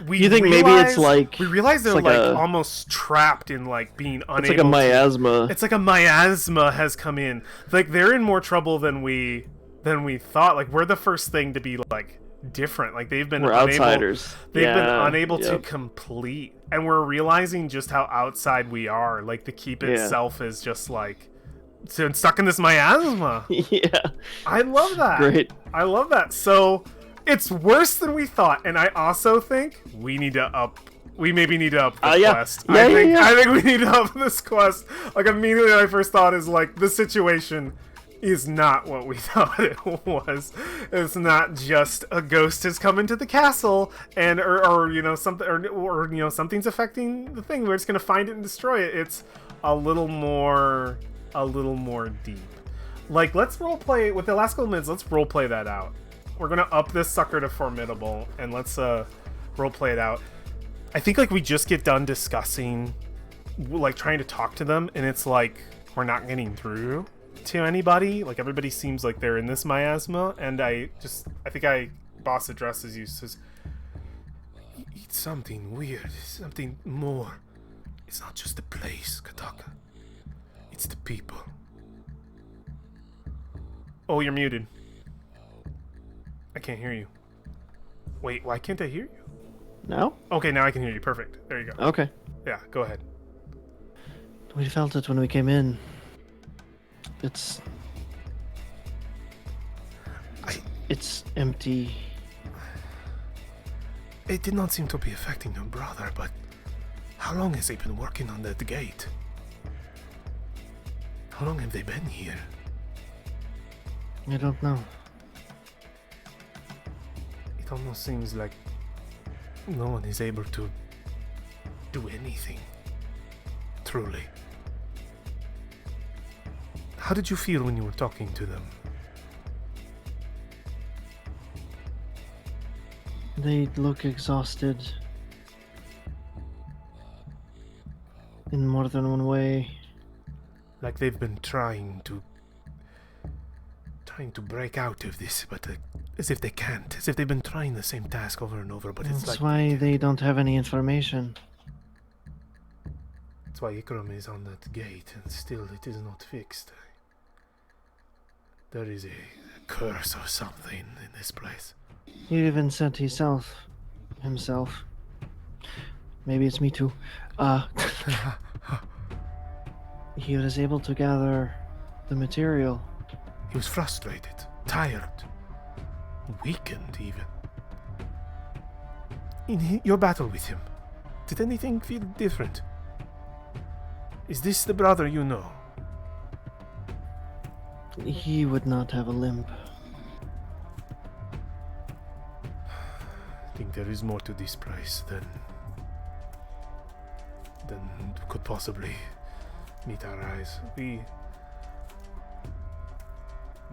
Speaker 2: we.
Speaker 1: You think maybe it's like
Speaker 2: we realize they're
Speaker 1: like
Speaker 2: almost trapped in like being unable.
Speaker 1: It's like a miasma.
Speaker 2: It's like a miasma has come in. Like they're in more trouble than we thought. Like we're the first thing to be like different. Like they've been
Speaker 1: outsiders.
Speaker 2: They've been unable to complete, and we're realizing just how outside we are. Like the keep itself is just like stuck in this miasma.
Speaker 1: Yeah,
Speaker 2: I love that.
Speaker 1: Great.
Speaker 2: I love that. So it's worse than we thought, and I also think we maybe need to up the quest. I think we need to up this quest. Like immediately my first thought is like the situation is not what we thought it was. It's not just a ghost has come into the castle and or you know something or you know something's affecting the thing. We're just gonna find it and destroy it. It's a little more deep. Like let's roleplay with the last couple minutes. Let's roleplay that out. We're gonna up this sucker to formidable and let's roleplay it out. I think like we just get done discussing, like trying to talk to them, and it's like we're not getting through to anybody. Like everybody seems like they're in this miasma, and I think boss addresses you, says it's something weird, something more. It's not just the place, Kataka. It's the people. Oh, you're muted. I can't hear you. Wait, why can't I hear you?
Speaker 1: No?
Speaker 2: Okay, now I can hear you. Perfect. There you go.
Speaker 1: Okay.
Speaker 2: Yeah, go ahead.
Speaker 1: We felt it when we came in. It's empty.
Speaker 3: It did not seem to be affecting your brother, but how long has he been working on that gate? How long have they been here?
Speaker 1: I don't know.
Speaker 3: It almost seems like no one is able to do anything. Truly. How did you feel when you were talking to them?
Speaker 1: They look exhausted. In more than one way.
Speaker 3: Like they've been trying to break out of this, but as if they can't. As if they've been trying the same task over and over, but
Speaker 1: That's why they don't have any information.
Speaker 3: That's why Ikram is on that gate, and still it is not fixed. There is a curse or something in this place.
Speaker 1: He even said himself. Maybe it's me too. He was able to gather the material.
Speaker 3: He was frustrated, tired, weakened even. In your battle with him, did anything feel different? Is this the brother you know?
Speaker 1: He would not have a limp.
Speaker 3: I think there is more to this place than could possibly meet our eyes. We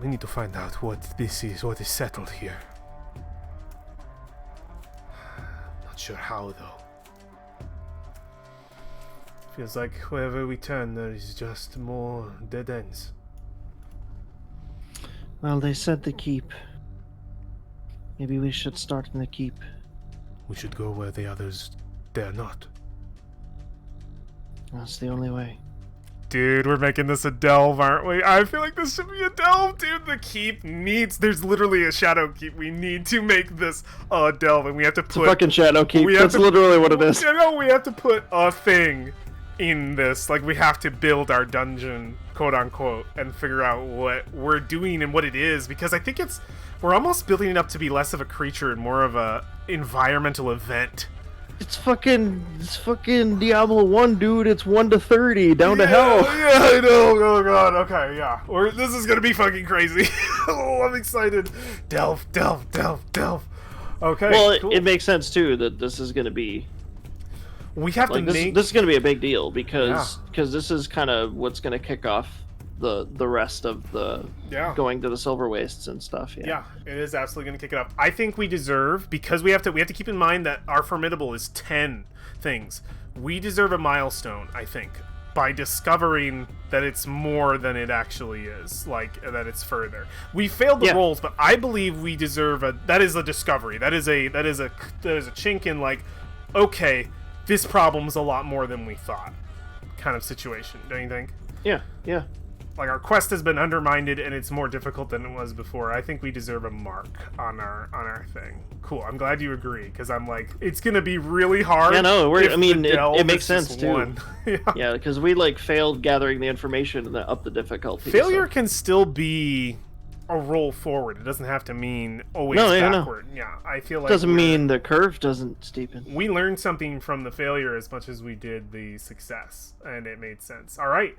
Speaker 3: need to find out what this is, what is settled here. Not sure how though. Feels like wherever we turn there is just more dead ends.
Speaker 1: Well, they said the keep. Maybe we should start in the keep.
Speaker 3: We should go where the others dare not.
Speaker 1: That's the only way.
Speaker 2: Dude, we're making this a delve, aren't we? I feel like this should be a delve, dude. The keep needs... There's literally a shadow keep. We need to make this a delve, and we have to
Speaker 1: It's
Speaker 2: put...
Speaker 1: a fucking shadow keep.
Speaker 2: we have
Speaker 1: That's
Speaker 2: to-
Speaker 1: literally what it is.
Speaker 2: You know, we have to put a thing in this. Like, we have to build our dungeon, quote-unquote, and figure out what we're doing and what it is, because I think it's... We're almost building it up to be less of a creature and more of a environmental event.
Speaker 1: It's fucking Diablo 1, dude. It's 1 to 30, down to hell.
Speaker 2: Yeah, I know. Oh god. Okay, yeah. This is gonna be fucking crazy. Oh, I'm excited. Delve. Okay.
Speaker 1: Well,
Speaker 2: cool.
Speaker 1: it makes sense too that this is going to be
Speaker 2: We have
Speaker 1: like
Speaker 2: to
Speaker 1: this.
Speaker 2: make.
Speaker 1: This is going to be a big deal because this is kind of what's going to kick off the rest of the going to the Silver Wastes and stuff.
Speaker 2: Yeah, it is absolutely going to kick it up. I think we deserve, because we have to keep in mind that our formidable is 10 things. We deserve a milestone, I think, by discovering that it's more than it actually is, like that it's further. We failed the rolls, but I believe we deserve that is a discovery. That is a chink in, like, okay, this problem's a lot more than we thought, kind of situation. Don't you think?
Speaker 1: Yeah.
Speaker 2: Like, our quest has been undermined and it's more difficult than it was before. I think we deserve a mark on our thing. Cool. I'm glad you agree, because I'm like, it's gonna be really hard.
Speaker 1: Yeah, no,
Speaker 2: if
Speaker 1: I mean,
Speaker 2: the delve
Speaker 1: it makes
Speaker 2: is
Speaker 1: sense
Speaker 2: just
Speaker 1: too.
Speaker 2: one.
Speaker 1: Yeah, because we like failed gathering the information and up the difficulty.
Speaker 2: Failure can still be a roll forward. It doesn't have to mean always backward. Yeah, I feel like
Speaker 1: doesn't mean the curve doesn't steepen.
Speaker 2: We learned something from the failure as much as we did the success, and it made sense. All right.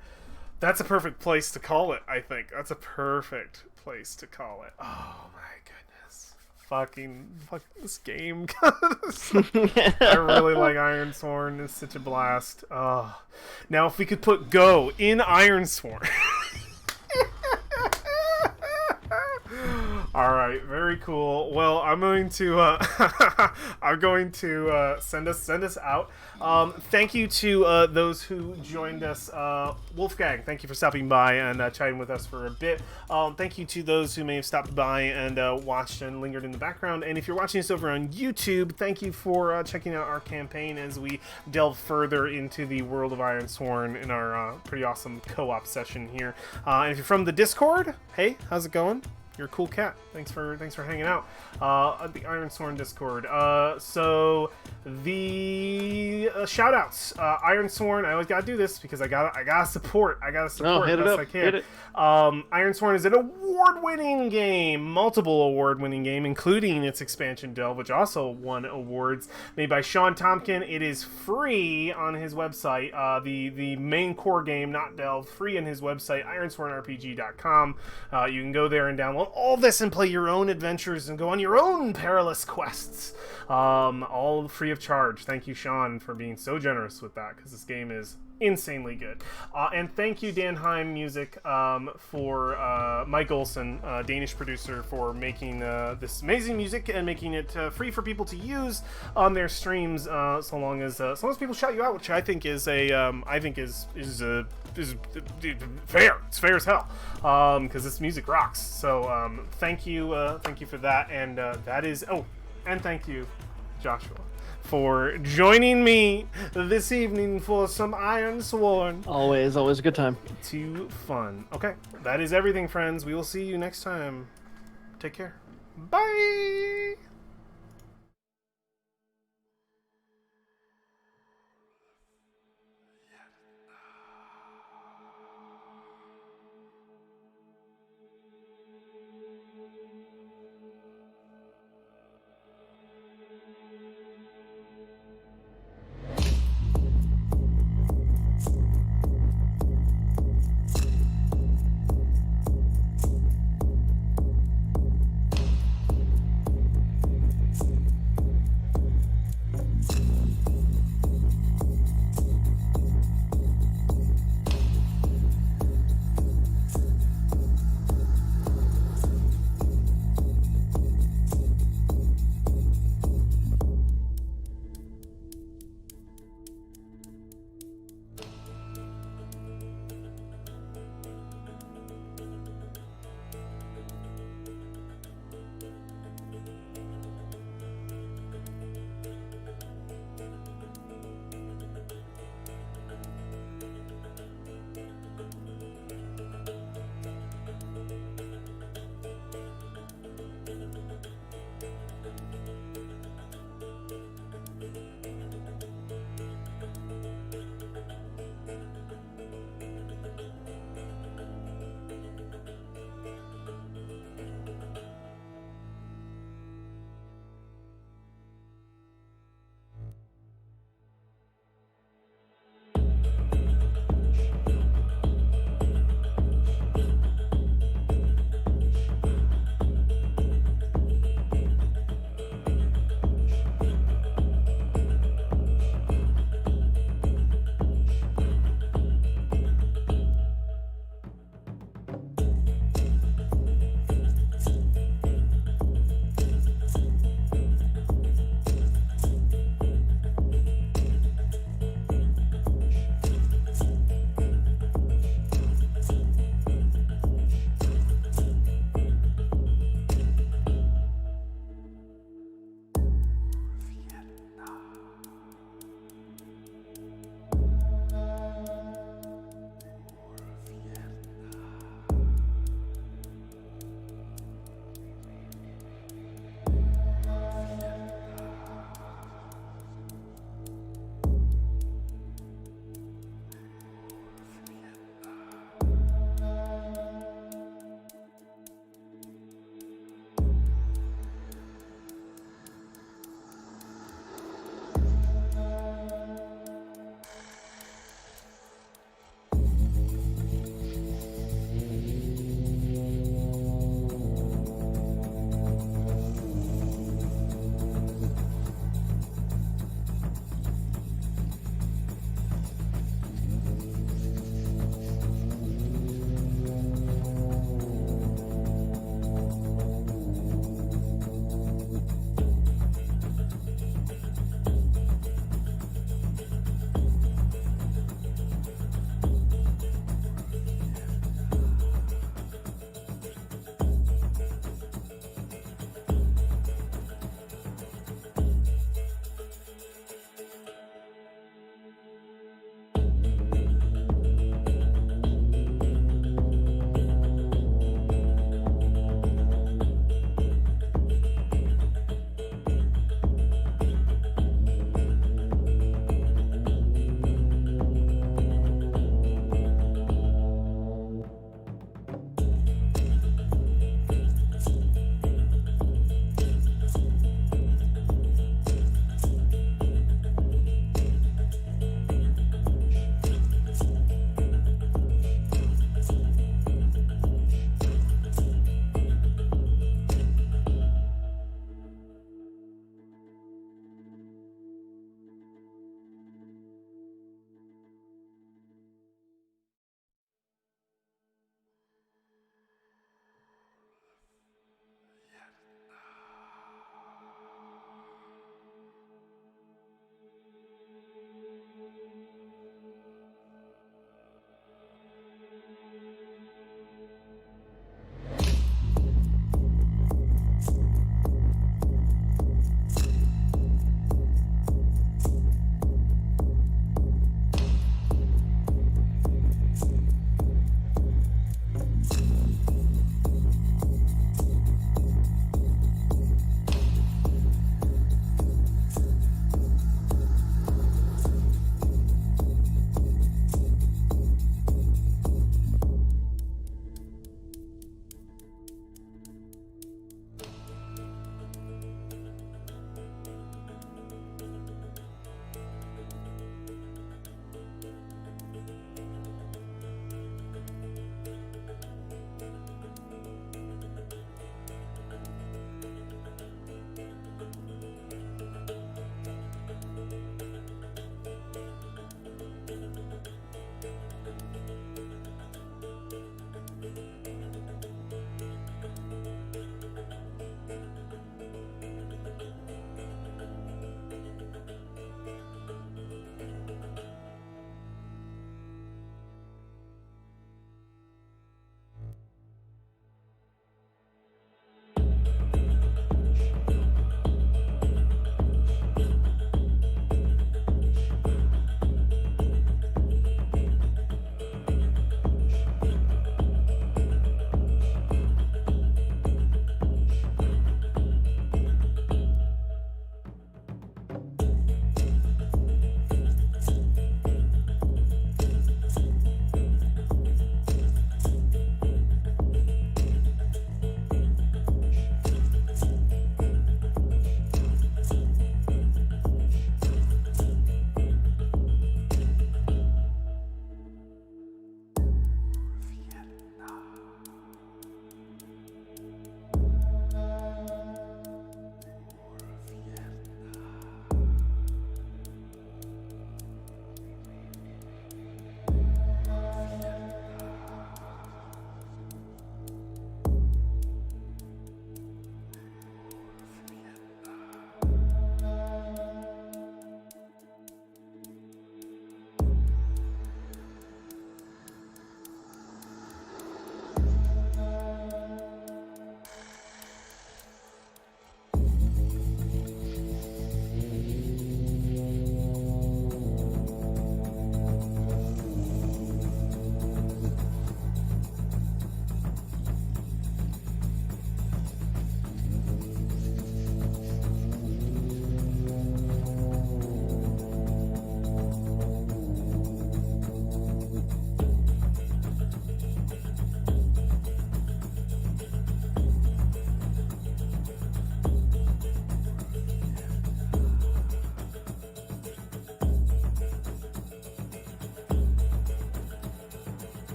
Speaker 2: That's a perfect place to call it, I think. That's a perfect place to call it. Oh my goodness. Fucking this game. I really like Ironsworn. It's such a blast. Oh. Now, if we could put Go in Ironsworn. All right, very cool. Well, I'm going to send us out. Thank you to those who joined us. Wolfgang, thank you for stopping by and chatting with us for a bit. Thank you to those who may have stopped by and watched and lingered in the background. And if you're watching this over on YouTube, thank you for checking out our campaign as we delve further into the world of Ironsworn in our pretty awesome co-op session here. And if you're from the Discord, hey, how's it going? You're a cool cat. Thanks for hanging out at the Ironsworn Discord. So the shout outs. Ironsworn, I always gotta do this because I gotta support. I gotta support
Speaker 1: hit it
Speaker 2: best
Speaker 1: up.
Speaker 2: I can.
Speaker 1: Hit it.
Speaker 2: Ironsworn is an award-winning game, multiple award-winning game, including its expansion Delve, which also won awards, made by Sean Tompkin. It is free on his website. The main core game, not Delve, free on his website, ironswornrpg.com. You can go there and download all this and play your own adventures and go on your own perilous quests, all free of charge. Thank you, Sean, for being so generous with that, because this game is insanely good. And thank you, Dan Heim Music, for Mike Olson, Danish producer, for making this amazing music and making it free for people to use on their streams, so long as people shout you out, which I think is fair. It's fair as hell, because this music rocks. So thank you for that, and that is and thank you, Joshua, for joining me this evening for some Ironsworn.
Speaker 1: Always a good time.
Speaker 2: Too fun. Okay, that is everything, friends. We will see you next time. Take care. Bye.